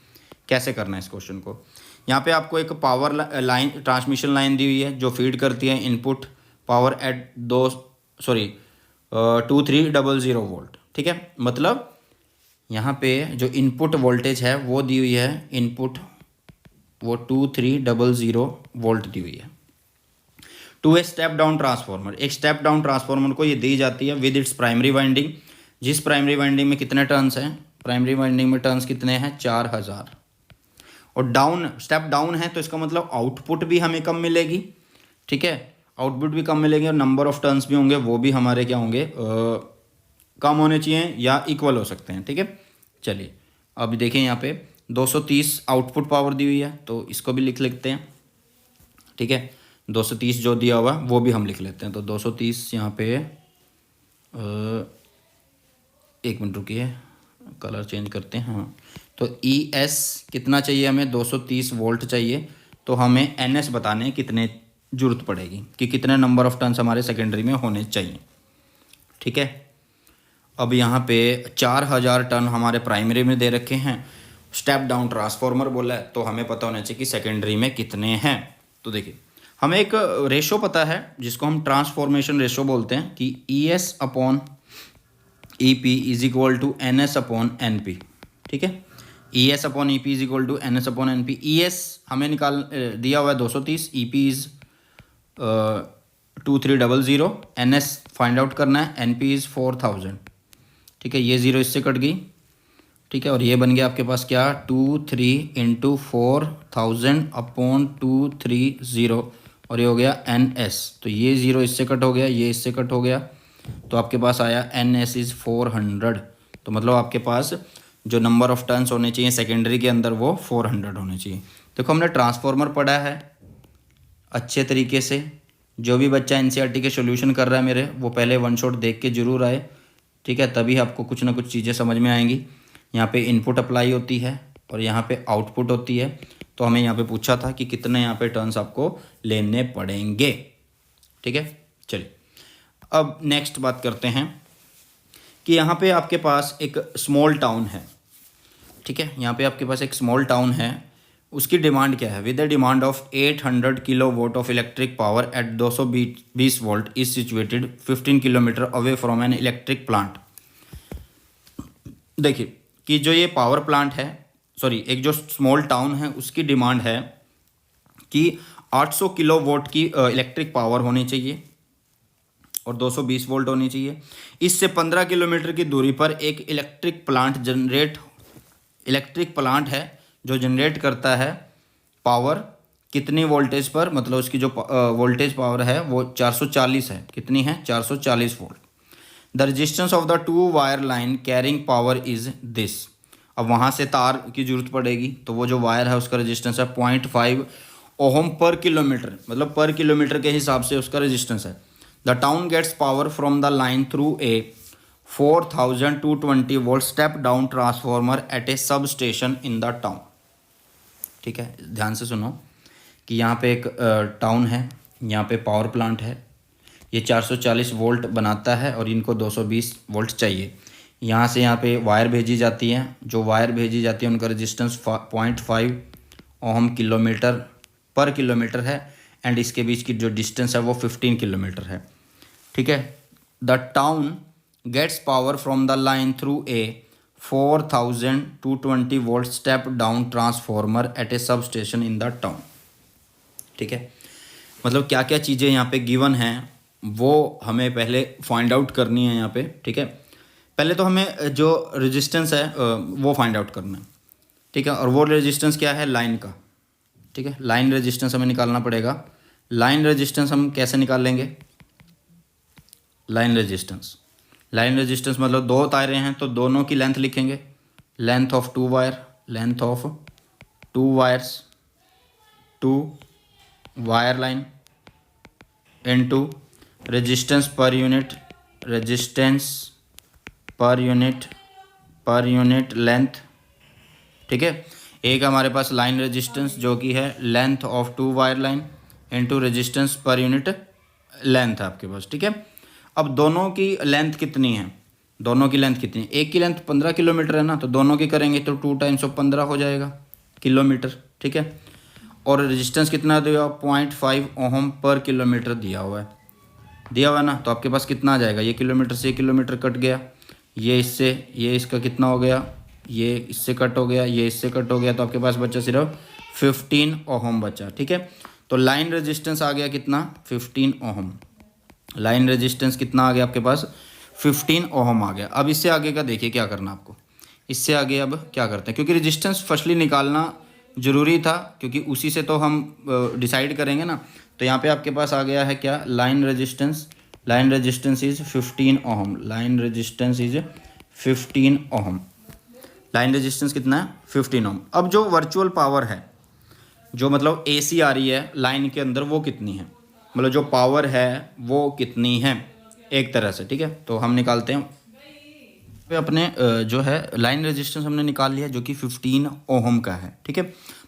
कैसे करना है इस क्वेश्चन को। यहाँ पे आपको एक पावर लाइन, ट्रांसमिशन लाइन दी हुई है जो फीड करती है इनपुट पावर एट 2300 वोल्ट, ठीक है। मतलब यहाँ पे जो इनपुट वोल्टेज है वो दी हुई है, इनपुट वो 2300 वोल्ट दी हुई है to a step down transformer. एक स्टेप डाउन ट्रांसफॉर्मर को ये दी जाती है विद इट्स प्राइमरी वाइंडिंग। जिस प्राइमरी वाइंडिंग में कितने टर्न्स हैं, प्राइमरी वाइंडिंग में टर्न्स कितने हैं 4000, और डाउन स्टेप डाउन है तो इसका मतलब आउटपुट भी हमें कम मिलेगी, ठीक है, आउटपुट भी कम मिलेंगे और नंबर ऑफ टर्न्स भी होंगे वो भी हमारे क्या होंगे, कम होने चाहिए या इक्वल हो सकते हैं, ठीक है। चलिए अब देखें यहाँ पे 230 आउटपुट पावर दी हुई है तो इसको भी लिख लेते हैं, ठीक है। 230 जो दिया हुआ वो भी हम लिख लेते हैं। तो 230 यहाँ पे एक मिनट रुकिए, कलर चेंज करते हैं, हाँ। तो ई एस कितना चाहिए हमें, 230 वोल्ट चाहिए। तो हमें एन एस बताने कितने जरूरत पड़ेगी, कि कितने नंबर ऑफ टर्न्स हमारे सेकेंडरी में होने चाहिए, ठीक है। अब यहाँ पे 4000 टर्न हमारे प्राइमरी में दे रखे हैं, स्टेप डाउन ट्रांसफॉर्मर बोला है, तो हमें पता होना चाहिए कि सेकेंडरी में कितने हैं। तो देखिए हमें एक रेशो पता है जिसको हम ट्रांसफॉर्मेशन रेशो बोलते हैं, कि E S upon E P is equal to N S upon N P, ठीक है। E S upon E P is equal to N S upon N P. E S हमें निकाल दिया हुआ है 230, E P is 2300, N S find out करना है, N P is 4000, ठीक है। ये ज़ीरो इससे कट गई, ठीक है, और ये बन गया आपके पास क्या 23 इंटू 4000 अपॉन 230, और ये हो गया एन एस। तो ये ज़ीरो इससे कट हो गया, ये इससे कट हो गया, तो आपके पास आया एन एस इज़ 400। तो मतलब आपके पास जो नंबर ऑफ टर्न्स होने चाहिए सेकेंडरी के अंदर वो 400 होने चाहिए। देखो हमने ट्रांसफॉर्मर पढ़ा है अच्छे तरीके से। जो भी बच्चा एनसीईआरटी के सॉल्यूशन कर रहा है मेरे, वो पहले वन शॉट देख के जरूर आए, ठीक है, तभी आपको कुछ ना कुछ चीज़ें समझ में आएंगी। यहाँ पे इनपुट अप्लाई होती है और यहाँ पे आउटपुट होती है। तो हमें यहाँ पे पूछा था कि कितने यहाँ पे टर्न्स आपको लेने पड़ेंगे, ठीक है। चलिए अब नेक्स्ट बात करते हैं कि यहाँ पे आपके पास एक स्मॉल टाउन है, ठीक है। यहाँ पे आपके पास एक स्मॉल टाउन है, उसकी डिमांड क्या है, with the demand of 800 kilo watt of electric power at 220 volt is situated 15 kilometre away from an electric plant. देखिए कि जो ये पावर प्लांट है, सॉरी एक जो स्मॉल टाउन है, उसकी डिमांड है कि 800 किलो वोट की इलेक्ट्रिक पावर होनी चाहिए और 220 वोल्ट होनी चाहिए। इससे 15 किलोमीटर की दूरी पर एक इलेक्ट्रिक प्लांट है जो जनरेट करता है पावर कितनी वोल्टेज पर, मतलब उसकी जो वोल्टेज पावर है वो 440 है। कितनी है, 440 volt. The resistance of the two wire line carrying power is this. अब वहाँ से तार की जरूरत पड़ेगी, तो वो जो वायर है उसका रेजिस्टेंस है 0.5 ओहम पर किलोमीटर, मतलब पर किलोमीटर के हिसाब से उसका रेजिस्टेंस है। The town gets power from the line through a 4220 volt step down transformer at a substation in the town, ठीक है। ध्यान से सुनो कि यहाँ पे एक टाउन है, यहाँ पे पावर प्लांट है, ये 440 वोल्ट बनाता है और इनको 220 वोल्ट चाहिए। यहाँ से यहाँ पे वायर भेजी जाती है, जो वायर भेजी जाती है उनका रेजिस्टेंस 0.5 ओम किलोमीटर पर किलोमीटर है, एंड इसके बीच की जो डिस्टेंस है वो 15 किलोमीटर है। ठीक है। The town gets power from the line through a 4220 volt step down transformer at a substation in the town. ठीक है, मतलब क्या क्या चीज़ें यहाँ पे गिवन हैं वो हमें पहले फाइंड आउट करनी है यहाँ पे। ठीक है, पहले तो हमें जो रेजिस्टेंस है वो फाइंड आउट करना है। ठीक है, और वो रेजिस्टेंस क्या है, लाइन का। ठीक है, लाइन रेजिस्टेंस हमें निकालना पड़ेगा। लाइन रेजिस्टेंस हम कैसे निकाल लेंगे, लाइन रेजिस्टेंस मतलब दो तारे हैं तो दोनों की लेंथ लिखेंगे, length of two wire, length of two wires, two wire line into resistance per unit, resistance per unit length. ठीक है, एक हमारे पास लाइन रेजिस्टेंस जो कि है length of two wire line into resistance per unit length है आपके पास। ठीक है, अब दोनों की लेंथ कितनी है, दोनों की लेंथ कितनी है, एक की लेंथ 15 किलोमीटर है ना, तो दोनों की करेंगे तो 2 टाइम्स ऑफ 15 हो जाएगा किलोमीटर। ठीक है, और रेजिस्टेंस कितना दिया हुआ, 0.5 ओम पर किलोमीटर दिया हुआ है ना, तो आपके पास कितना आ जाएगा, ये किलोमीटर से किलोमीटर कट गया, ये इससे, ये इसका कितना हो गया, ये इससे कट हो गया, ये इससे कट हो गया, तो आपके पास बचा सिर्फ 15 ओम बचा। ठीक है, तो लाइन रेजिस्टेंस आ गया कितना, 15 ओम। लाइन रेजिस्टेंस कितना आ गया आपके पास, 15 ओम आ गया। अब इससे आगे का देखिए क्या करना आपको, इससे आगे अब क्या करते हैं, क्योंकि रेजिस्टेंस फर्स्टली निकालना ज़रूरी था क्योंकि उसी से तो हम डिसाइड करेंगे ना। तो यहाँ पे आपके पास आ गया है क्या, line resistance is 15 ohm, line resistance is 15 ohm, line resistance कितना है, 15 ओम। अब जो वर्चुअल पावर है, जो मतलब AC आ रही है लाइन के अंदर, वो कितनी है, मतलब जो पावर है वो कितनी है एक तरह से। ठीक है, तो हम निकालते हैं पे अपने जो है लाइन रेजिस्टेंस हमने निकाल लिया जो कि 15 ओम का है। ठीक है,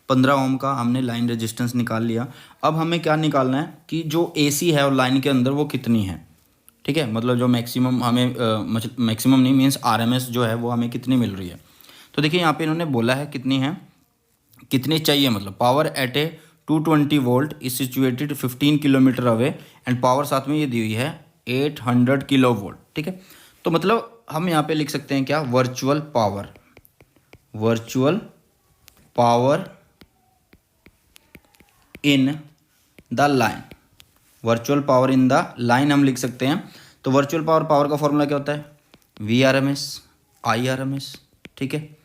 15 ओम का हमने लाइन रेजिस्टेंस निकाल लिया। अब हमें क्या निकालना है कि जो AC है और लाइन के अंदर वो कितनी है। ठीक है, मतलब जो मैक्सिमम हमें मैक्सिमम नहीं मीन्स RMS जो है वो हमें कितनी मिल रही है। तो देखिए यहाँ पे इन्होंने बोला है कितनी है, कितनी चाहिए, मतलब power at a 220 volt is situated 15 kilometre away, and power साथ में ये दी हुई है 800 किलो वोल्ट। ठीक है, तो मतलब हम यहाँ पे लिख सकते हैं क्या, virtual power in the line, virtual power in the line हम लिख सकते हैं। तो वर्चुअल पावर का फॉर्मूला क्या होता है, VRMS IRMS। ठीक है,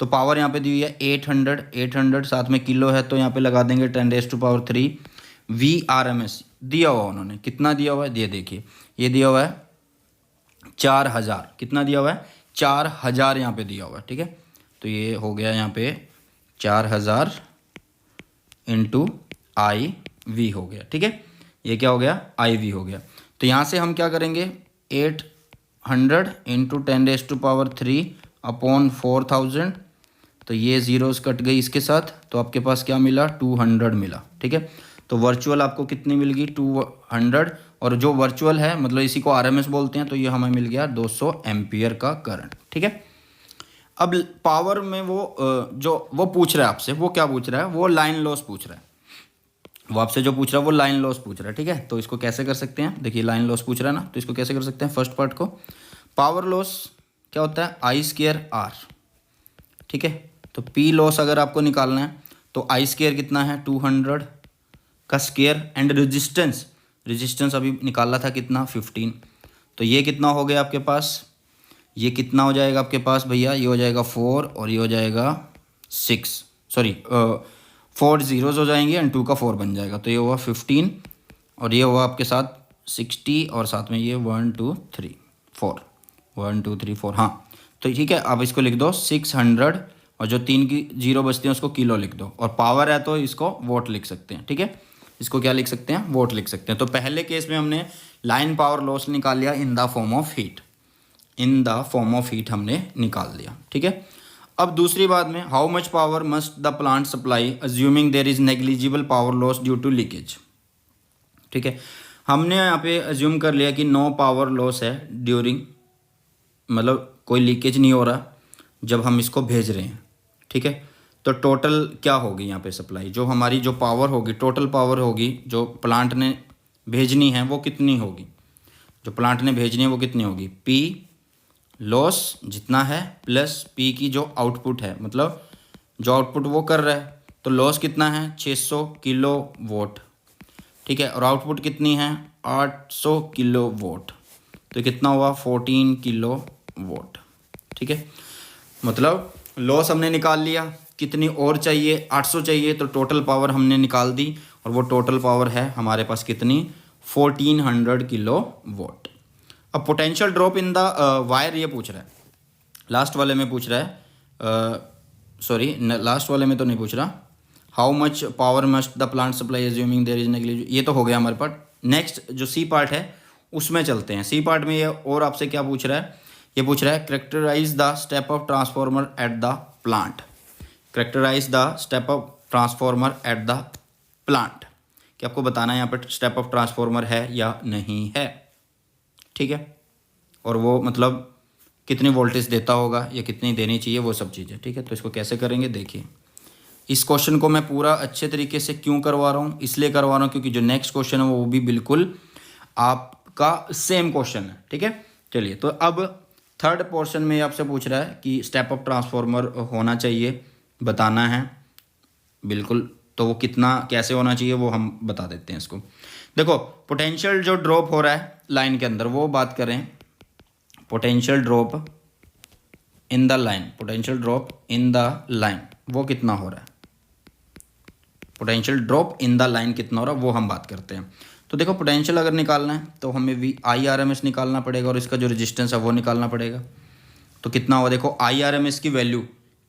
तो पावर यहाँ पे दी हुई है 800 साथ में किलो है तो यहाँ पे लगा देंगे 10⁻³ VRMS दिया हुआ उन्होंने, कितना दिया हुआ है, ये देखिए ये दिया हुआ है 4000, कितना दिया हुआ है 4000 यहाँ पे दिया हुआ है। ठीक है, तो ये हो गया यहाँ पे 4000 इंटू IV हो गया। ठीक है, ये क्या हो गया, IV हो गया। तो यहाँ से हम क्या करेंगे, 800 इंटू 10⁻³ अपॉन 4000, तो ये जीरोस कट गई इसके साथ, तो आपके पास क्या मिला, 200 मिला। ठीक है, तो वर्चुअल आपको कितनी मिल गई, 200, और जो वर्चुअल है मतलब इसी को RMS बोलते हैं, तो ये हमें मिल गया 200 एम्पियर का करंट। ठीक है, अब पावर में वो जो वो पूछ रहा है आपसे, वो क्या पूछ रहा है, वो लाइन लॉस पूछ रहा है, वो आपसे जो पूछ रहा है वो लाइन लॉस पूछ रहा है। ठीक है, तो इसको कैसे कर सकते हैं, देखिए लाइन लॉस पूछ रहा है ना, तो इसको कैसे कर सकते हैं, फर्स्ट पार्ट को, पावर लॉस क्या होता है, I²R। ठीक है, तो P लॉस अगर आपको निकालना है तो I² कितना है, 200 का स्क्वायर, एंड रेजिस्टेंस अभी निकाला था कितना, 15, तो ये कितना हो गया आपके पास, ये कितना हो जाएगा आपके पास भैया, ये हो जाएगा 4 और ये हो जाएगा 6, सॉरी 4 जीरोज हो जाएंगे एंड 2 का 4 बन जाएगा, तो ये हुआ 15 और ये हुआ आपके साथ 60 और साथ में ये 1 2 3 4 1 2 3 4, हाँ तो ठीक है। अब इसको लिख दो 600 और जो 3 की जीरो बचती हैं उसको किलो लिख दो, और पावर है तो इसको वोट लिख सकते हैं। ठीक है, इसको क्या लिख सकते हैं, वोट लिख सकते हैं। तो पहले केस में हमने लाइन पावर लॉस निकाल लिया in the form of heat हमने निकाल दिया। ठीक है, अब दूसरी बात में, how much power must the plant supply assuming there is negligible power loss due to leakage. ठीक है, हमने यहाँ पे अज्यूम कर लिया कि नो पावर लॉस है ड्यूरिंग मतलब कोई लीकेज नहीं हो रहा जब हम इसको भेज रहे हैं, ठीक है। तो टोटल क्या होगी यहाँ पे सप्लाई, जो हमारी जो पावर होगी, टोटल पावर होगी जो प्लांट ने भेजनी है वो कितनी होगी, जो प्लांट ने भेजनी है वो कितनी होगी, पी लॉस जितना है प्लस पी की जो आउटपुट है, मतलब जो आउटपुट वो कर रहा है, तो लॉस कितना है 600 किलो वोट, ठीक है, और आउटपुट कितनी है 800 किलो वोट, तो कितना हुआ 14 किलो वोट, ठीक है। मतलब लॉस हमने निकाल लिया, कितनी और चाहिए 800 चाहिए, तो टोटल पावर हमने निकाल दी और वो टोटल पावर है हमारे पास कितनी 1400 किलो वोट। अब potential drop in the wire ये पूछ रहा है, लास्ट वाले में पूछ रहा है, सॉरी लास्ट वाले में तो नहीं पूछ रहा, how much power must the plant supply assuming there is negligible, ये तो हो गया हमारे पास। नेक्स्ट जो सी पार्ट है उसमें चलते हैं। सी पार्ट में ये और आपसे क्या पूछ रहा है, ये पूछ रहा है characterise the step of transformer at the plant, characterise the step of transformer at the plant, कि आपको बताना है यहाँ पर स्टेप ऑफ ट्रांसफॉर्मर है या नहीं है, ठीक है, और वो मतलब कितनी वोल्टेज देता होगा या कितनी देनी चाहिए, वो सब चीज़ें, ठीक है। तो इसको कैसे करेंगे देखिए, इस क्वेश्चन को मैं पूरा अच्छे तरीके से क्यों करवा रहा हूँ, इसलिए करवा रहा हूँ क्योंकि जो नेक्स्ट क्वेश्चन है वो भी बिल्कुल आपका सेम क्वेश्चन है, ठीक है। चलिए, तो अब थर्ड पोर्शन में आपसे पूछ रहा है कि स्टेप ऑफ ट्रांसफॉर्मर होना चाहिए, बताना है बिल्कुल, तो वो कितना कैसे होना चाहिए वो हम बता देते हैं इसको। देखो पोटेंशियल जो ड्रॉप हो रहा है लाइन के अंदर वो बात करें, potential drop in the line, potential drop in the line वो कितना हो रहा है, potential drop in the line कितना हो रहा है वो हम बात करते हैं। तो देखो पोटेंशियल अगर निकालना है तो हमें IRMS निकालना पड़ेगा और इसका जो रेजिस्टेंस है वो निकालना पड़ेगा। तो कितना हुआ देखो, IRMS की वैल्यू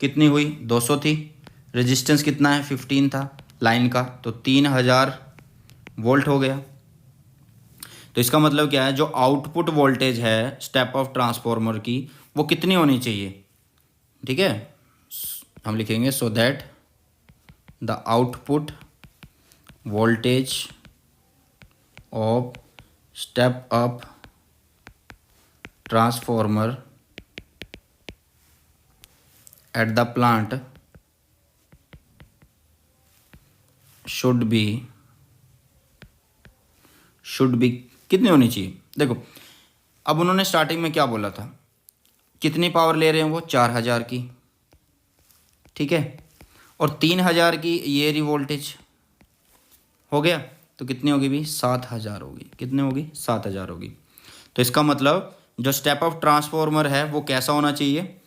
कितनी हुई 200 थी, रेजिस्टेंस कितना है 15 था लाइन का, तो 3000 वोल्ट हो गया। तो इसका मतलब क्या है, जो आउटपुट वोल्टेज है स्टेप ऑफ ट्रांसफॉर्मर की वो कितनी होनी चाहिए, ठीक है, हम लिखेंगे so that the output voltage of step up transformer at the plant should be कितनी होनी चाहिए। देखो अब उन्होंने स्टार्टिंग में क्या बोला था, कितनी पावर ले रहे हैं वो 4000 की, ठीक है, और 3000 की ये रही वोल्टेज हो गया, तो कितनी होगी भी 7000 होगी, कितनी होगी 7000 होगी। तो इसका मतलब जो स्टेप ऑफ ट्रांसफॉर्मर है वो कैसा होना चाहिए,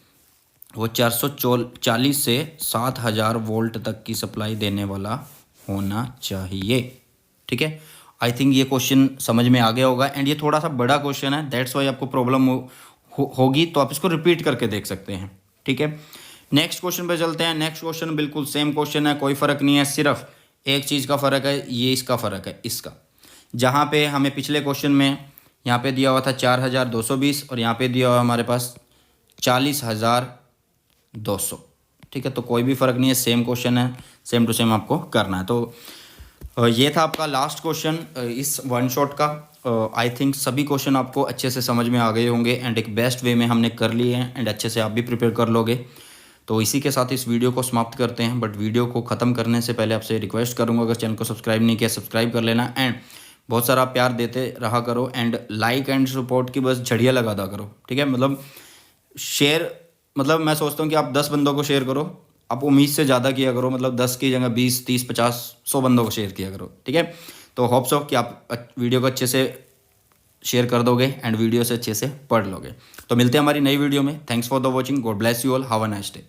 वो 440 से 7000 वोल्ट तक की सप्लाई देने वाला होना चाहिए, ठीक है। आई थिंक ये क्वेश्चन समझ में आ गया होगा, एंड ये थोड़ा सा बड़ा क्वेश्चन है, दैट्स वाई आपको प्रॉब्लम होगी, तो आप इसको रिपीट करके देख सकते हैं, ठीक है। नेक्स्ट क्वेश्चन पे चलते हैं। नेक्स्ट क्वेश्चन बिल्कुल सेम क्वेश्चन है, कोई फ़र्क नहीं है, सिर्फ एक चीज़ का फ़र्क है, ये इसका फ़र्क है इसका, जहाँ पे हमें पिछले क्वेश्चन में यहाँ पे दिया हुआ था 4220 और यहाँ पे दिया हुआ हमारे पास 40200, ठीक है। तो कोई भी फ़र्क नहीं है, सेम क्वेश्चन है, सेम टू सेम आपको करना है। तो ये था आपका लास्ट क्वेश्चन इस वन शॉट का। आई थिंक सभी क्वेश्चन आपको अच्छे से समझ में आ गए होंगे एंड एक बेस्ट वे में हमने कर लिए हैं एंड अच्छे से आप भी प्रिपेयर कर लोगे। तो इसी के साथ इस वीडियो को समाप्त करते हैं, बट वीडियो को ख़त्म करने से पहले आपसे रिक्वेस्ट करूँगा, अगर चैनल को सब्सक्राइब नहीं किया सब्सक्राइब कर लेना एंड बहुत सारा प्यार देते रहा करो एंड लाइक एंड सपोर्ट की बस झड़िया लगा दा करो, ठीक है। मतलब शेयर, मतलब मैं सोचता हूँ कि आप 10 बंदों को शेयर करो, आप उम्मीद से ज़्यादा किया करो, मतलब 10 की जगह 20 30 50 100 बंदों को शेयर किया करो, ठीक है। तो होप्स हो कि आप वीडियो को अच्छे से शेयर कर दोगे एंड वीडियो से अच्छे से पढ़ लोगे। तो मिलते हैं हमारी नई वीडियो में। Thanks for the watching, God bless you all, have a nice day.